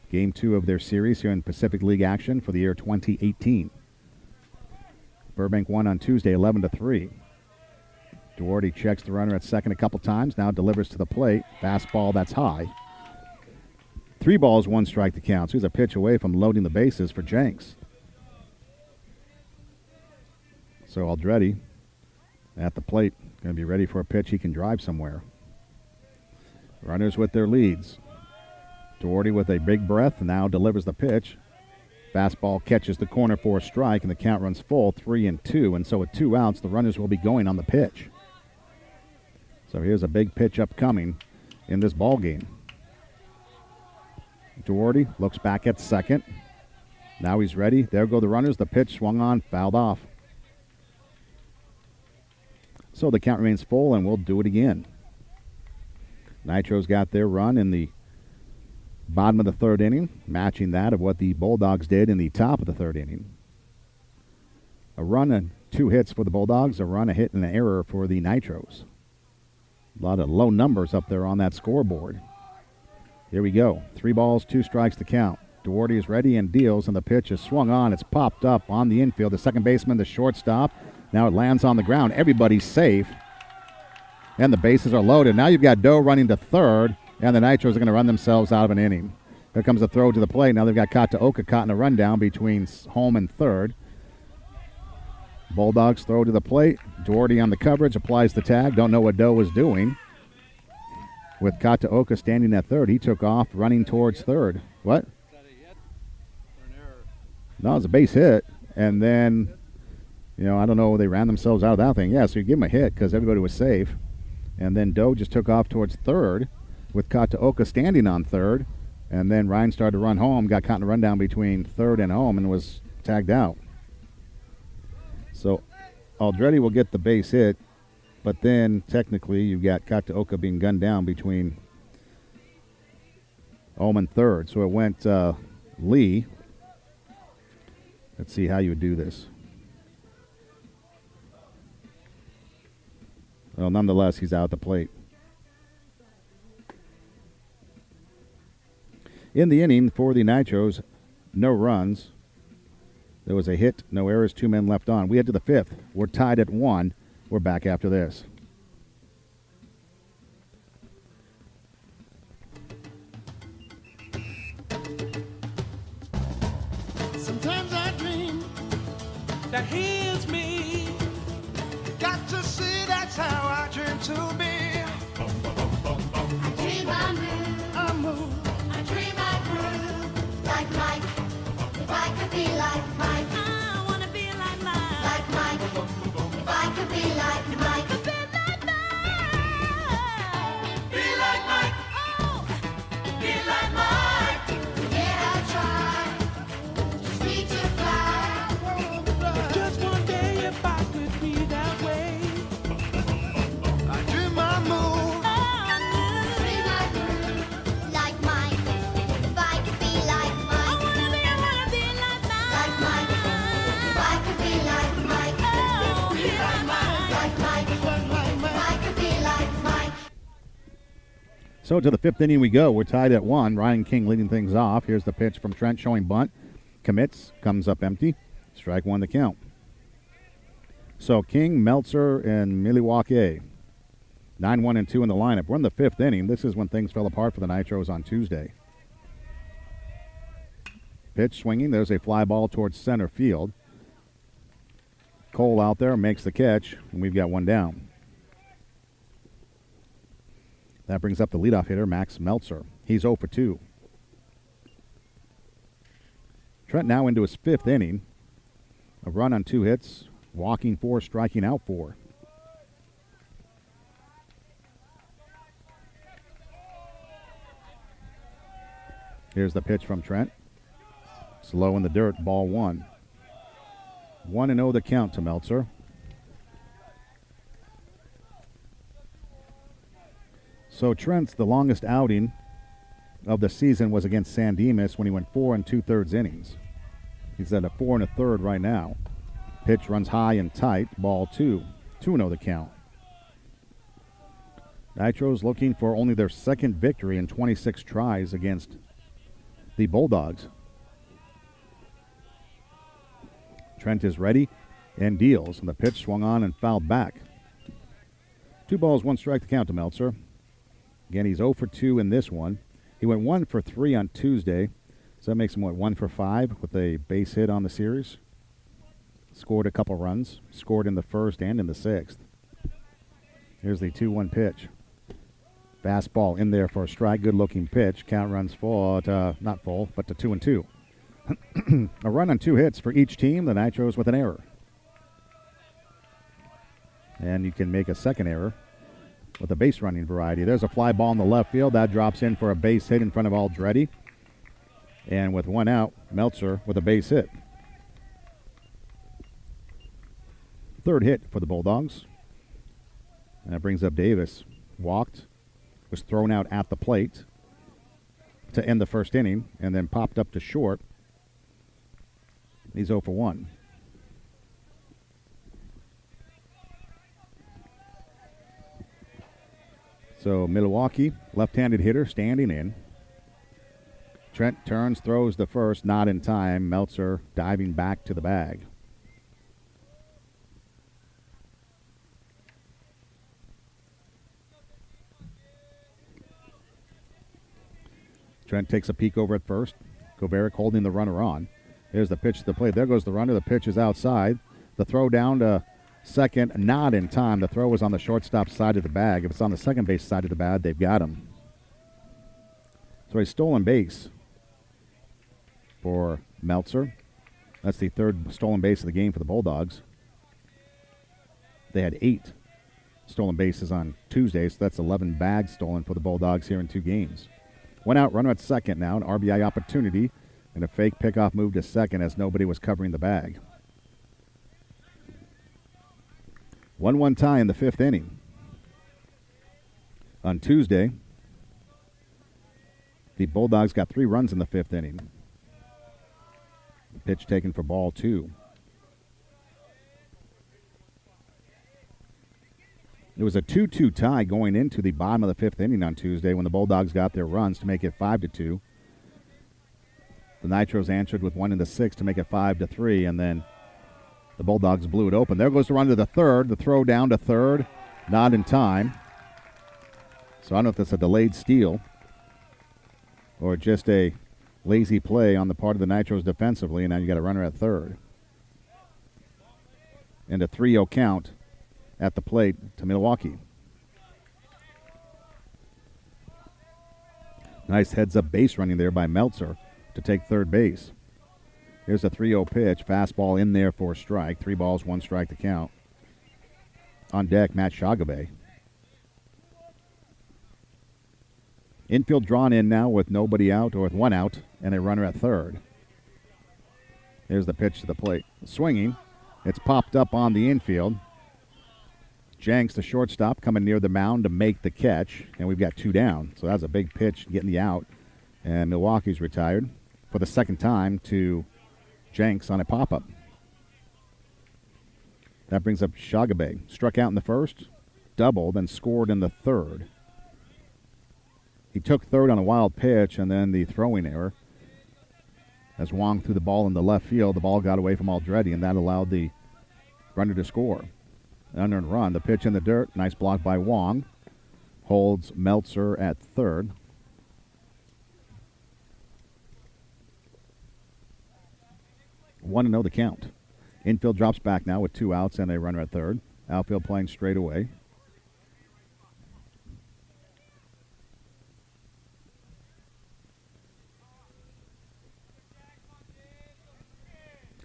Game 2 of their series here in Pacific League action for the year 2018. Burbank won on Tuesday 11-3. Duarte checks the runner at second a couple times, now delivers to the plate. Fastball that's high. 3 balls, 1 strike to count. So he's a pitch away from loading the bases for Jenks. So Aldretti at the plate, going to be ready for a pitch he can drive somewhere. Runners with their leads. Doherty with a big breath now delivers the pitch. Fastball catches the corner for a strike, and the count runs full, 3-2. And so with 2 outs, the runners will be going on the pitch. So here's a big pitch upcoming in this ball game. Doherty looks back at second. Now he's ready. There go the runners. The pitch swung on, fouled off. So the count remains full, and we'll do it again. Nitros got their run in the bottom of the 3rd inning, matching that of what the Bulldogs did in the top of the 3rd inning. A run and 2 hits for the Bulldogs, a run, a hit, and an error for the Nitros. A lot of low numbers up there on that scoreboard. Here we go. 3 balls, 2 strikes to count. Doherty is ready and deals, and the pitch is swung on. It's popped up on the infield. The second baseman, the shortstop. Now it lands on the ground. Everybody's safe. And the bases are loaded. Now you've got Doe running to third, and the Nitros are going to run themselves out of an inning. There comes a throw to the plate. Now they've got Kataoka caught in a rundown between home and third. Bulldogs throw to the plate. Doherty on the coverage, applies the tag. Don't know what Doe was doing. With Kataoka standing at third, he took off running towards third. What? No, it was a base hit. And then, I don't know, they ran themselves out of that thing. Yeah, so you give him a hit because everybody was safe. And then Doe just took off towards third with Kataoka standing on third. And then Ryan started to run home, got caught in a rundown between third and home, and was tagged out. So Aldretti will get the base hit, but then technically you've got Kataoka being gunned down between home and third. So it went Lee. Let's see how you would do this. Well, nonetheless, he's out at the plate. In the inning for the Nitros, no runs. There was a hit, no errors, 2 men left on. We head to the 5th. We're tied at 1. We're back after this. Sometimes I dream that heals me. Got to see that's how I dream to be. I dream I move, I move. I dream I groove. Like Mike, if I could be like Mike. I wanna be like mine. Like Mike, if I could be like Mike. Be like Mike. Oh, Be like Mike. Yeah, I try. Just need to fly. Just one day if I could be that way. I dream I move. Dream I groove. Like Mike, if I could be like Mike. I wanna be like mine. Like Mike, if I could be like Mike. Oh, be like mine. Like Mike, if I could be like Mike. So to the 5th inning we go. We're tied at 1. Ryan King leading things off. Here's the pitch from Trent showing bunt. Commits, comes up empty. Strike 1 to count. So King, Meltzer, and Milwaukee. 9-1-2 in the lineup. We're in the 5th inning. This is when things fell apart for the Nitros on Tuesday. Pitch swinging. There's a fly ball towards center field. Cole out there makes the catch, and we've got 1 down. That brings up the leadoff hitter, Max Meltzer. He's 0 for 2. Trent now into his 5th inning. A run on 2 hits, walking 4, striking out 4. Here's the pitch from Trent. Slow in the dirt, ball 1. 1-0 the count to Meltzer. So Trent's the longest outing of the season was against San Dimas when he went 4 2/3 innings. He's at a 4 1/3 right now. Pitch runs high and tight, ball 2. 2-0 the count. Nitros looking for only their 2nd victory in 26 tries against the Bulldogs. Trent is ready and deals, and the pitch swung on and fouled back. 2 balls, 1 strike to count to Meltzer. Again, he's 0 for 2 in this one. He went 1 for 3 on Tuesday, so that makes him, 1 for 5 with a base hit on the series. Scored a couple runs, scored in the 1st and in the 6th. Here's the 2-1 pitch. Fastball in there for a strike. Good-looking pitch. Count runs full, not full, but to 2-2. A run on 2 hits for each team. The Nitros with an error. And you can make a second error with a base running variety. There's a fly ball in the left field. That drops in for a base hit in front of Aldretti. And with 1 out, Meltzer with a base hit. Third hit for the Bulldogs. And that brings up Davis. Walked, was thrown out at the plate to end the first inning, and then popped up to short. He's 0 for 1. So Milwaukee, left-handed hitter, standing in. Trent turns, throws the first, not in time. Meltzer diving back to the bag. Trent takes a peek over at first. Kovarik holding the runner on. There's the pitch to the plate. There goes the runner. The pitch is outside. The throw down to second, not in time. The throw was on the shortstop side of the bag. If it's on the second base side of the bag, they've got him. So a stolen base for Meltzer. That's the third stolen base of the game for the Bulldogs. They had 8 stolen bases on Tuesday, so that's 11 bags stolen for the Bulldogs here in 2 games. 1 out, runner at second now, an RBI opportunity, and a fake pickoff move to second as nobody was covering the bag. 1-1 tie in the 5th inning. On Tuesday, the Bulldogs got 3 runs in the 5th inning. The pitch taken for ball 2. It was a 2-2 tie going into the bottom of the 5th inning on Tuesday when the Bulldogs got their runs to make it 5-2. The Nitros answered with 1 in the 6th to make it 5-3, and then the Bulldogs blew it open. There goes the run to the third. The throw down to third, not in time. So I don't know if that's a delayed steal or just a lazy play on the part of the Nitros defensively, and now you got a runner at third. And a 3-0 count at the plate to Milwaukee. Nice heads-up base running there by Meltzer to take third base. Here's a 3-0 pitch. Fastball in there for a strike. 3 balls, 1 strike to count. On deck, Matt Shagabe. Infield drawn in now with nobody out, or with 1 out, and a runner at third. Here's the pitch to the plate. Swinging. It's popped up on the infield. Jenks, the shortstop, coming near the mound to make the catch, and we've got 2 down. So that's a big pitch getting the out, and Milwaukee's retired for the second time to Jenks on a pop-up. That brings up Shagabe. Struck out in the first, doubled, and scored in the third. He took third on a wild pitch, and then the throwing error. As Wong threw the ball in the left field, the ball got away from Aldretti, and that allowed the runner to score. Unearned run. The pitch in the dirt. Nice block by Wong. Holds Meltzer at third. One to know the count. Infield drops back now with 2 outs and a runner at third. Outfield playing straight away.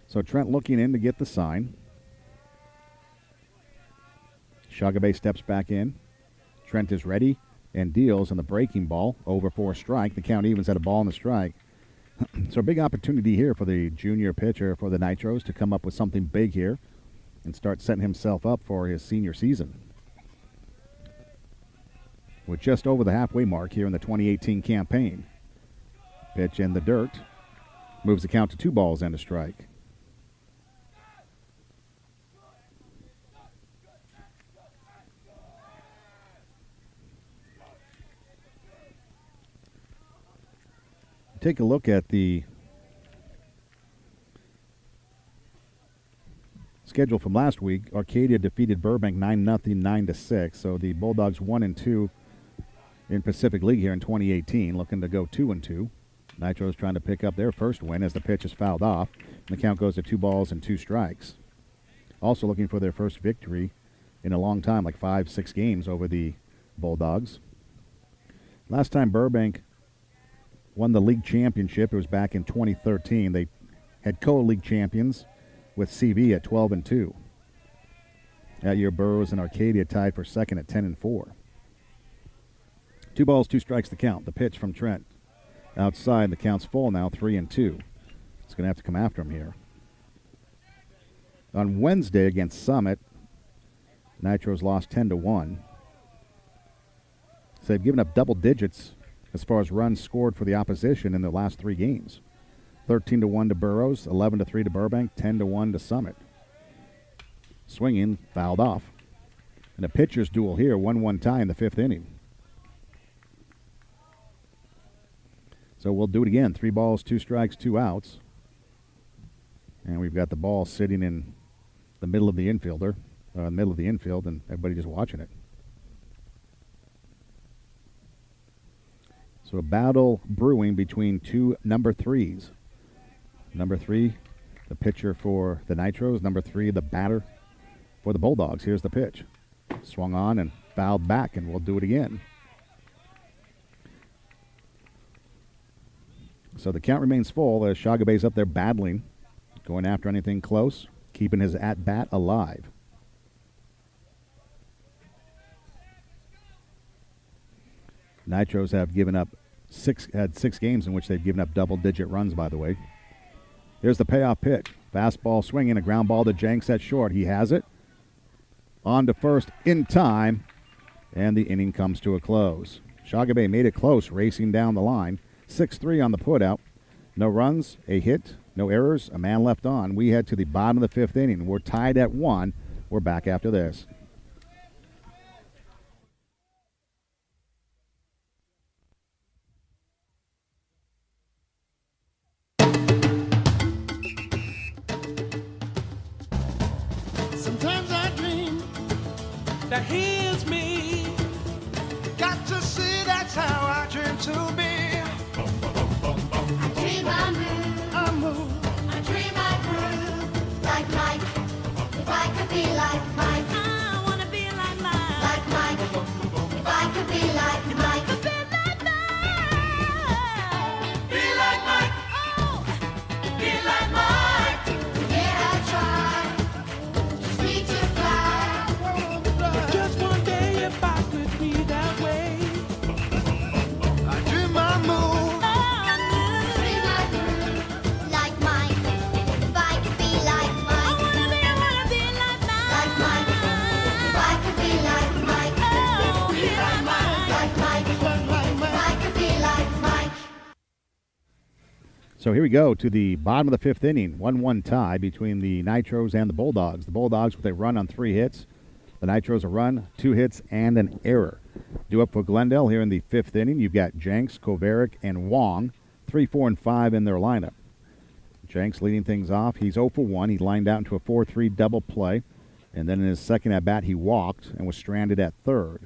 So Trent looking in to get the sign. Shagabe steps back in. Trent is ready and deals on the breaking ball over for a strike. The count evens at a ball and a strike. So a big opportunity here for the junior pitcher for the Nitros to come up with something big here and start setting himself up for his senior season. We're just over the halfway mark here in the 2018 campaign. Pitch in the dirt. Moves the count to 2 balls and a strike. Take a look at the schedule from last week. Arcadia defeated Burbank 9-0, 9-6. So the Bulldogs 1-2 in Pacific League here in 2018, looking to go 2-2. Nitros trying to pick up their first win as the pitch is fouled off. And the count goes to 2 balls and 2 strikes. Also looking for their first victory in a long time, like 5-6 games over the Bulldogs. Last time Burbank won the league championship, it was back in 2013. They had co-league champions with CV at 12-2. That year, Burroughs and Arcadia tied for second at 10-4. 2 balls, 2 strikes to count. The pitch from Trent. Outside, the count's full now, 3-2. It's going to have to come after him here. On Wednesday against Summit, Nitros lost 10-1. So they've given up double digits as far as runs scored for the opposition in the last 3 games. 13-1 to Burroughs, 11-3 to Burbank, 10-1 to Summit. Swinging, fouled off. And a pitcher's duel here, 1-1 tie in the 5th inning. So we'll do it again. 3 balls, 2 strikes, 2 outs. And we've got the ball sitting in the middle of the infield, and everybody just watching it. So a battle brewing between 2 number 3s. Number 3, the pitcher for the Nitros. Number 3, the batter for the Bulldogs. Here's the pitch. Swung on and fouled back, and we'll do it again. So the count remains full. Shagabe's up there battling, going after anything close, keeping his at-bat alive. Nitros have given up had 6 games in which they've given up double-digit runs, by the way. Here's the payoff pitch. Fastball swinging, a ground ball to Jenks at short. He has it. On to first in time, and the inning comes to a close. Shagabe made it close, racing down the line. 6-3 on the putout. No runs, a hit, no errors, a man left on. We head to the bottom of the 5th inning. We're tied at 1. We're back after this. Sometimes I dream that heals me. Got to see that's how I dream to be. I dream I move, I move. I dream I groove. Like Mike, if I could be like Mike. I wanna be like mine. Like Mike, if I could be like Mike. Be like mine. Be like Mike. Oh, Be like Mike. Yeah, I try. Just need to fly. Just one day if I could be that way. I dream I move. Dream I groove. Like Mike, if I could be like I Mike. wanna be like mine. Like Mike, if I could be like Mike. Oh, be like mine. Like Mike, if I could be like Mike. So here we go to the bottom of the 5th inning. 1-1 tie between the Nitros and the Bulldogs. The Bulldogs with a run on 3 hits. The Nitros a run, 2 hits, and an error. Due up for Glendale here in the 5th inning. You've got Jenks, Kovaric, and Wong. 3, 4, and 5 in their lineup. Jenks leading things off. He's 0 for 1. He lined out into a 4-3 double play. And then in his second at-bat, he walked and was stranded at third.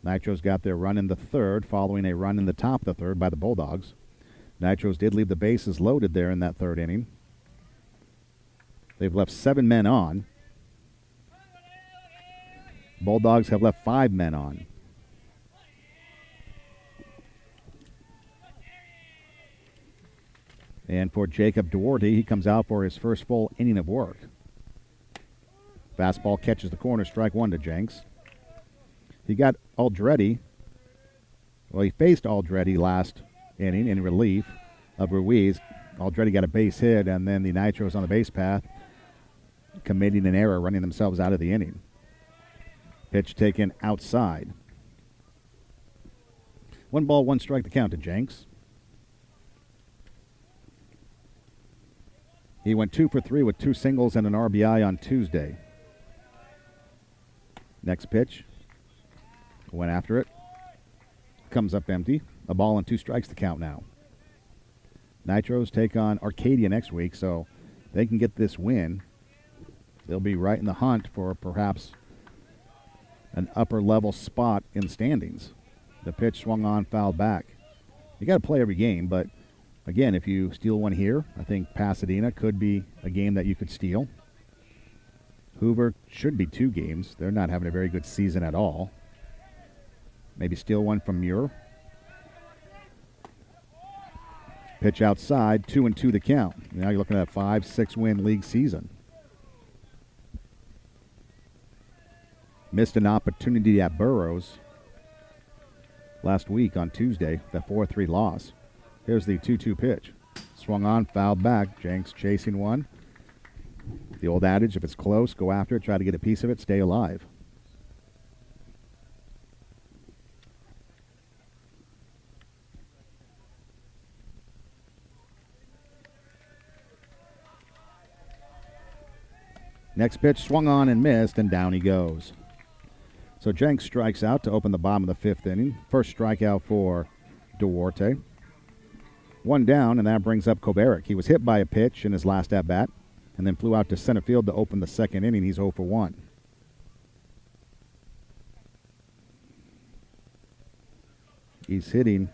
Nitros got their run in the 3rd, following a run in the top of the 3rd by the Bulldogs. Nitros did leave the bases loaded there in that 3rd inning. They've left 7 men on. Bulldogs have left 5 men on. And for Jacob Duarte, he comes out for his first full inning of work. Fastball catches the corner, strike 1 to Jenks. He got Aldretti. Well, he faced Aldretti last inning in relief of Ruiz. Aldretti got a base hit, and then the Nitros on the base path committing an error, running themselves out of the inning. Pitch taken outside. 1 ball, 1 strike to count to Jenks. He went 2 for 3 with 2 singles and an RBI on Tuesday. Next pitch. Went after it. Comes up empty. A ball and 2 strikes to count now. Nitros take on Arcadia next week, so they can get this win. They'll be right in the hunt for perhaps an upper-level spot in standings. The pitch swung on, fouled back. You got to play every game, but again, if you steal one here, I think Pasadena could be a game that you could steal. Hoover should be 2 games. They're not having a very good season at all. Maybe steal one from Muir. Pitch outside, 2-2 the count. Now you're looking at a 5-6 win league season. Missed an opportunity at Burroughs last week on Tuesday, that 4-3 loss. Here's the 2-2 pitch. Swung on, fouled back. Jenks chasing one. The old adage, if it's close, go after it, try to get a piece of it, stay alive. Next pitch swung on and missed, and down he goes. So Jenks strikes out to open the bottom of the fifth inning. First strikeout for Duarte. One down, and that brings up Kovarik. He was hit by a pitch in his last at-bat and then flew out to center field to open the second inning. He's 0 for 1. He's hitting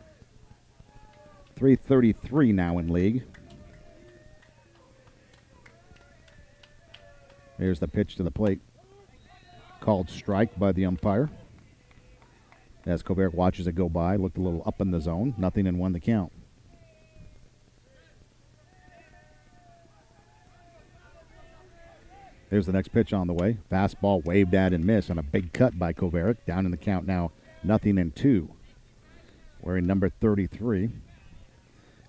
.333 now in league. Here's the pitch to the plate. Called strike by the umpire. As Kovarik watches it go by, looked a little up in the zone. 0-1 the count. There's the next pitch on the way. Fastball waved at and missed on a big cut by Kovarik. Down in the count now, 0-2. Wearing number 33.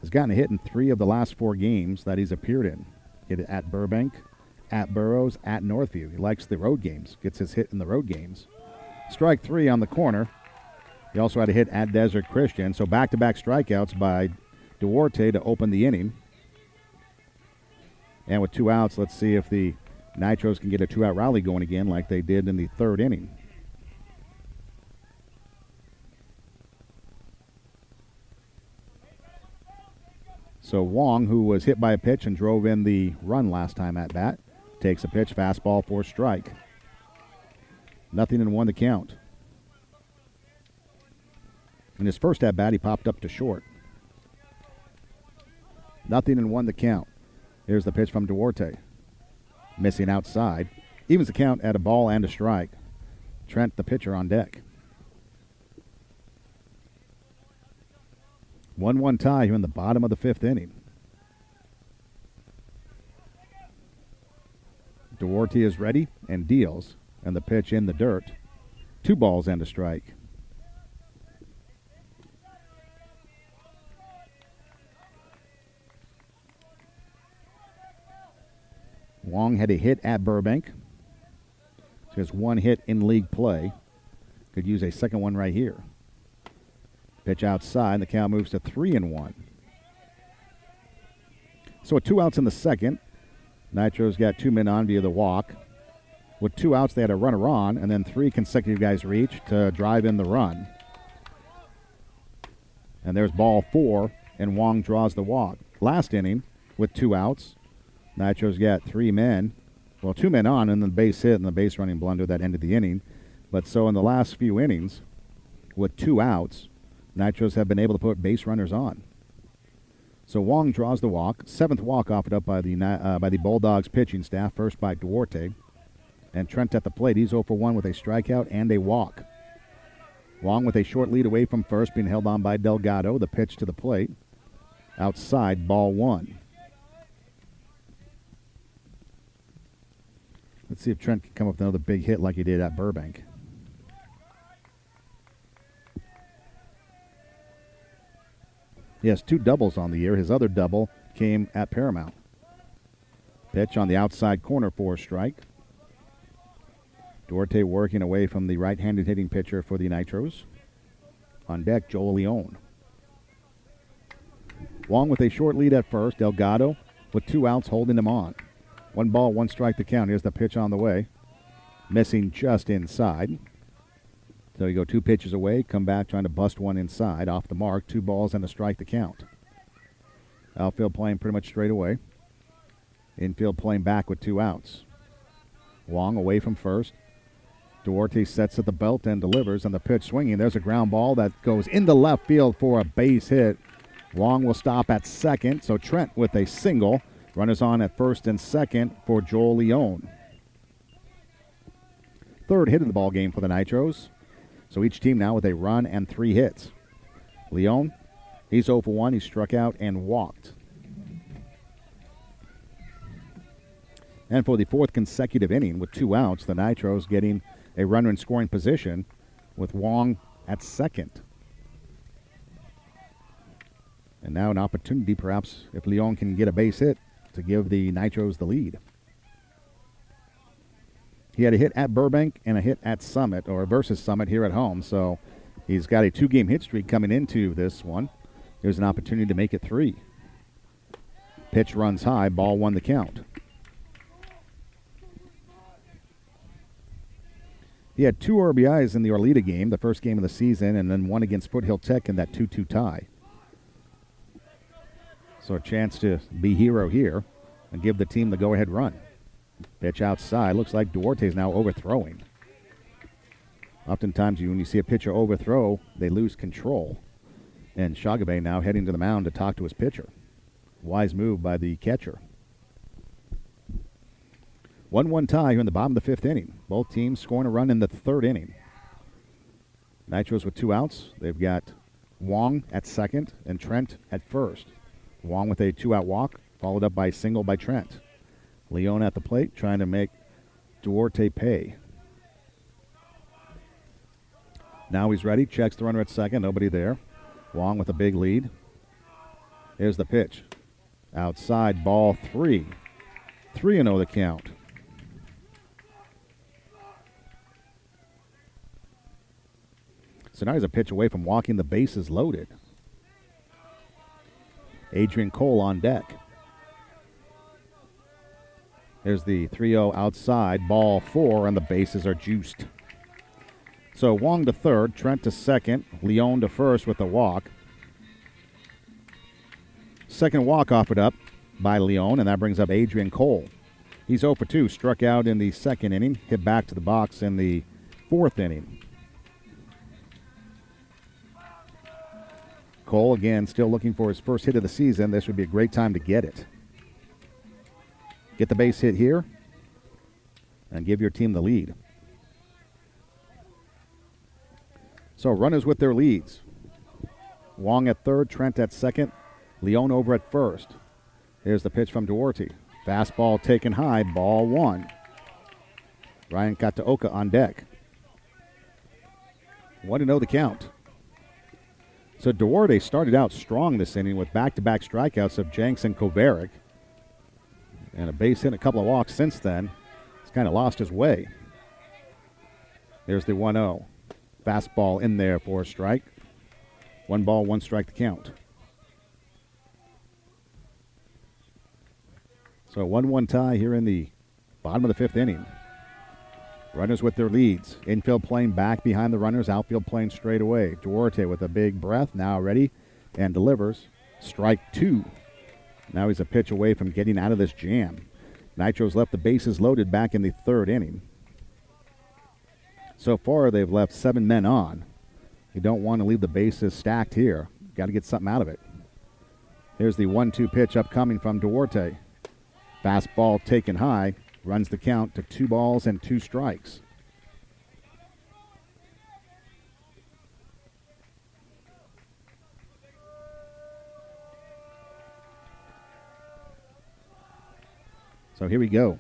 Has gotten a hit in 3 of the last 4 games that he's appeared in. Hit it at Burbank, at Burroughs, at Northview. He likes the road games. Gets his hit in the road games. Strike 3 on the corner. He also had a hit at Desert Christian. So back-to-back strikeouts by Duarte to open the inning. And with 2 outs, let's see if the Nitros can get a 2-out rally going again like they did in the 3rd inning. So Wong, who was hit by a pitch and drove in the run last time at bat, takes a pitch, fastball for strike. 0-1 the count. In his first at bat, he popped up to short. 0-1 the count. Here's the pitch from Duarte. Missing outside. Evens the count at a ball and a strike. Trent, the pitcher, on deck. 1-1 tie here in the bottom of the 5th inning. Duarte is ready and deals. And the pitch in the dirt. 2 balls and a strike. Wong had a hit at Burbank. So he has 1 hit in league play. Could use a second one right here. Pitch outside. The count moves to 3-1. So with 2 outs in the second, Nitros got 2 men on via the walk. With 2 outs, they had a runner on, and then 3 consecutive guys reached to drive in the run. And there's ball 4, and Wong draws the walk. Last inning, with 2 outs, Nitros got 3 men. Well, 2 men on, and then the base hit and the base running blunder that ended the inning. But so in the last few innings, with 2 outs, Nitros have been able to put base runners on. So Wong draws the walk. 7th walk offered up by the Bulldogs pitching staff, first by Duarte. And Trent at the plate. He's 0 for 1 with a strikeout and a walk. Wong with a short lead away from first, being held on by Delgado. The pitch to the plate. Outside, ball 1. Let's see if Trent can come up with another big hit like he did at Burbank. He has 2 doubles on the year. His other double came at Paramount. Pitch on the outside corner for a strike. Duarte working away from the right-handed hitting pitcher for the Nitros. On deck, Joel Leone. Wong with a short lead at first. Delgado with 2 outs holding him on. 1 ball, 1 strike to count. Here's the pitch on the way. Missing just inside. So you go 2 pitches away, come back trying to bust one inside. Off the mark, 2 balls and a strike to count. Outfield playing pretty much straight away. Infield playing back with 2 outs. Wong away from first. Duarte sets at the belt and delivers, and the pitch swinging. There's a ground ball that goes into left field for a base hit. Wong will stop at second, so Trent with a single. Runners on at first and second for Joel Leone. 3rd hit of the ball game for the Nitros. So each team now with a run and 3 hits. Leone He's 0 for 1. He struck out and walked. And for the fourth consecutive inning with 2 outs, the Nitros getting a runner in scoring position with Wong at second. And now an opportunity, perhaps, if Leon can get a base hit, to give the Nitros the lead. He had a hit at Burbank and a hit at Summit, or versus Summit here at home. So he's got a 2-game hit streak coming into this one. There's an opportunity to make it 3. Pitch runs high, ball 1 the count. He had 2 RBIs in the Orlita game, the first game of the season, and then 1 against Foothill Tech in that 2-2 tie. So a chance to be hero here and give the team the go-ahead run. Pitch outside. Looks like Duarte's now overthrowing. Oftentimes when you see a pitcher overthrow, they lose control. And Shagabe now heading to the mound to talk to his pitcher. Wise move by the catcher. 1-1 tie here in the bottom of the 5th inning. Both teams scoring a run in the 3rd inning. Nitros with 2 outs. They've got Wong at second and Trent at first. Wong with a 2-out walk, followed up by a single by Trent. Leon at the plate, trying to make Duarte pay. Now he's ready, checks the runner at second, nobody there. Wong with a big lead. Here's the pitch. Outside, ball 3. 3-0 the count. So now he's a pitch away from walking, the bases loaded. Adrian Cole on deck. There's the 3-0 outside, ball 4, and the bases are juiced. So Wong to third, Trent to second, Leon to first with a walk. Second walk offered up by Leon, and that brings up Adrian Cole. He's 0 for 2, struck out in the 2nd inning, hit back to the box in the 4th inning. Cole, again, still looking for his first hit of the season. This would be a great time to get it. Get the base hit here and give your team the lead. So runners with their leads. Wong at third, Trent at second, Leon over at first. Here's the pitch from Duarte. Fastball taken high, ball 1. Ryan Kataoka on deck. 1-0 the count. So Duarte started out strong this inning with back-to-back strikeouts of Jenks and Kovarik. And a base hit, a couple of walks since then. He's kind of lost his way. There's the 1-0. Fastball in there for a strike. 1 ball, 1 strike to count. So 1-1 tie here in the bottom of the 5th inning. Runners with their leads. Infield playing back behind the runners. Outfield playing straight away. Duarte with a big breath. Now ready and delivers. Strike 2. Now he's a pitch away from getting out of this jam. Nitros left the bases loaded back in the 3rd inning. So far, they've left 7 men on. You don't want to leave the bases stacked here. Got to get something out of it. Here's the 1-2 pitch upcoming from Duarte. Fastball taken high. Runs the count to 2 balls and 2 strikes. So here we go.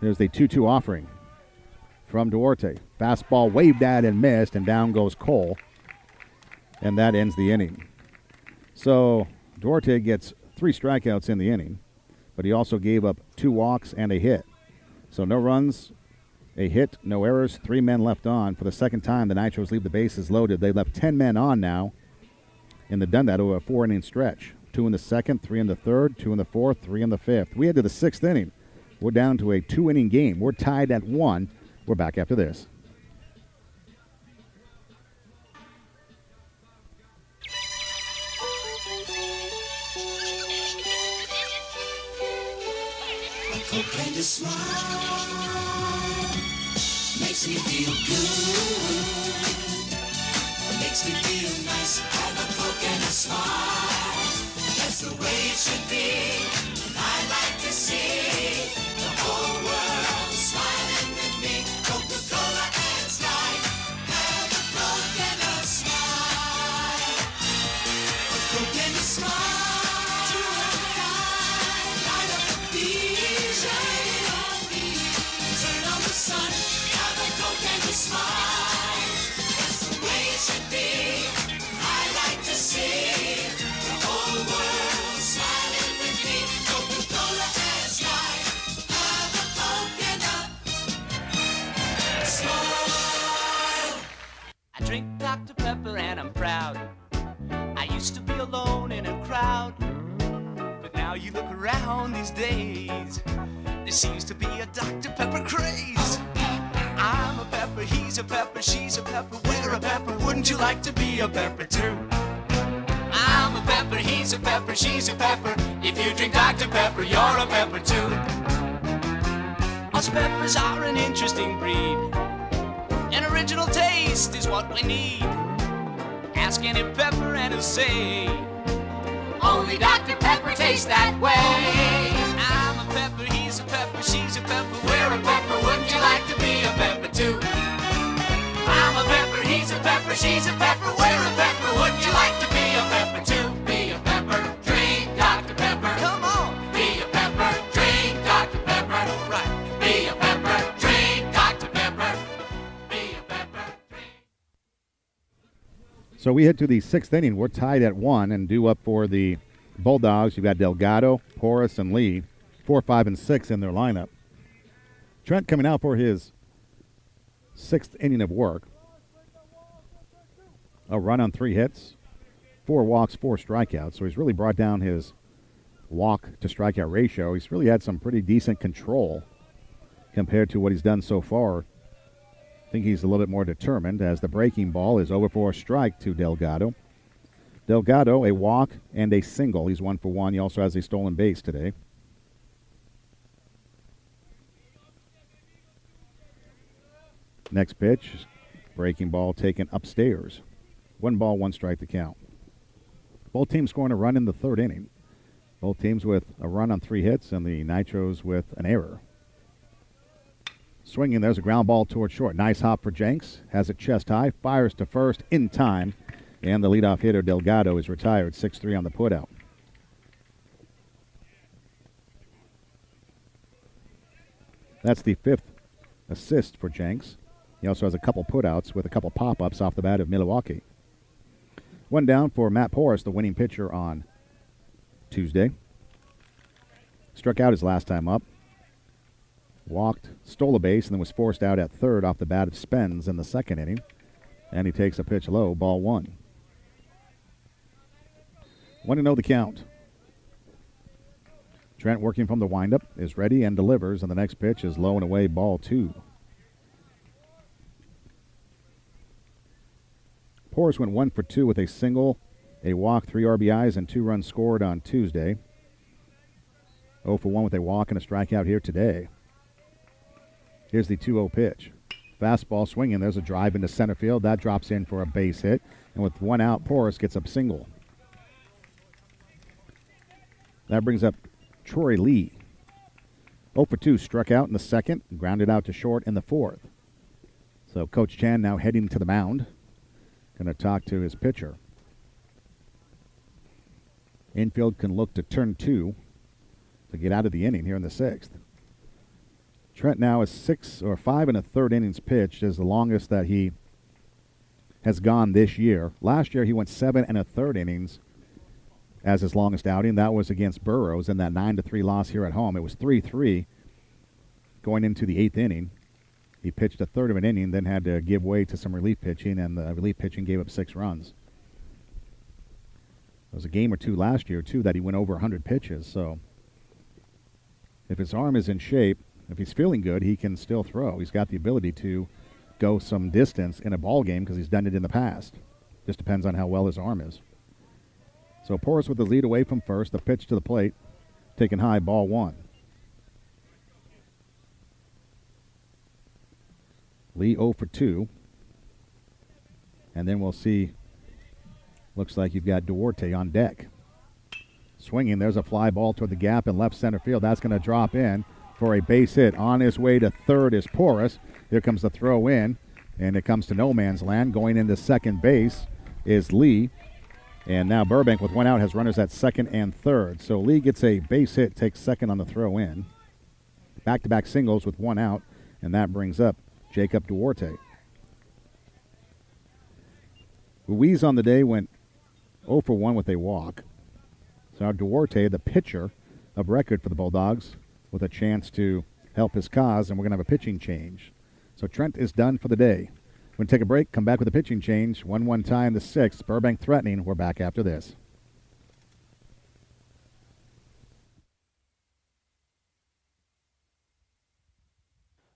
Here's the 2-2 offering from Duarte. Fastball waved at and missed, and down goes Cole. And that ends the inning. So Duarte gets 3 strikeouts in the inning, but he also gave up 2 walks and a hit. So no runs, a hit, no errors, 3 men left on. For the second time, the Nitros leave the bases loaded. They left 10 men on now, and they've done that over a 4-inning stretch. 2 in the 2nd, 3 in the 3rd, 2 in the 4th, 3 in the 5th. We head to the 6th inning. We're down to a 2-inning game. We're tied at 1. We're back after this. Cocaine to smile makes me feel good. Makes me feel nice. Have a Coke and a smile. That's the way it should be. I like to see the whole world smiling with me. Coca-Cola and Sprite. Have a Coke and a smile. There seems to be a Dr. Pepper craze. I'm a pepper, he's a pepper, she's a pepper, we're a pepper. Wouldn't you like to be a pepper too? I'm a pepper, he's a pepper, she's a pepper. If you drink Dr. Pepper, you're a pepper too. Us peppers are an interesting breed. An original taste is what we need. Ask any pepper and he'll say, only Dr. Pepper tastes that way. I'm a pepper, he's a pepper, she's a pepper, we're a pepper. Wouldn't you like to be a pepper too? I'm a pepper, he's a pepper, she's a pepper, we're a pepper. Wouldn't you like to be a pepper too? Be a pepper, drink Dr. Pepper. Come on. Be a pepper, drink Dr. Pepper. Right. Be a pepper, drink Dr. Pepper. Be a pepper, drink. So we head to the sixth inning. We're tied at 1 and due up for the Bulldogs. You've got Delgado, Porras, and Lee, 4, 5, and 6 in their lineup. Trent coming out for his 6th inning of work. A run on 3 hits, 4 walks, 4 strikeouts. So he's really brought down his walk to strikeout ratio. He's really had some pretty decent control compared to what he's done so far. I think he's a little bit more determined as the breaking ball is over for a strike to Delgado. Delgado, a walk and a single. He's 1 for 1. He also has a stolen base today. Next pitch, breaking ball taken upstairs. 1 ball, 1 strike to count. Both teams scoring a run in the 3rd inning. Both teams with a run on 3 hits and the Nitros with an error. Swinging, there's a ground ball toward short. Nice hop for Jenks. Has it chest high, fires to first in time. And the leadoff hitter, Delgado, is retired. 6-3 on the putout. That's the 5th assist for Jenks. He also has a couple putouts with a couple pop-ups off the bat of Milwaukee. 1 down for Matt Porras, the winning pitcher on Tuesday. Struck out his last time up. Walked, stole a base, and then was forced out at 3rd off the bat of Spence in the 2nd inning. And he takes a pitch low, ball 1. 1-0 the count. Trent working from the windup is ready and delivers, and the next pitch is low and away, ball 2. Porras went 1 for 2 with a single, a walk, 3 RBIs, and 2 runs scored on Tuesday. 0 for 1 with a walk and a strikeout here today. Here's the 2-0 pitch. Fastball swinging. There's a drive into center field. That drops in for a base hit. And with 1 out, Porras gets up single. That brings up Troy Lee. 0 for 2, struck out in the 2nd, grounded out to short in the 4th. So Coach Chan now heading to the mound. Going to talk to his pitcher. Infield can look to turn 2 to get out of the inning here in the 6th. Trent now is 5 1/3 innings pitched, is the longest that he has gone this year. Last year he went 7 1/3 innings as his longest outing. That was against Burroughs in that 9-3 loss here at home. It was 3-3 going into the 8th inning. He pitched a 1/3 of an inning, then had to give way to some relief pitching, and the relief pitching gave up 6 runs. There was a game or 2 last year, too, that he went over 100 pitches. So if his arm is in shape, if he's feeling good, he can still throw. He's got the ability to go some distance in a ball game because he's done it in the past. Just depends on how well his arm is. So Porras with the lead away from first. The pitch to the plate, taken high, ball 1. Lee 0 for 2. And then we'll see, looks like you've got Duarte on deck. Swinging, there's a fly ball toward the gap in left center field. That's going to drop in for a base hit. On his way to 3rd is Porras. Here comes the throw in, and it comes to no man's land. Going into second base is Lee. And now Burbank with 1 out has runners at 2nd and 3rd. So Lee gets a base hit, takes 2nd on the throw in. Back-to-back singles with 1 out, and that brings up Jacob Duarte. Ruiz on the day went 0 for 1 with a walk. So now Duarte, the pitcher of record for the Bulldogs, with a chance to help his cause, and we're going to have a pitching change. So Trent is done for the day. We're going to take a break, come back with a pitching change. 1-1 tie in the 6th. Burbank threatening. We're back after this.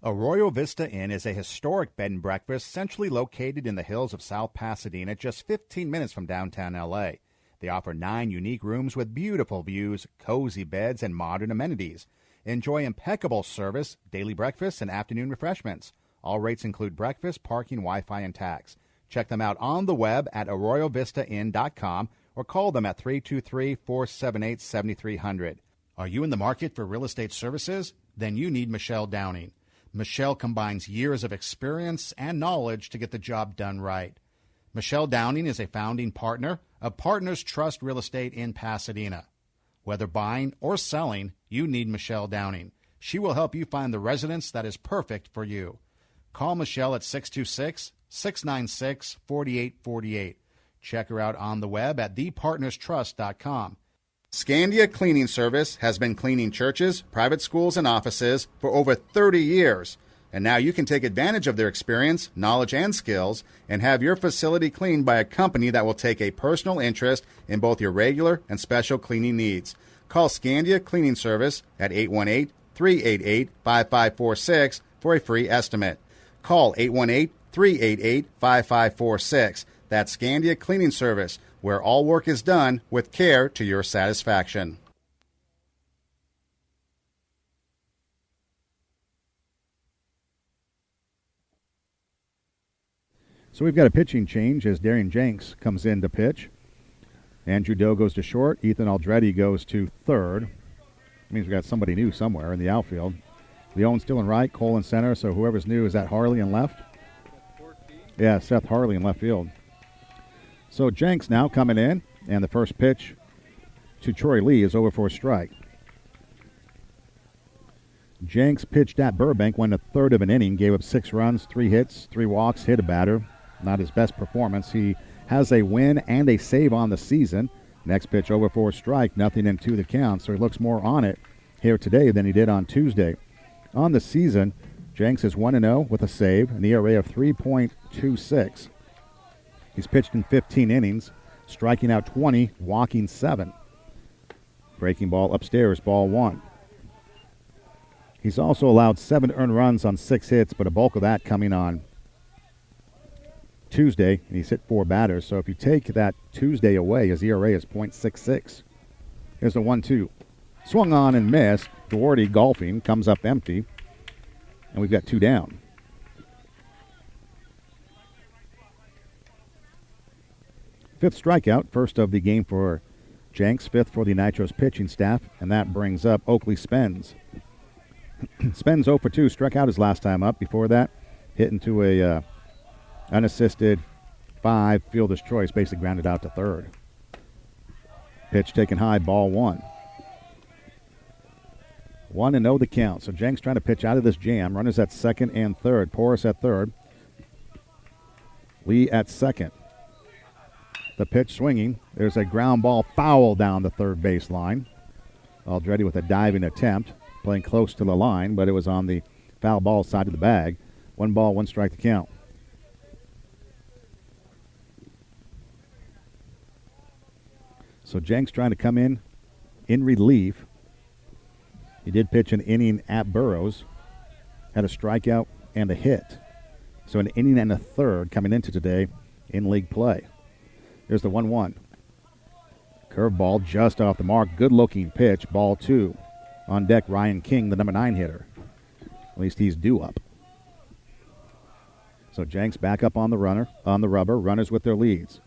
Arroyo Vista Inn is a historic bed and breakfast centrally located in the hills of South Pasadena, just 15 minutes from downtown LA. They offer 9 unique rooms with beautiful views, cozy beds, and modern amenities. Enjoy impeccable service, daily breakfast, and afternoon refreshments. All rates include breakfast, parking, Wi-Fi, and tax. Check them out on the web at arroyovistainn.com or call them at 323-478-7300. Are you in the market for real estate services? Then you need Michelle Downing. Michelle combines years of experience and knowledge to get the job done right. Michelle Downing is a founding partner of Partners Trust Real Estate in Pasadena. Whether buying or selling, you need Michelle Downing. She will help you find the residence that is perfect for you. Call Michelle at 626-696-4848. Check her out on the web at thepartnerstrust.com. Scandia Cleaning Service has been cleaning churches, private schools, and offices for over 30 years. And now you can take advantage of their experience, knowledge, and skills and have your facility cleaned by a company that will take a personal interest in both your regular and special cleaning needs. Call Scandia Cleaning Service at 818-388-5546 for a free estimate. Call 818-388-5546. That's Scandia Cleaning Service, where all work is done with care to your satisfaction. So we've got a pitching change as Darian Jenks comes in to pitch. Andrew Doe goes to short. Ethan Aldretti goes to third. Means we got somebody new somewhere in the outfield. Leone still in right, Cole in center, so whoever's new, is that Harley in left? Yeah, Seth Harley in left field. So Jenks now coming in, and the first pitch to Troy Lee is over for a strike. Jenks pitched at Burbank, went a third of an inning, gave up 6 runs, 3 hits, 3 walks, hit a batter. Not his best performance. He has a win and a save on the season. Next pitch over for a strike, nothing in 2 the count, so he looks more on it here today than he did on Tuesday. On the season, Jenks is 1-0 with a save, an ERA of 3.26. He's pitched in 15 innings, striking out 20, walking 7. Breaking ball upstairs, ball 1. He's also allowed 7 earned runs on 6 hits, but a bulk of that coming on Tuesday, and he's hit 4 batters. So if you take that Tuesday away, his ERA is .66. Here's the 1-2. Swung on and missed. Duarte golfing, comes up empty, and we've got 2 down. Fifth strikeout, first of the game for Jenks, 5th for the Nitros pitching staff, and that brings up Oakley Spence. Spence 0 for 2, struck out his last time up. Before that, hit into a unassisted 5 fielder's choice, basically grounded out to third. Pitch taken high, ball 1. 1-0 the count. So Jenks trying to pitch out of this jam. Runners at second and third. Porras at third. Lee at second. The pitch swinging. There's a ground ball foul down the third baseline. Aldretti with a diving attempt, playing close to the line, but it was on the foul ball side of the bag. 1 ball, 1 strike to count. So Jenks trying to come in relief. He did pitch an inning at Burroughs, had a strikeout and a hit. So an inning and a third coming into today in league play. There's the 1-1. Curveball just off the mark. Good-looking pitch, ball 2. On deck, Ryan King, the number 9 hitter. At least he's due up. So Jenks back up on the rubber. Runners with their leads.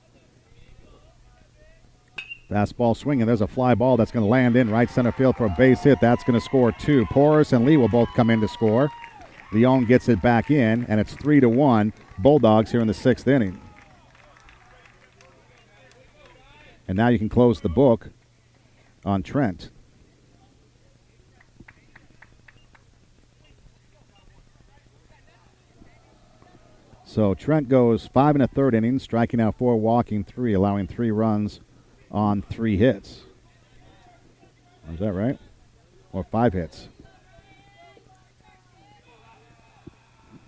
Fastball swinging. There's a fly ball that's going to land in right center field for a base hit. That's going to score 2. Porras and Lee will both come in to score. Leone gets it back in, and it's 3-1. Bulldogs here in the 6th inning. And now you can close the book on Trent. So Trent goes 5 1/3 innings, striking out 4, walking 3, allowing 3 runs on 3 hits. Is that right? Or 5 hits.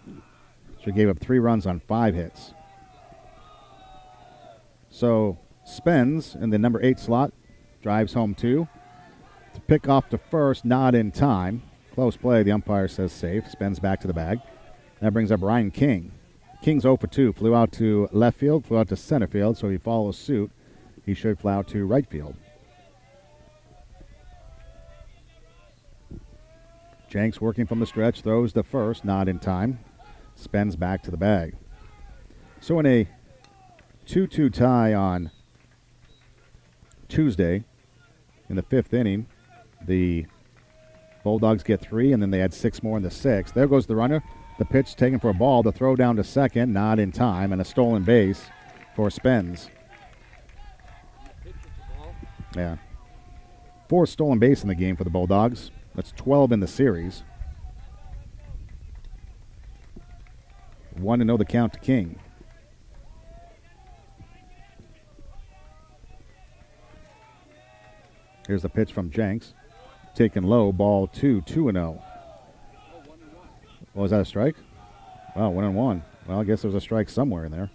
So he gave up 3 runs on 5 hits. So Spence in the number 8 slot drives home 2. To pick off to first, not in time. Close play. The umpire says safe. Spins back to the bag. That brings up Ryan King. King's 0 for 2. Flew out to left field, flew out to center field, so he follows suit. He should fly out to right field. Jenks working from the stretch, throws the first, not in time. Spins back to the bag. So in a 2-2 tie on Tuesday, in the 5th inning, the Bulldogs get 3, and then they had 6 more in the 6th. There goes the runner. The pitch taken for a ball. The throw down to second, not in time, and a stolen base for Spence. Yeah. 4 stolen base in the game for the Bulldogs. That's 12 in the series. 1-0 the count to King. Here's the pitch from Jenks. Taken low, ball 2, 2-0. Was that a strike? Wow, 1-1. Well, I guess there was a strike somewhere in there.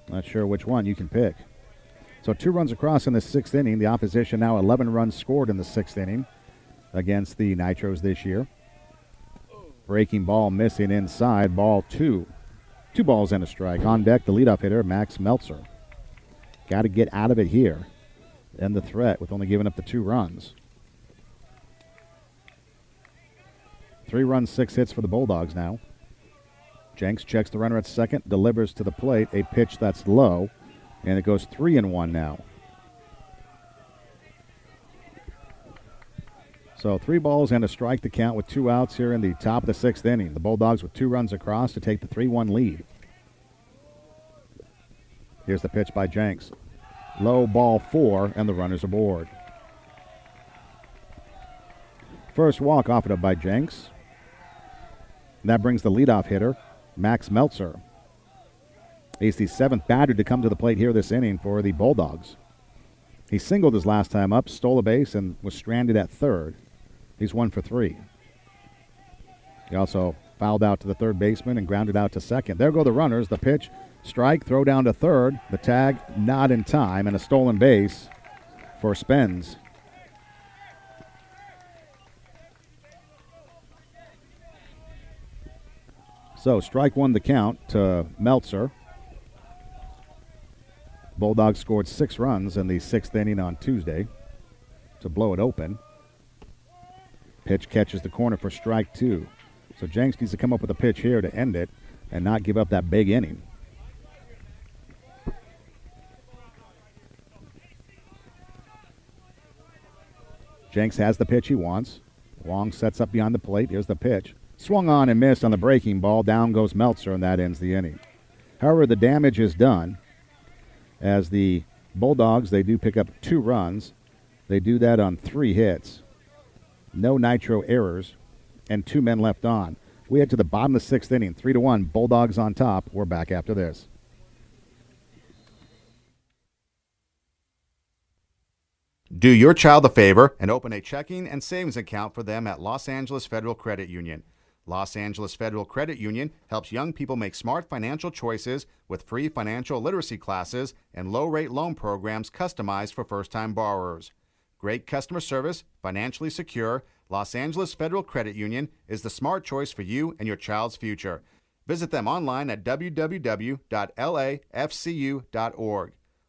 Not sure which one you can pick. So 2 runs across in the 6th inning. The opposition now 11 runs scored in the 6th inning against the Nitros this year. Breaking ball missing inside, ball 2. 2 balls and a strike. On deck, the leadoff hitter, Max Meltzer. Got to get out of it here. End the threat with only giving up the 2 runs. 3 runs, 6 hits for the Bulldogs now. Jenks checks the runner at second, delivers to the plate a pitch that's low, and it goes 3-1 now. So 3 balls and a strike to count with 2 outs here in the top of the 6th inning. The Bulldogs with 2 runs across to take the 3-1 lead. Here's the pitch by Jenks. Low, ball 4, and the runners aboard. First walk offered up by Jenks. And that brings the leadoff hitter, Max Meltzer. He's the 7th batter to come to the plate here this inning for the Bulldogs. He singled his last time up, stole a base, and was stranded at third. He's 1 for 3. He also fouled out to the third baseman and grounded out to second. There go the runners. The pitch, strike, throw down to third. The tag, not in time, and a stolen base for Spence. So strike 1 the count to Meltzer. Bulldogs scored 6 runs in the 6th inning on Tuesday to blow it open. Pitch catches the corner for strike 2. So Jenks needs to come up with a pitch here to end it and not give up that big inning. Jenks has the pitch he wants. Wong sets up behind the plate. Here's the pitch. Swung on and missed on the breaking ball. Down goes Meltzer, and that ends the inning. However, the damage is done as the Bulldogs, they do pick up 2 runs. They do that on 3 hits. No Nitro errors, and 2 men left on. We head to the bottom of the 6th inning. 3-1, Bulldogs on top. We're back after this. Do your child a favor and open a checking and savings account for them at Los Angeles Federal Credit Union. Los Angeles Federal Credit Union helps young people make smart financial choices with free financial literacy classes and low-rate loan programs customized for first-time borrowers. Great customer service, financially secure, Los Angeles Federal Credit Union is the smart choice for you and your child's future. Visit them online at www.lafcu.org.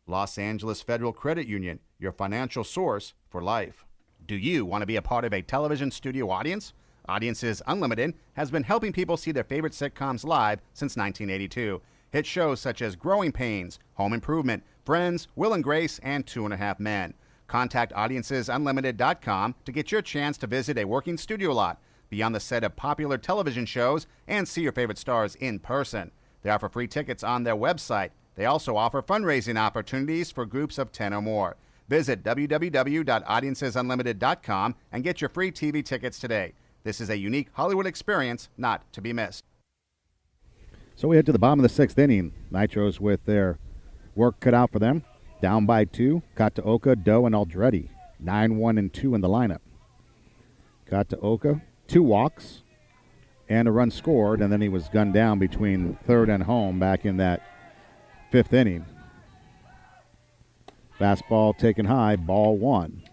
Los Angeles Federal Credit Union, your financial source for life. Do you want to be a part of a television studio audience? Audiences Unlimited has been helping people see their favorite sitcoms live since 1982. Hit shows such as Growing Pains, Home Improvement, Friends, Will and Grace, and 2.5 Men. Contact AudienceSUnlimited.com to get your chance to visit a working studio lot, be on the set of popular television shows, and see your favorite stars in person. They offer free tickets on their website. They also offer fundraising opportunities for groups of 10 or more. Visit www.AudienceSUnlimited.com and get your free TV tickets today. This is a unique Hollywood experience not to be missed. So we head to the bottom of the 6th inning. Nitros with their work cut out for them. Down by 2. Kataoka, Doe, and Aldretti. 9-1-2 in the lineup. Kataoka, 2 walks and a run scored, and then he was gunned down between third and home back in that 5th inning. Fastball taken high, ball 1.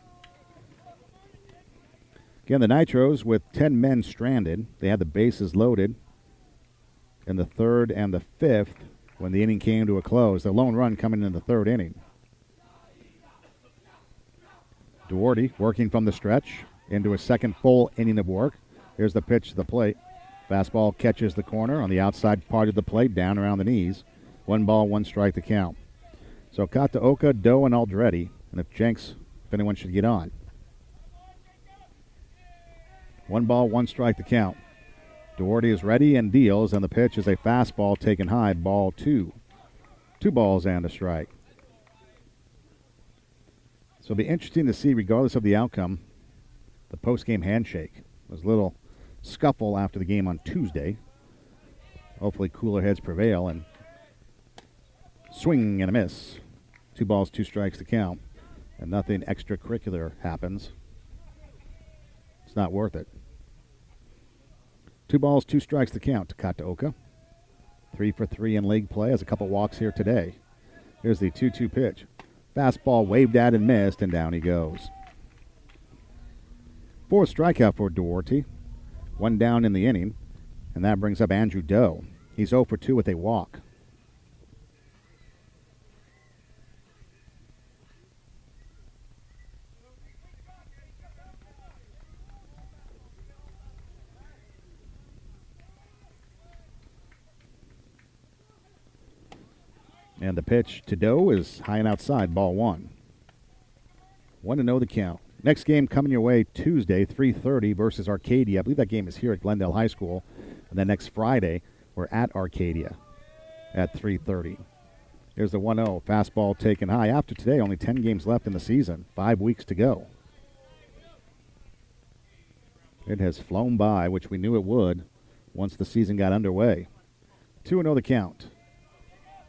Again, the Nitros with 10 men stranded. They had the bases loaded in the third and the fifth when the inning came to a close. The lone run coming in the third inning. Duarte working from the stretch into a second full inning of work. Here's the pitch to the plate. Fastball catches the corner on the outside part of the plate, down around the knees. 1 ball, 1 strike to count. So Kataoka, Doe, and Aldretti. And if anyone should get on. 1 ball, 1 strike to count. Duarte is ready and deals, and the pitch is a fastball taken high, ball 2. 2 balls and a strike. So it'll be interesting to see, regardless of the outcome, the post-game handshake. There was a little scuffle after the game on Tuesday. Hopefully cooler heads prevail, and swing and a miss. 2 balls, 2 strikes to count, and nothing extracurricular happens. It's not worth it. 2 balls, 2 strikes to count to Kataoka. 3 for 3 in league play. Has a couple walks here today. Here's the 2-2 pitch. Fastball waved at and missed, and down he goes. 4th strikeout for Duarte. 1 down in the inning, and that brings up Andrew Doe. He's 0 for 2 with a walk. And the pitch to Doe is high and outside, ball 1. 1-0 the count. Next game coming your way Tuesday, 3:30 versus Arcadia. I believe that game is here at Glendale High School. And then next Friday, we're at Arcadia at 3:30. Here's the 1-0. Fastball taken high. After today, only 10 games left in the season. 5 weeks to go. It has flown by, which we knew it would once the season got underway. 2-0 the count.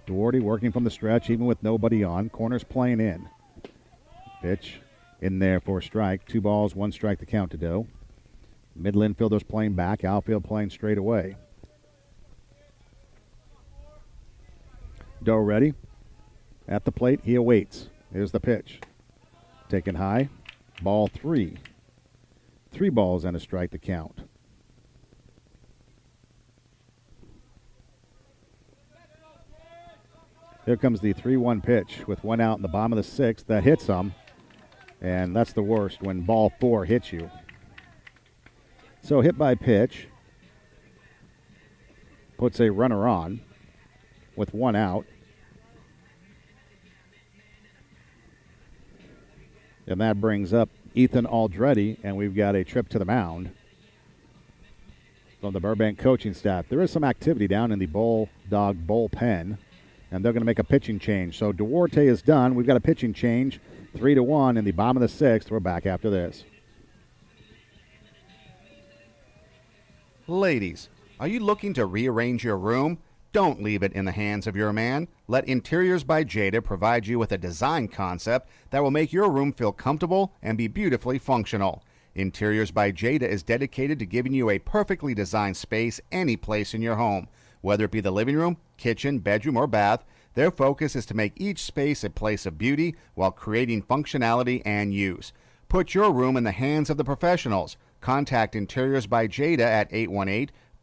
Duarte working from the stretch, even with nobody on. Corners playing in. Pitch in there for a strike. 2 balls, 1 strike to count to Doe. Middle infielders playing back. Outfield playing straight away. Doe ready. At the plate, he awaits. Here's the pitch. Taken high. Ball 3. 3 balls and a strike to count. Here comes the 3-1 pitch with 1 out in the bottom of the 6th. That hits him, and that's the worst when ball 4 hits you. So hit by pitch puts a runner on with 1 out. And that brings up Ethan Aldretti, and we've got a trip to the mound from the Burbank coaching staff. There is some activity down in the Bulldog bullpen, and they're going to make a pitching change. So Duarte is done. We've got a pitching change, 3-1 in the bottom of the 6th. We're back after this. Ladies, are you looking to rearrange your room? Don't leave it in the hands of your man. Let Interiors by Jada provide you with a design concept that will make your room feel comfortable and be beautifully functional. Interiors by Jada is dedicated to giving you a perfectly designed space any place in your home. Whether it be the living room, kitchen, bedroom, or bath, their focus is to make each space a place of beauty while creating functionality and use. Put your room in the hands of the professionals. Contact Interiors by Jada at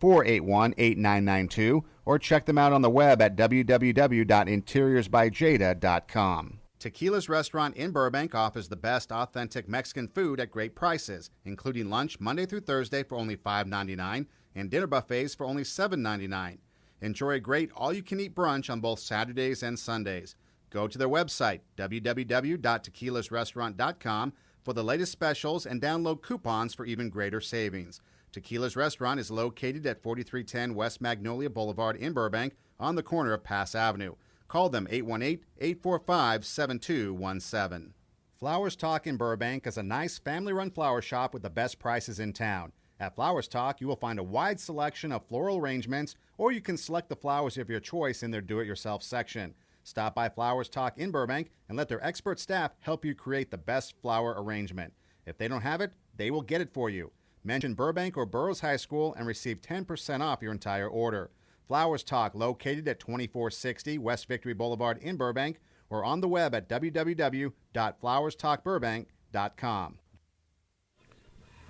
818-481-8992 or check them out on the web at www.interiorsbyjada.com. Tequila's Restaurant in Burbank offers the best authentic Mexican food at great prices, including lunch Monday through Thursday for only $5.99 and dinner buffets for only $7.99. Enjoy a great all-you-can-eat brunch on both Saturdays and Sundays. Go to their website, www.tequilasrestaurant.com, for the latest specials and download coupons for even greater savings. Tequila's Restaurant is located at 4310 West Magnolia Boulevard in Burbank on the corner of Pass Avenue. Call them 818-845-7217. Flowers Talk in Burbank is a nice family-run flower shop with the best prices in town. At Flowers Talk, you will find a wide selection of floral arrangements, or you can select the flowers of your choice in their do-it-yourself section. Stop by Flowers Talk in Burbank and let their expert staff help you create the best flower arrangement. If they don't have it, they will get it for you. Mention Burbank or Burroughs High School and receive 10% off your entire order. Flowers Talk, located at 2460 West Victory Boulevard in Burbank, or on the web at www.flowerstalkburbank.com.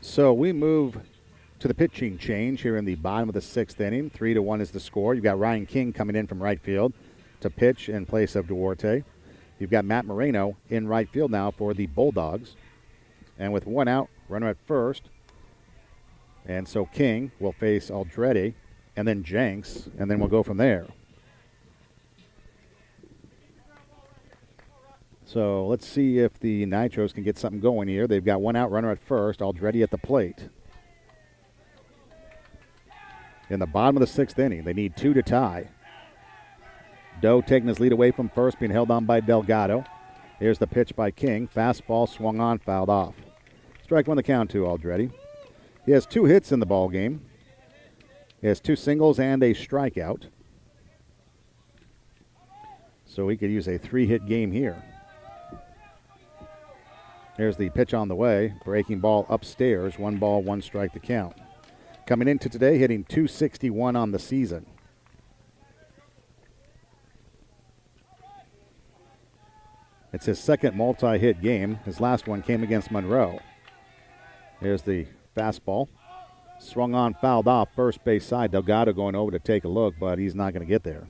So we move to the pitching change here in the bottom of the 6th inning. 3-1 is the score. You've got Ryan King coming in from right field to pitch in place of Duarte. You've got Matt Moreno in right field now for the Bulldogs. And with one out, runner at first. And so King will face Aldretti and then Jenks, and then we'll go from there. So let's see if the Nitros can get something going here. They've got one out, runner at first, Aldretti at the plate. In the bottom of the 6th inning, they need 2 to tie. Doe taking his lead away from first, being held on by Delgado. Here's the pitch by King. Fastball swung on, fouled off. Strike one the count to Aldretti. He has 2 hits in the ball game. He has 2 singles and a strikeout. So he could use a 3-hit game here. Here's the pitch on the way. Breaking ball upstairs. 1 ball, 1 strike to count. Coming into today, hitting .261 on the season. It's his second multi-hit game. His last one came against Monroe. Here's the fastball. Swung on, fouled off, first base side. Delgado going over to take a look, but he's not going to get there.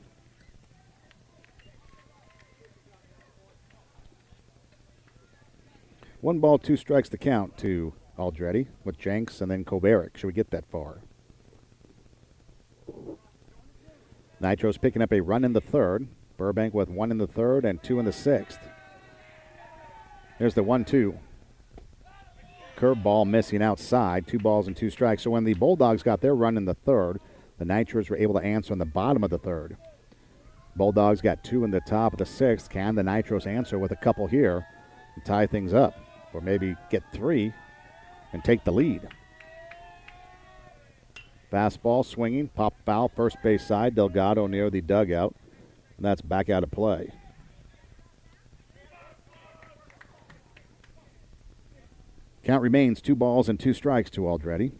One ball, 2 strikes to count to Aldretti with Jenks and then Kovarik. Should we get that far? Nitros picking up a run in the 3rd. Burbank with 1 in the 3rd and 2 in the 6th. There's the 1-2. Curveball missing outside. 2 balls and 2 strikes. So when the Bulldogs got their run in the 3rd, the Nitros were able to answer in the bottom of the 3rd. Bulldogs got 2 in the top of the 6th. Can the Nitros answer with a couple here and tie things up? Or maybe get 3 and take the lead. Fastball swinging, pop foul, first base side. Delgado near the dugout. And that's back out of play. Count remains 2 balls and 2 strikes to Aldretti.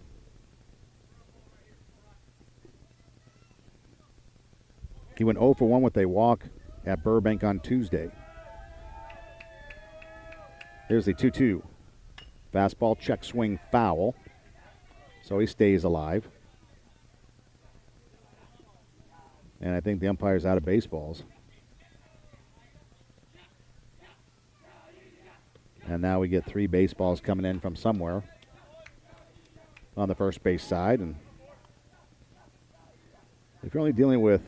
He went 0 for 1 with a walk at Burbank on Tuesday. Here's the 2-2. Fastball, check swing, foul. So he stays alive. And I think the umpire's out of baseballs. And now we get 3 baseballs coming in from somewhere on the first base side. And if you're only dealing with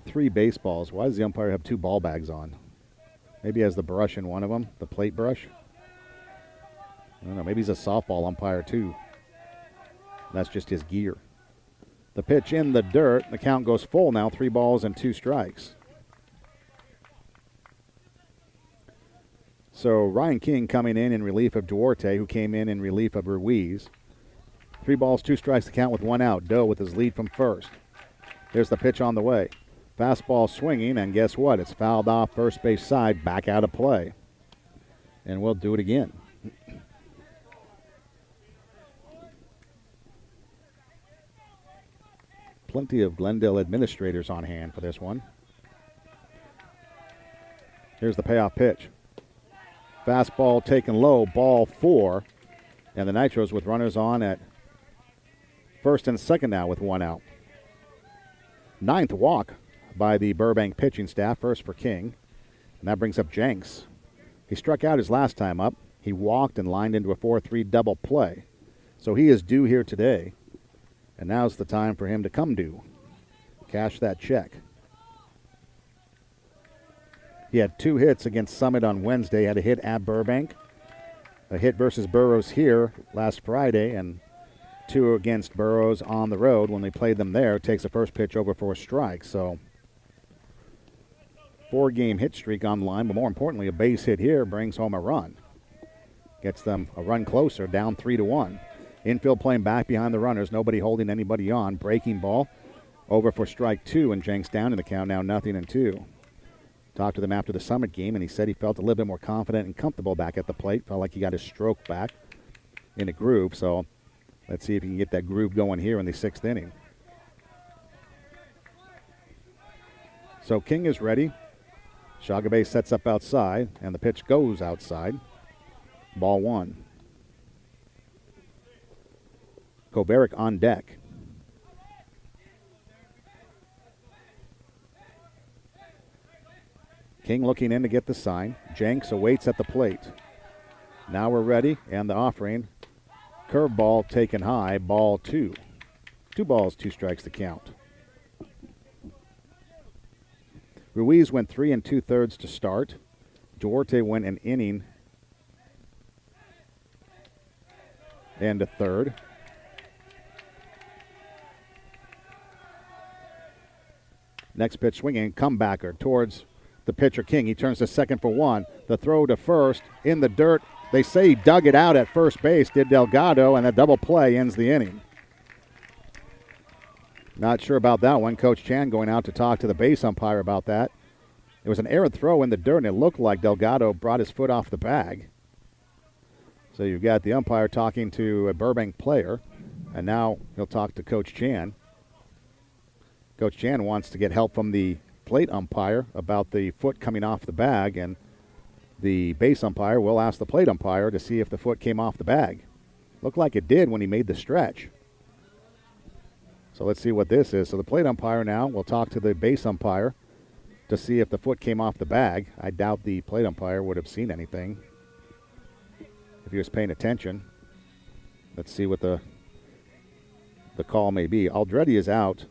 3 baseballs, why does the umpire have 2 ball bags on? Maybe he has the brush in one of them, the plate brush. I don't know, maybe he's a softball umpire too. That's just his gear. The pitch in the dirt. The count goes full now, 3 balls and 2 strikes. So Ryan King coming in relief of Duarte, who came in relief of Ruiz. 3 balls, 2 strikes to count with 1 out. Doe with his lead from first. There's the pitch on the way. Fastball swinging, and guess what? It's fouled off first base side, back out of play. And we'll do it again. Plenty of Glendale administrators on hand for this one. Here's the payoff pitch. Fastball taken low, ball 4. And the Nitros with runners on at first and second now with 1 out. 9th walk by the Burbank pitching staff, first for King. And that brings up Jenks. He struck out his last time up. He walked and lined into a 4-3 double play. So he is due here today. And now's the time for him to come due. Cash that check. He had 2 hits against Summit on Wednesday. Had a hit at Burbank. A hit versus Burroughs here last Friday. And 2 against Burroughs on the road when they played them there. Takes the first pitch over for a strike. So 4-game hit streak on the line. But more importantly, a base hit here brings home a run. Gets them a run closer, down 3-1. Infield playing back behind the runners. Nobody holding anybody on. Breaking ball over for strike 2, and Jenks down in the count now 0-2. Talked to them after the Summit game, and he said he felt a little bit more confident and comfortable back at the plate. Felt like he got his stroke back in a groove. So let's see if he can get that groove going here in the 6th inning. So King is ready. Shagabe sets up outside, and the pitch goes outside. Ball 1. Kovarik on deck. King looking in to get the sign. Jenks awaits at the plate. Now we're ready, and the offering. Curveball taken high, ball 2. 2 balls, 2 strikes to count. Ruiz went 3 2/3 to start. Duarte went an inning and a third. Next pitch swinging, comebacker towards the pitcher King. He turns to second for 1. The throw to first in the dirt. They say he dug it out at first base, did Delgado, and that double play ends the inning. Not sure about that one. Coach Chan going out to talk to the base umpire about that. It was an errant throw in the dirt, and it looked like Delgado brought his foot off the bag. So you've got the umpire talking to a Burbank player, and now he'll talk to Coach Chan. Coach Chan wants to get help from the plate umpire about the foot coming off the bag, and the base umpire will ask the plate umpire to see if the foot came off the bag. Looked like it did when he made the stretch. So let's see what this is. So the plate umpire now will talk to the base umpire to see if the foot came off the bag. I doubt the plate umpire would have seen anything if he was paying attention. Let's see what the call may be. Aldretti is out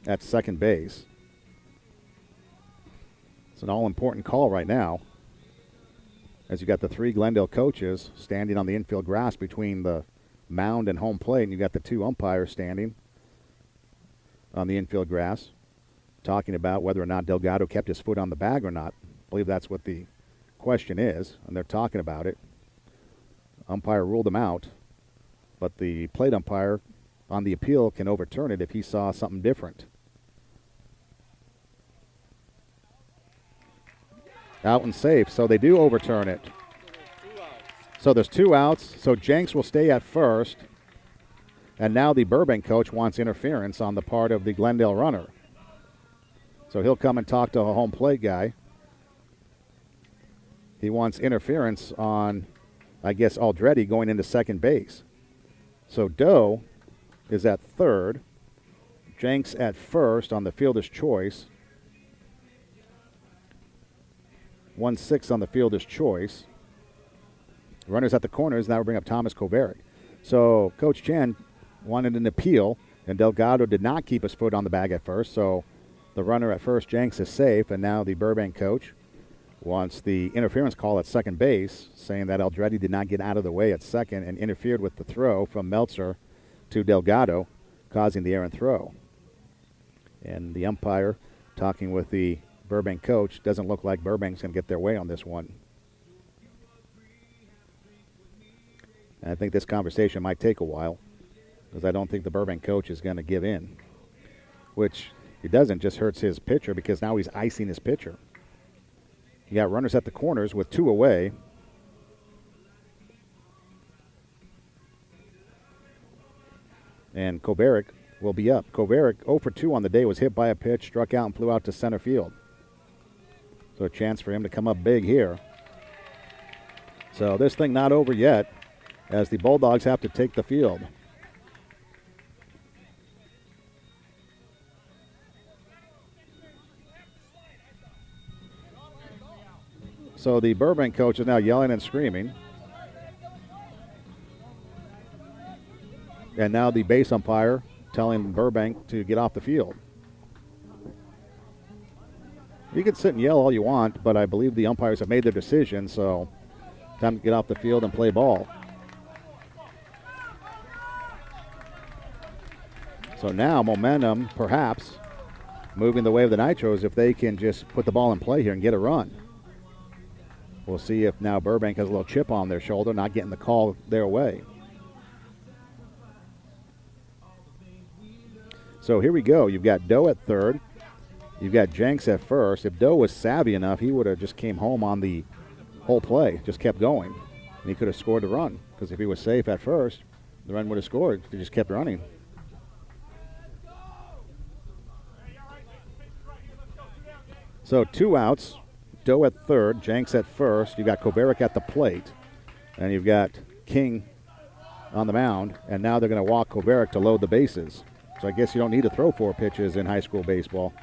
at second base. It's an all-important call right now, as you got the 3 Glendale coaches standing on the infield grass between the mound and home plate, and you got the 2 umpires standing on the infield grass talking about whether or not Delgado kept his foot on the bag or not. I believe that's what the question is, and they're talking about it. Umpire ruled him out, but the plate umpire on the appeal can overturn it if he saw something different. Out and safe, so they do overturn it. So there's 2 outs, so Jenks will stay at first, and now the Burbank coach wants interference on the part of the Glendale runner. So he'll come and talk to a home plate guy. He wants interference on, I guess, Aldretti going into second base. So Doe is at third. Jenks at first on the fielder's choice. 1-6 on the fielder's choice. Runners at the corners. Now we bring up Thomas Kovarik. So Coach Chen wanted an appeal, and Delgado did not keep his foot on the bag at first. So the runner at first, Jenks, is safe, and now the Burbank coach wants the interference call at second base, saying that Aldretti did not get out of the way at second and interfered with the throw from Meltzer to Delgado, causing the errant throw. And the umpire talking with the Burbank coach. Doesn't look like Burbank's going to get their way on this one. And I think this conversation might take a while, because I don't think the Burbank coach is going to give in, which he doesn't, just hurts his pitcher, because now he's icing his pitcher. You got runners at the corners with 2 away. And Kovarik will be up. Kovarik, 0 for 2 on the day, was hit by a pitch, struck out, and flew out to center field. So a chance for him to come up big here. So this thing not over yet, as the Bulldogs have to take the field. So the Burbank coach is now yelling and screaming. And now the base umpire telling Burbank to get off the field. You can sit and yell all you want, but I believe the umpires have made their decision, so time to get off the field and play ball. So now momentum, perhaps, moving the way of the Nitros if they can just put the ball in play here and get a run. We'll see if now Burbank has a little chip on their shoulder, not getting the call their way. So here we go. You've got Doe at third. You've got Jenks at first. If Doe was savvy enough, he would have just came home on the whole play, just kept going. And he could have scored the run, because if he was safe at first, the run would have scored if he just kept running. So 2 outs. Doe at third, Jenks at first. You've got Kovarik at the plate. And you've got King on the mound, and now they're going to walk Kovaric to load the bases. So I guess you don't need to throw 4 pitches in high school baseball.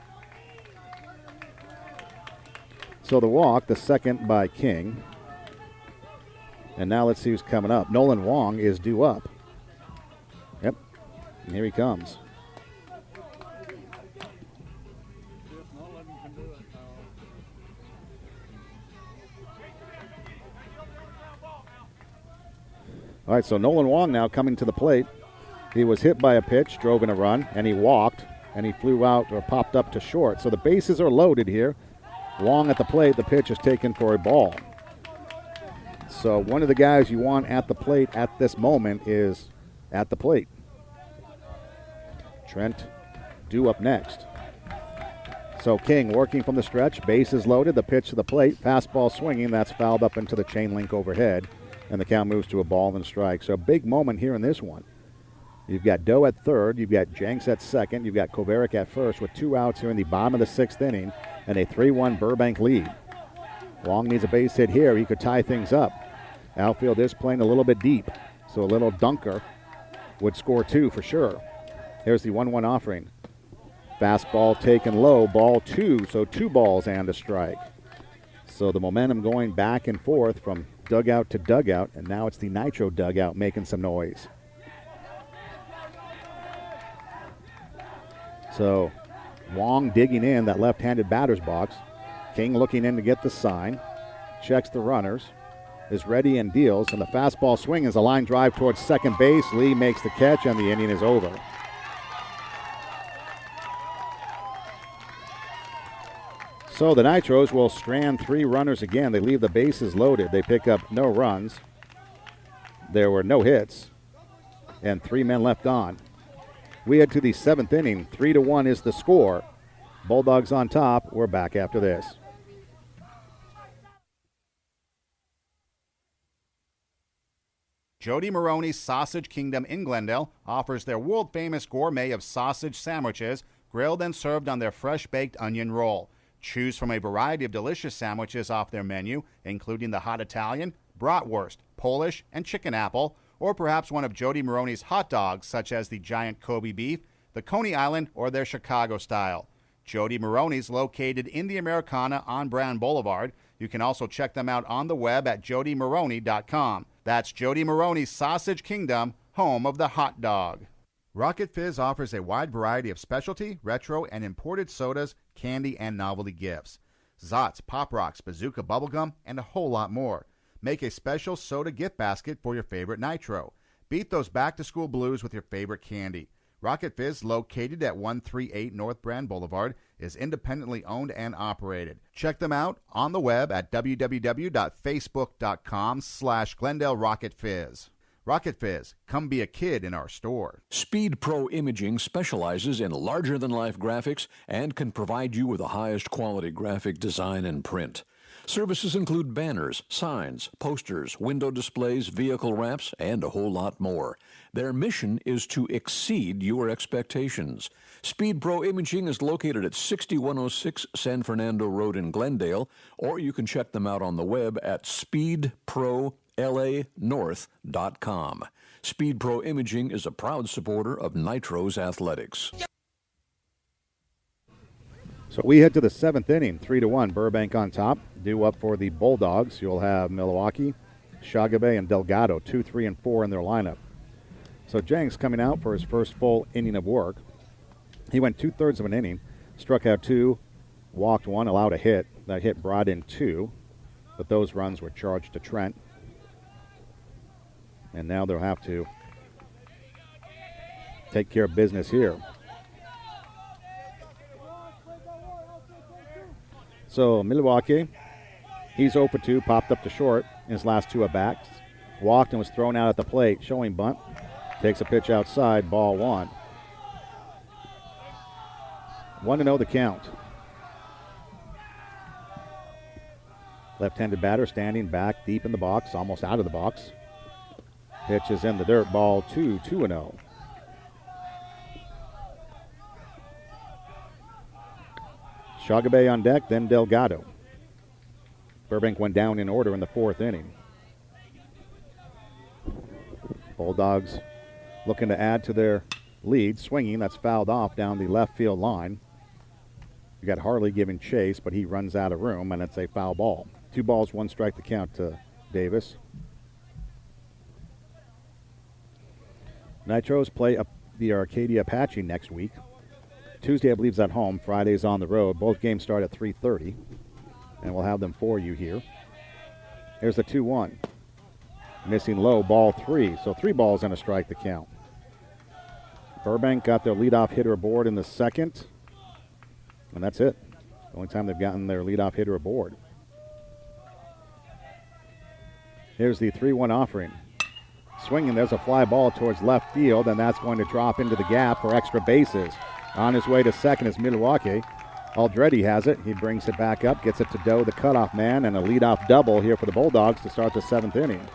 So the walk, the second by King. And now let's see who's coming up. Nolan Wong is due up. Yep, and here he comes. All right, so Nolan Wong now coming to the plate. He was hit by a pitch, drove in a run, and he walked, and he flew out or popped up to short. So the bases are loaded here. Wong at the plate, the pitch is taken for a ball. So one of the guys you want at the plate at this moment is at the plate. Trent due up next. So King working from the stretch, bases loaded, the pitch to the plate, fastball swinging, that's fouled up into the chain link overhead, and the count moves to a ball and strike. So a big moment here in this one. You've got Doe at third, you've got Jenks at second, you've got Kovaric at first with 2 outs here in the bottom of the 6th inning and a 3-1 Burbank lead. Wong needs a base hit here. He could tie things up. Outfield is playing a little bit deep, so a little dunker would score 2 for sure. Here's the 1-1 offering. Fastball taken low, ball 2, so 2 balls and a strike. So the momentum going back and forth from dugout to dugout, and now it's the Nitro dugout making some noise. So Wong digging in that left-handed batter's box. King looking in to get the sign. Checks the runners. Is ready and deals. And the fastball swing is a line drive towards second base. Lee makes the catch and the inning is over. So the Nitros will strand 3 runners again. They leave the bases loaded. They pick up no runs. There were no hits. And 3 men left on. We head to the 7th inning. 3-1 is the score. Bulldogs on top. We're back after this. Jody Maroney's Sausage Kingdom in Glendale offers their world-famous gourmet of sausage sandwiches, grilled and served on their fresh-baked onion roll. Choose from a variety of delicious sandwiches off their menu, including the hot Italian, bratwurst, Polish, and chicken apple, or perhaps one of Jody Maroney's hot dogs, such as the giant Kobe beef, the Coney Island, or their Chicago style. Jody Maroney's located in the Americana on Brand Boulevard. You can also check them out on the web at jodymaroney.com. That's Jody Maroney's Sausage Kingdom, home of the hot dog. Rocket Fizz offers a wide variety of specialty, retro, and imported sodas, candy, and novelty gifts. Zotz, Pop Rocks, Bazooka Bubblegum, and a whole lot more. Make a special soda gift basket for your favorite Nitro. Beat those back-to-school blues with your favorite candy. Rocket Fizz, located at 138 North Brand Boulevard, is independently owned and operated. Check them out on the web at www.facebook.com/Glendale Rocket Fizz. Rocket Fizz, come be a kid in our store. Speed Pro Imaging specializes in larger-than-life graphics and can provide you with the highest quality graphic design and print. Services include banners, signs, posters, window displays, vehicle wraps, and a whole lot more. Their mission is to exceed your expectations. Speed Pro Imaging is located at 6106 San Fernando Road in Glendale, or you can check them out on the web at speedprolanorth.com. Speed Pro Imaging is a proud supporter of Nitros Athletics. So we head to the 7th inning, 3-1, Burbank on top. Due up for the Bulldogs, you'll have Milwaukee, Shagabe, and Delgado, 2, 3, and 4 in their lineup. So Jenks coming out for his first full inning of work. He went 2/3 of an inning, struck out 2, walked 1, allowed a hit. That hit brought in 2, but those runs were charged to Trent. And now they'll have to take care of business here. So Milwaukee, he's 0 for 2, popped up to short in his last 2 at-bats. Walked and was thrown out at the plate, showing bunt. Takes a pitch outside, ball 1. 1-0 the count. Left-handed batter standing back deep in the box, almost out of the box. Pitch is in the dirt, ball 2, 2-0. Shagabe on deck, then Delgado. Burbank went down in order in the 4th inning. Bulldogs looking to add to their lead. Swinging, that's fouled off down the left field line. You got Harley giving chase, but he runs out of room, and it's a foul ball. 2 balls, 1 strike to count to Davis. Nitros play the Arcadia Apache next week. Tuesday, I believe, is at home. Friday's on the road. Both games start at 3:30, and we'll have them for you here. Here's the 2-1. Missing low, ball 3. So 3 balls and a strike to count. Burbank got their leadoff hitter aboard in the second, and that's it. The only time they've gotten their leadoff hitter aboard. Here's the 3-1 offering. Swinging, there's a fly ball towards left field, and that's going to drop into the gap for extra bases. On his way to second is Milwaukee. Aldretti has it. He brings it back up, gets it to Doe, the cutoff man, and a leadoff double here for the Bulldogs to start the 7th inning.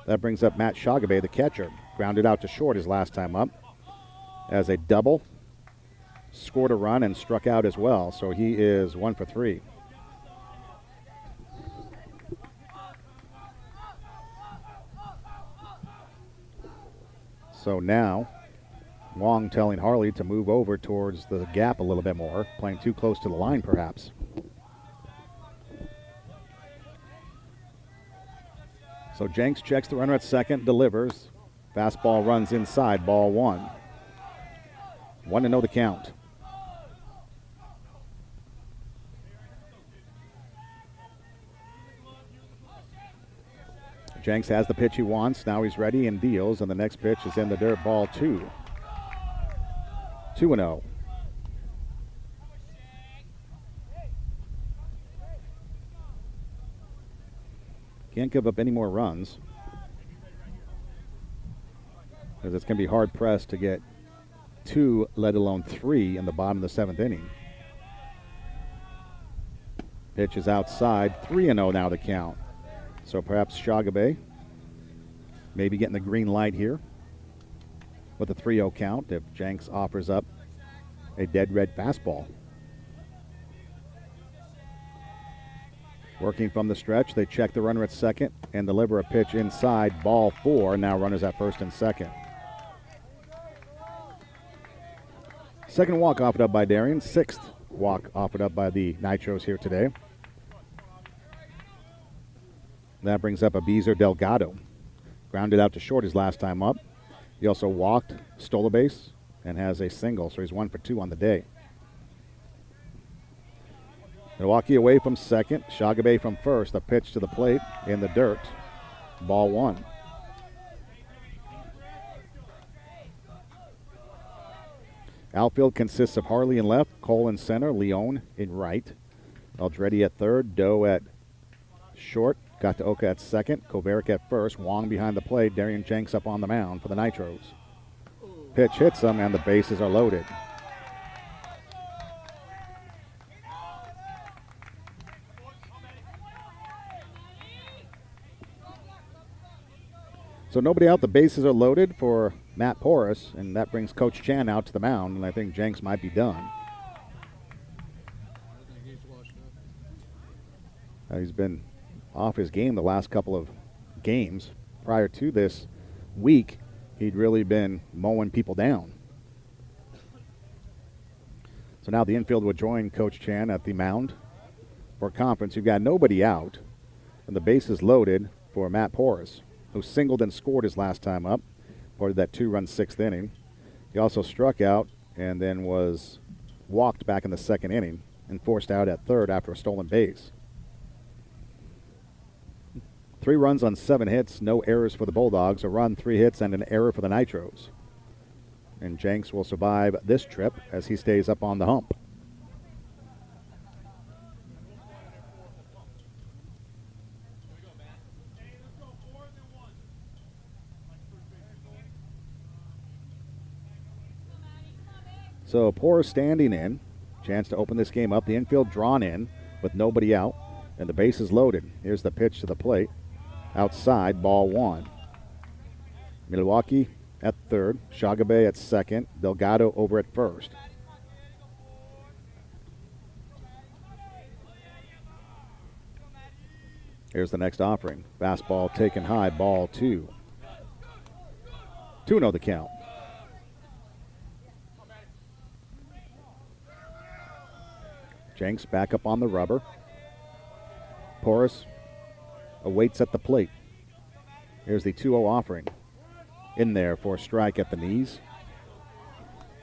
That brings up Matt Shagabe, the catcher. Grounded out to short his last time up as a double. Scored a run and struck out as well, so he is 1 for 3. So now, Wong telling Harley to move over towards the gap a little bit more, playing too close to the line perhaps. So Jenks checks the runner at second, delivers. Fastball runs inside, ball 1. 1-0 the count. Jenks has the pitch he wants. Now he's ready and deals, and the next pitch is in the dirt, ball 2. 2-0. Can't give up any more runs, because it's going to be hard pressed to get 2, let alone 3 in the bottom of the 7th inning. Pitch is outside. 3-0 now the count. So perhaps Shagabe maybe getting the green light here with a 3-0 count if Jenks offers up a dead red fastball. Working from the stretch, they check the runner at second and deliver a pitch inside, ball 4. Now runners at first and second. Second walk offered up by Darien. 6th walk offered up by the Nitros here today. That brings up Abizer Delgado. Grounded out to short his last time up. He also walked, stole a base, and has a single, so he's 1 for 2 on the day. Milwaukee away from second. Shagabe from first. A pitch to the plate in the dirt. Ball 1. Outfield consists of Harley in left, Cole in center, Leone in right. Aldretti at third, Doe at short, Gataoka at second, Kovarik at first, Wong behind the plate, Darian Jenks up on the mound for the Nitros. Pitch hits him, and the bases are loaded. So nobody out, the bases are loaded for Matt Porras, and that brings Coach Chan out to the mound, and I think Jenks might be done. He's been off his game the last couple of games. Prior to this week, he'd really been mowing people down. So now the infield will join Coach Chan at the mound for conference. You've got nobody out, and the bases loaded for Matt Porras, who singled and scored his last time up, part of that 2-run 6th inning. He also struck out and then was walked back in the 2nd inning and forced out at third after a stolen base. 3 runs on 7 hits, no errors for the Bulldogs, a run, 3 hits, and an error for the Nitros. And Jenks will survive this trip as he stays up on the hump. So Porras standing in, chance to open this game up. The infield drawn in with nobody out, and the bases loaded. Here's the pitch to the plate. Outside, ball 1. Milwaukee at third, Shagabe at second, Delgado over at first. Here's the next offering. Fastball taken high, ball 2. 2-0 the count. Jenks back up on the rubber. Porras awaits at the plate. Here's the 2-0 offering. In there for a strike at the knees.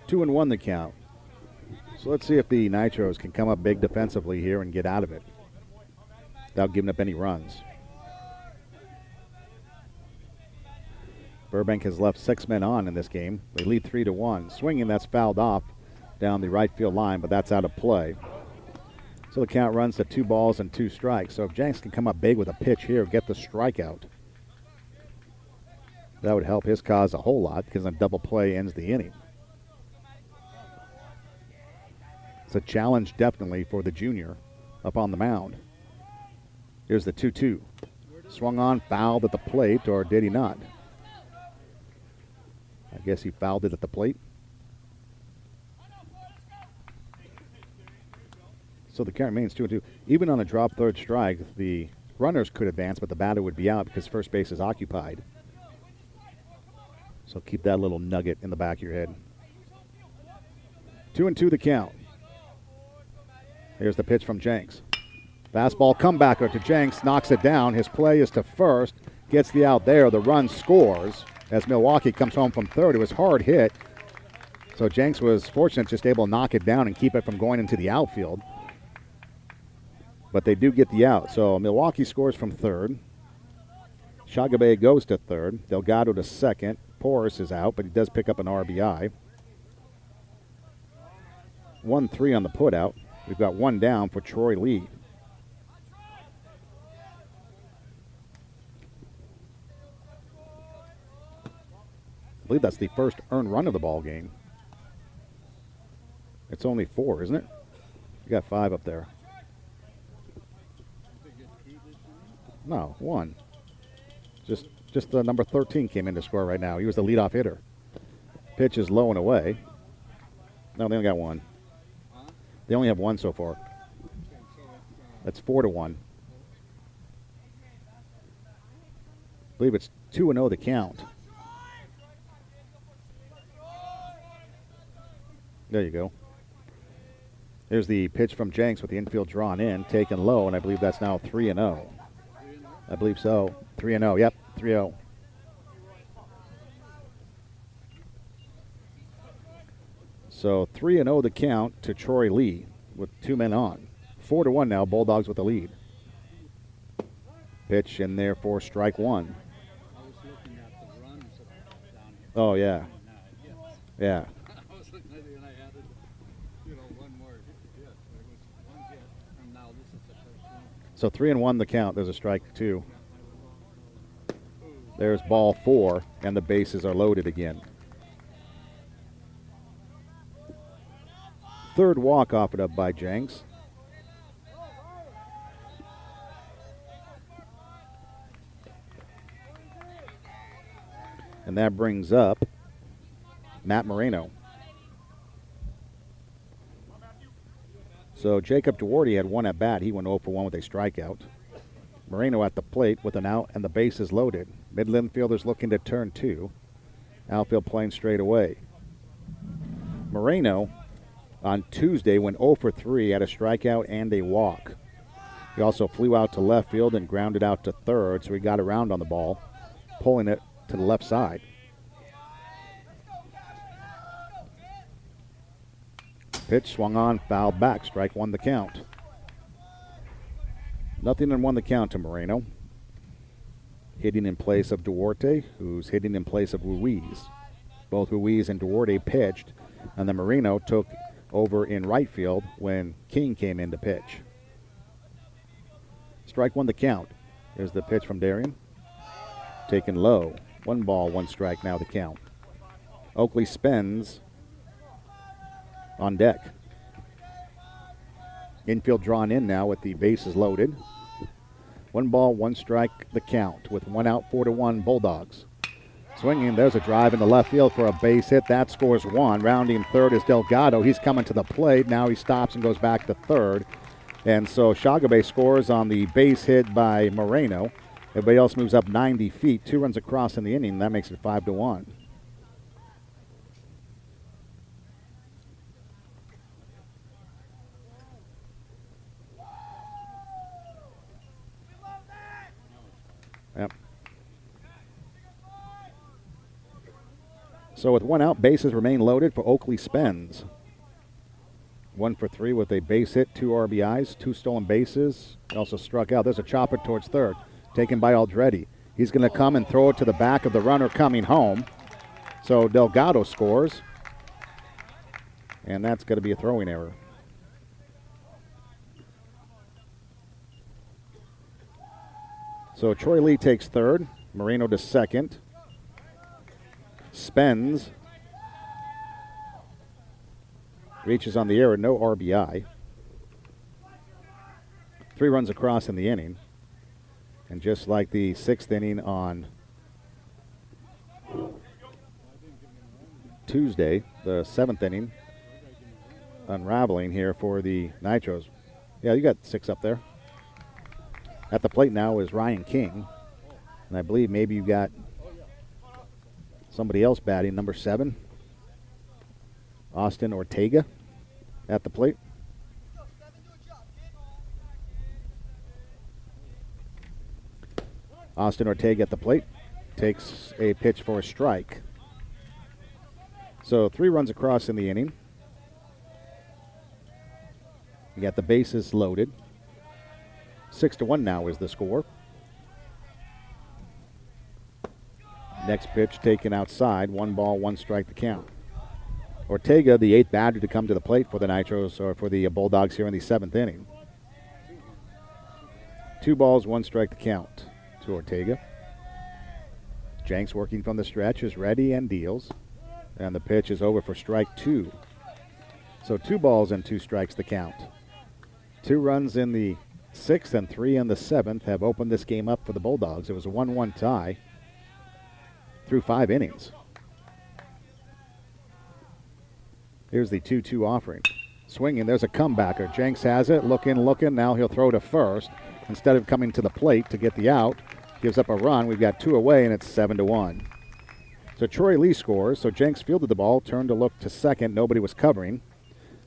2-1 the count. So let's see if the Nitros can come up big defensively here and get out of it without giving up any runs. Burbank has left 6 men on in this game. They lead 3-1. Swinging, that's fouled off down the right field line, but that's out of play. So the count runs to 2 balls and 2 strikes. So if Jenks can come up big with a pitch here, get the strikeout, that would help his cause a whole lot because a double play ends the inning. It's a challenge definitely for the junior up on the mound. Here's the 2-2. Swung on, fouled at the plate, or did he not? I guess he fouled it at the plate. So the count remains 2-2. Even on a drop third strike, the runners could advance, but the batter would be out because first base is occupied. So keep that little nugget in the back of your head. 2-2 the count. Here's the pitch from Jenks. Fastball comebacker to Jenks, knocks it down. His play is to first, gets the out there. The run scores as Milwaukee comes home from third. It was hard hit. So Jenks was fortunate, just able to knock it down and keep it from going into the outfield. But they do get the out. So Milwaukee scores from third. Chagabe goes to third. Delgado to second. Porras is out, but he does pick up an RBI. 1-3 on the putout. We've got 1 down for Troy Lee. I believe that's the first earned run of the ball game. It's only 4, isn't it? You got 5 up there. No, 1. Just the number 13 came in to score right now. He was the leadoff hitter. Pitch is low and away. No, they only got 1. They only have 1 so far. That's 4-1. I believe it's 2-0 the count. There you go. Here's the pitch from Jenks with the infield drawn in, taken low, and I believe that's now 3-0. I believe so. 3-0. Yep, 3-0. So 3-0 the count to Troy Lee with 2 men on. 4-1 now, Bulldogs with the lead. Pitch in there for strike 1. Oh, yeah. Yeah. So 3-1 the count. There's a strike 2. There's ball 4, and the bases are loaded again. Third walk offered up by Jenks. And that brings up Matt Moreno. So Jacob Duarte had 1 at bat. He went 0 for 1 with a strikeout. Moreno at the plate with an out and the bases loaded. Midland fielders looking to turn 2. Outfield playing straight away. Moreno on Tuesday went 0 for 3, had a strikeout and a walk. He also flew out to left field and grounded out to third, so he got around on the ball, pulling it to the left side. Pitch swung on, fouled back, strike 1 the count. 0-1 the count to Moreno. Hitting in place of Duarte, who's hitting in place of Ruiz. Both Ruiz and Duarte pitched, and then Moreno took over in right field when King came in to pitch. Strike 1 the count. Here's the pitch from Darian. Taken low. 1 ball, 1 strike now the count. Oakley spins on deck. Infield drawn in now with the bases loaded. 1 ball, 1 strike the count with 1 out, 4-1 Bulldogs. Swinging, there's a drive in the left field for a base hit. That scores 1. Rounding third is Delgado. He's coming to the plate. Now he stops and goes back to third. And so Shagabe scores on the base hit by Moreno. Everybody else moves up 90 feet. 2 runs across in the inning. That makes it 5-1. Yep. So with 1 out, bases remain loaded for Oakley Spence. 1 for 3 with a base hit, 2 RBIs, 2 stolen bases. He also struck out. There's a chopper towards third, taken by Aldretti. He's going to come and throw it to the back of the runner coming home. So Delgado scores. And that's going to be a throwing error. So Troy Lee takes third, Moreno to second. Spence reaches on the error, no RBI. 3 runs across in the inning. And just like the 6th inning on Tuesday, the 7th inning unraveling here for the Nitros. Yeah, you got 6 up there. At the plate now is Ryan King. And I believe maybe you got somebody else batting, number 7, Austin Ortega at the plate. Austin Ortega at the plate takes a pitch for a strike. So 3 runs across in the inning. You got the bases loaded. 6-1 now is the score. Next pitch taken outside. 1 ball, 1 strike to count. Ortega, the 8th batter to come to the plate for the Nitros, or for the Bulldogs here in the 7th inning. 2 balls, 1 strike to count to Ortega. Jenks working from the stretch is ready and deals. And the pitch is over for strike 2. So 2 balls and 2 strikes to count. 2 runs in the 6th and 3 in the 7th have opened this game up for the Bulldogs. It was a 1-1 tie through 5 innings. Here's the 2-2 offering. Swinging, there's a comebacker. Jenks has it, looking. Now he'll throw to first. Instead of coming to the plate to get the out, gives up a run. We've got 2 away, and it's 7-1. So Troy Lee scores. So Jenks fielded the ball, turned to look to second. Nobody was covering.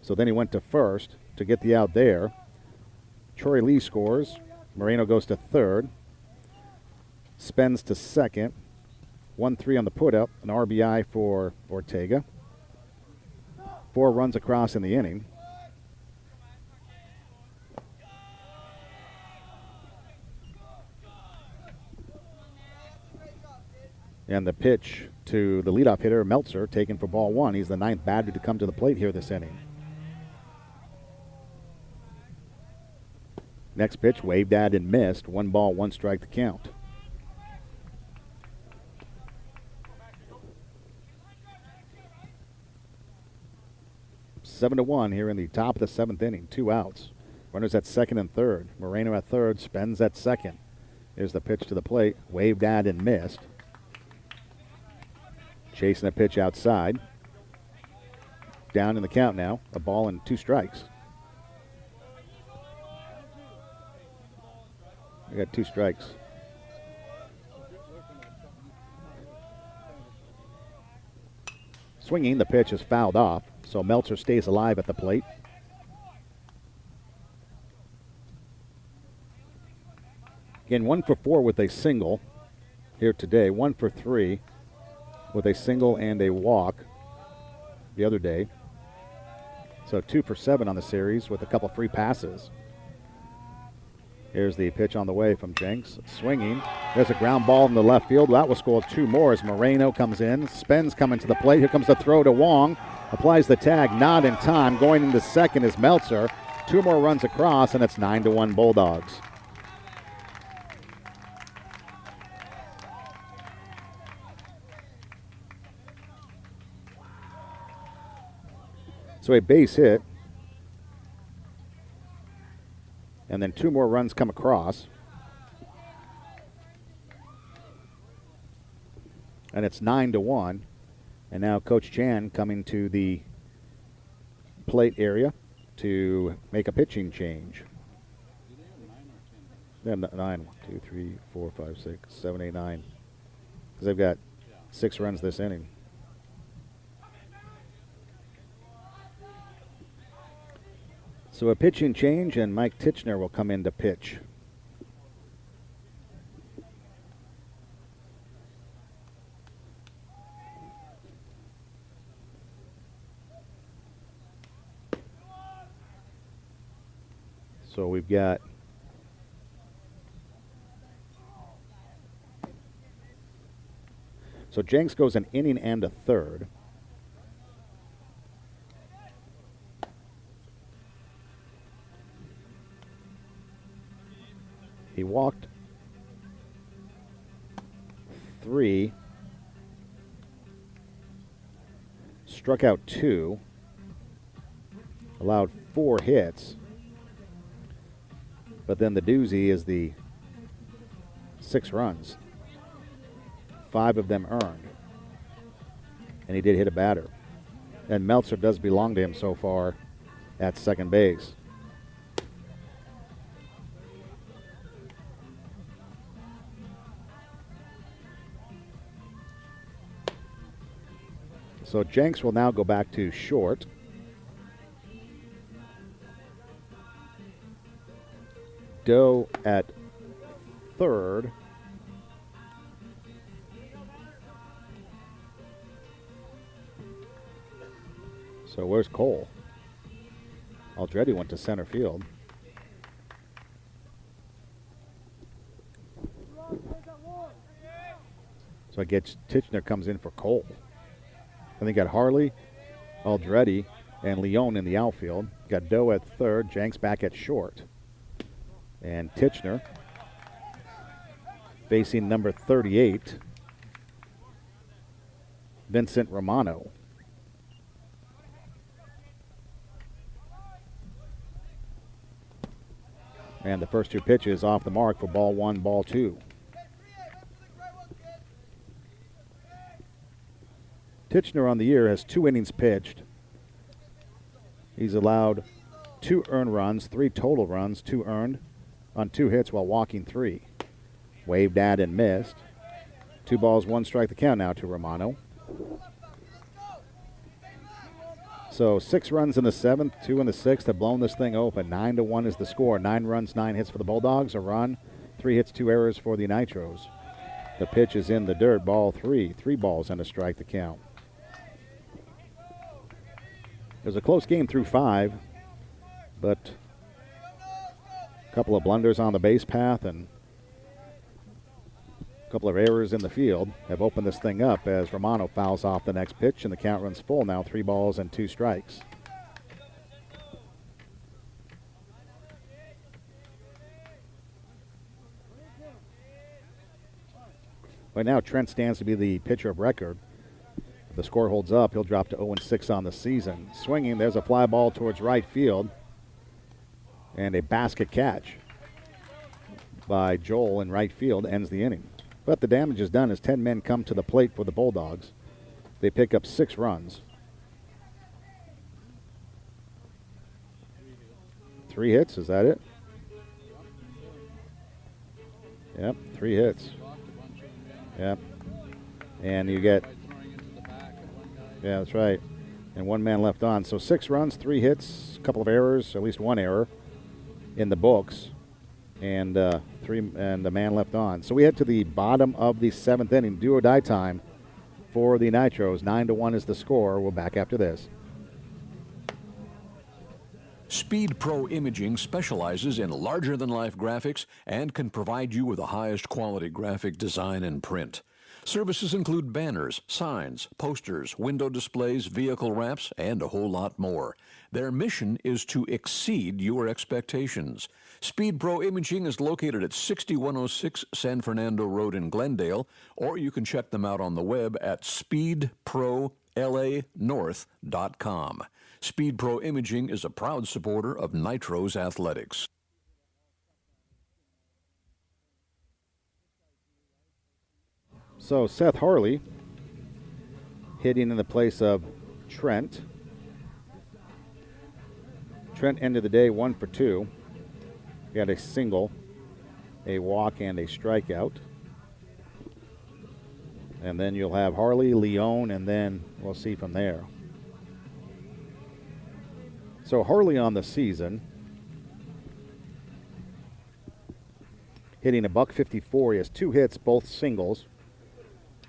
So then he went to first to get the out there. Troy Lee scores. Moreno goes to third. Spence to second. 1-3 on the put-up. An RBI for Ortega. 4 runs across in the inning. And the pitch to the leadoff hitter, Meltzer, taken for ball 1. He's the 9th batter to come to the plate here this inning. Next pitch, waved at and missed. 1 ball, 1 strike to count. Seven to 1 here in the top of the 7th inning. 2 outs. Runners at second and third. Moreno at third. Spence at second. Here's the pitch to the plate. Waved at and missed. Chasing a pitch outside. Down in the count now. A ball and 2 strikes. We got 2 strikes. Swinging, the pitch is fouled off, so Meltzer stays alive at the plate. Again, 1 for 4 with a single here today. 1 for 3 with a single and a walk the other day. So 2 for 7 on the series with a couple free passes. Here's the pitch on the way from Jenks. Swinging. There's a ground ball in the left field. That will score 2 more as Moreno comes in. Spence coming to the plate. Here comes the throw to Wong. Applies the tag. Not in time. Going into second is Meltzer. 2 more runs across, and it's 9-1 Bulldogs. So a base hit. And then 2 more runs come across. And it's 9-1. And now Coach Chan coming to the plate area to make a pitching change. Then 9. 1, 2, 3, 4, 5, 6, 7, 8, 9. Because they've got 6 runs this inning. So a pitching change, and Mike Titchener will come in to pitch. So we've got Jenks goes an inning and a third. He walked 3, struck out 2, allowed 4 hits. But then the doozy is the 6 runs. 5 of them earned. And he did hit a batter. And Meltzer does belong to him so far at second base. So Jenks will now go back to short. Doe at third. So where's Cole? Aldretti went to center field. So I guess Titchener comes in for Cole. And they got Harley, Aldretti, and Leone in the outfield. Got Doe at third, Jenks back at short. And Titchener facing number 38, Vincent Romano. And the first 2 pitches off the mark for ball 1, ball 2. Titchener on the year has 2 innings pitched. He's allowed 2 earned runs, 3 total runs, 2 earned on 2 hits while walking 3. Waved at and missed. 2 balls, 1 strike the count now to Romano. So 6 runs in the 7th, 2 in the 6th have blown this thing open. 9-1 is the score. 9 runs, 9 hits for the Bulldogs. A run, 3 hits, 2 errors for the Nitros. The pitch is in the dirt. Ball 3. 3 balls and a strike to count. It was a close game through 5, but a couple of blunders on the base path and a couple of errors in the field have opened this thing up as Romano fouls off the next pitch, and the count runs full now, 3 balls and 2 strikes. Right now, Trent stands to be the pitcher of record. If the score holds up, he'll drop to 0-6 on the season. Swinging, there's a fly ball towards right field. And a basket catch by Joel in right field ends the inning. But the damage is done as 10 men come to the plate for the Bulldogs. They pick up 6 runs. 3 hits, is that it? Yep, 3 hits. Yep. And you get, yeah, that's right. And 1 man left on. So 6 runs, 3 hits, a couple of errors, at least 1 error in the books, and a man left on. So we head to the bottom of the 7th inning. Do or die time for the Nitros. 9-1 is the score. We're back after this. Speed Pro Imaging specializes in larger-than-life graphics and can provide you with the highest quality graphic design and print. Services include banners, signs, posters, window displays, vehicle wraps, and a whole lot more. Their mission is to exceed your expectations. Speed Pro Imaging is located at 6106 San Fernando Road in Glendale, or you can check them out on the web at speedprolanorth.com. Speed Pro Imaging is a proud supporter of Nitros Athletics. So Seth Harley hitting in the place of Trent. Trent ended the day 1 for 2. He had a single a walk, and a strikeout. And then you'll have Harley, Leone, and then we'll see from there. So Harley on the season, hitting a $154. He has 2 hits, both singles,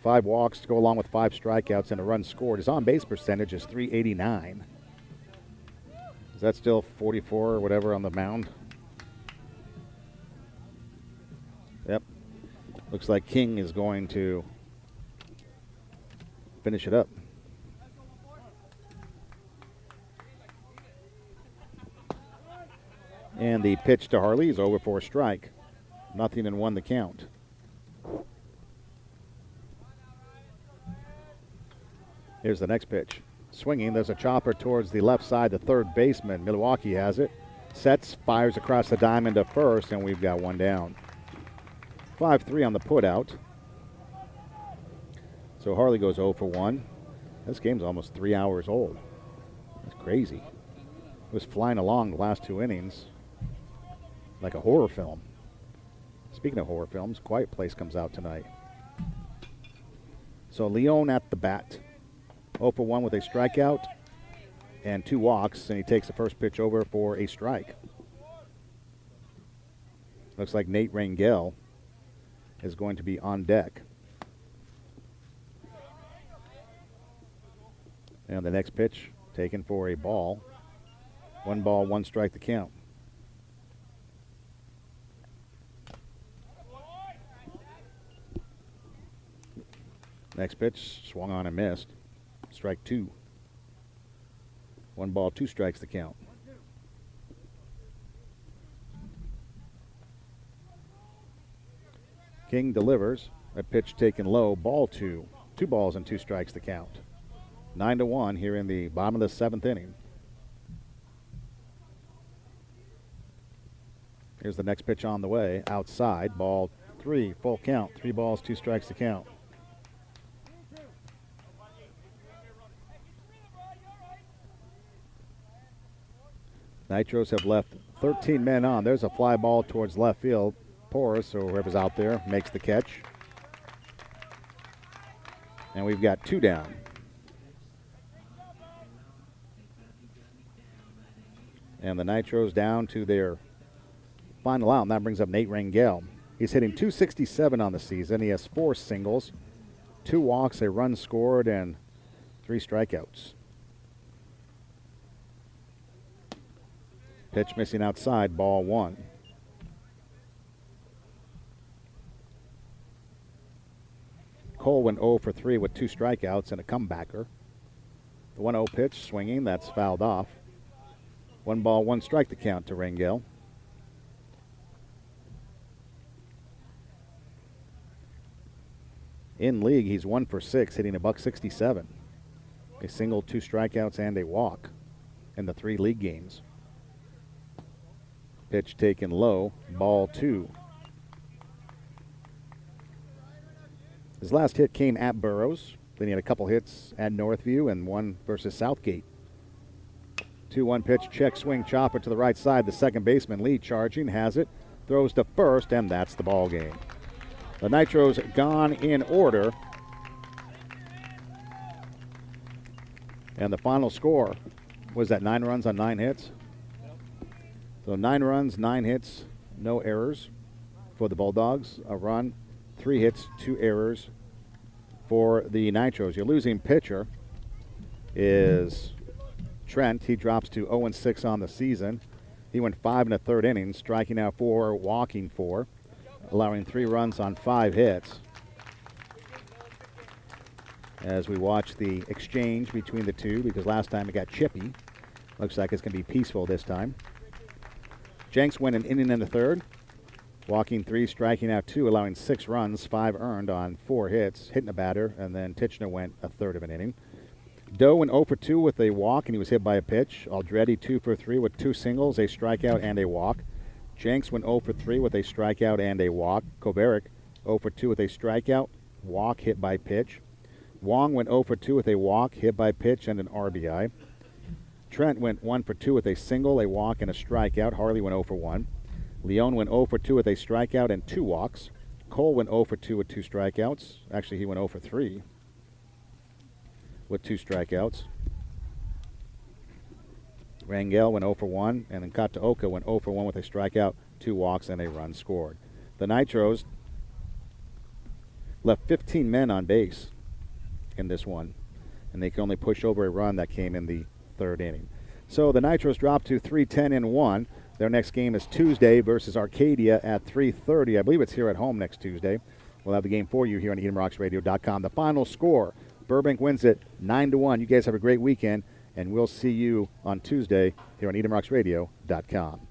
5 walks to go along with 5 strikeouts and a run scored. His on-base percentage is .389. Is that still 44 or whatever on the mound? Yep. Looks like King is going to finish it up. And the pitch to Harley is over for a strike. 0-1 the count. Here's the next pitch. Swinging, there's a chopper towards the left side, the third baseman. Milwaukee has it. Sets, fires across the diamond to first, and we've got one down. 5-3 on the putout. So Harley goes 0 for 1. This game's almost 3 hours old. That's crazy. It was flying along the last 2 innings like a horror film. Speaking of horror films, Quiet Place comes out tonight. So Leone at the bat. 0 for 1 with a strikeout and 2 walks, and he takes the first pitch over for a strike. Looks like Nate Rangel is going to be on deck. And the next pitch taken for a ball. 1 ball, 1 strike to count. Next pitch swung on and missed. Strike 2. 1 ball, 2 strikes to count. King delivers. A pitch taken low. Ball 2. 2 balls and 2 strikes to count. 9-1 here in the bottom of the 7th inning. Here's the next pitch on the way. Outside. Ball 3. Full count. 3 balls, 2 strikes to count. Nitros have left 13 men on. There's a fly ball towards left field. Porras, or whoever's out there, makes the catch. And we've got 2 down. And the Nitros down to their final out, and that brings up Nate Rangel. He's hitting .267 on the season. He has 4 singles, 2 walks, a run scored, and 3 strikeouts. Pitch missing outside, ball 1. Cole went 0 for 3 with 2 strikeouts and a comebacker. The 1-0 pitch swinging, that's fouled off. 1 ball, 1 strike to count to Rangel. In league, he's 1 for 6, hitting a $167. A single, 2 strikeouts, and a walk in the 3 league games. Pitch taken low, ball 2. His last hit came at Burroughs. Then he had a couple hits at Northview and 1 versus Southgate. 2-1 pitch, check swing, chopper to the right side. The second baseman, Lee, charging, has it, throws to first, and that's the ball game. The Nitros gone in order. And the final score was that 9 runs on 9 hits. So 9 runs, 9 hits, no errors for the Bulldogs. A run, 3 hits, 2 errors for the Nitros. Your losing pitcher is Trent. He drops to 0-6 on the season. He went 5 1/3 innings, striking out 4, walking 4, allowing 3 runs on 5 hits. As we watch the exchange between the two, because last time it got chippy. Looks like it's going to be peaceful this time. Jenks went an inning and a third, walking 3, striking out 2, allowing 6 runs, 5 earned on 4 hits, hitting a batter, and then Titchener went a third of an inning. Doe went 0 for 2 with a walk, and he was hit by a pitch. Aldretti 2 for 3 with 2 singles, a strikeout, and a walk. Jenks went 0 for 3 with a strikeout and a walk. Kovarik 0 for 2 with a strikeout, walk, hit by pitch. Wong went 0 for 2 with a walk, hit by pitch, and an RBI. Trent went 1 for 2 with a single, a walk, and a strikeout. Harley went 0 for 1. Leone went 0 for 2 with a strikeout and 2 walks. Cole went 0 for 2 with 2 strikeouts. Actually, he went 0 for 3 with 2 strikeouts. Rangel went 0 for 1, and then Kataoka went 0 for 1 with a strikeout, 2 walks, and a run scored. The Nitros left 15 men on base in this one, and they could only push over a run that came in the 3rd inning. So the Nitros dropped to 3-10-1. Their next game is Tuesday versus Arcadia at 3:30. I believe it's here at home next Tuesday. We'll have the game for you here on EdenRocksRadio.com. The final score, Burbank wins it 9-1. You guys have a great weekend, and we'll see you on Tuesday here on EdenRocksRadio.com.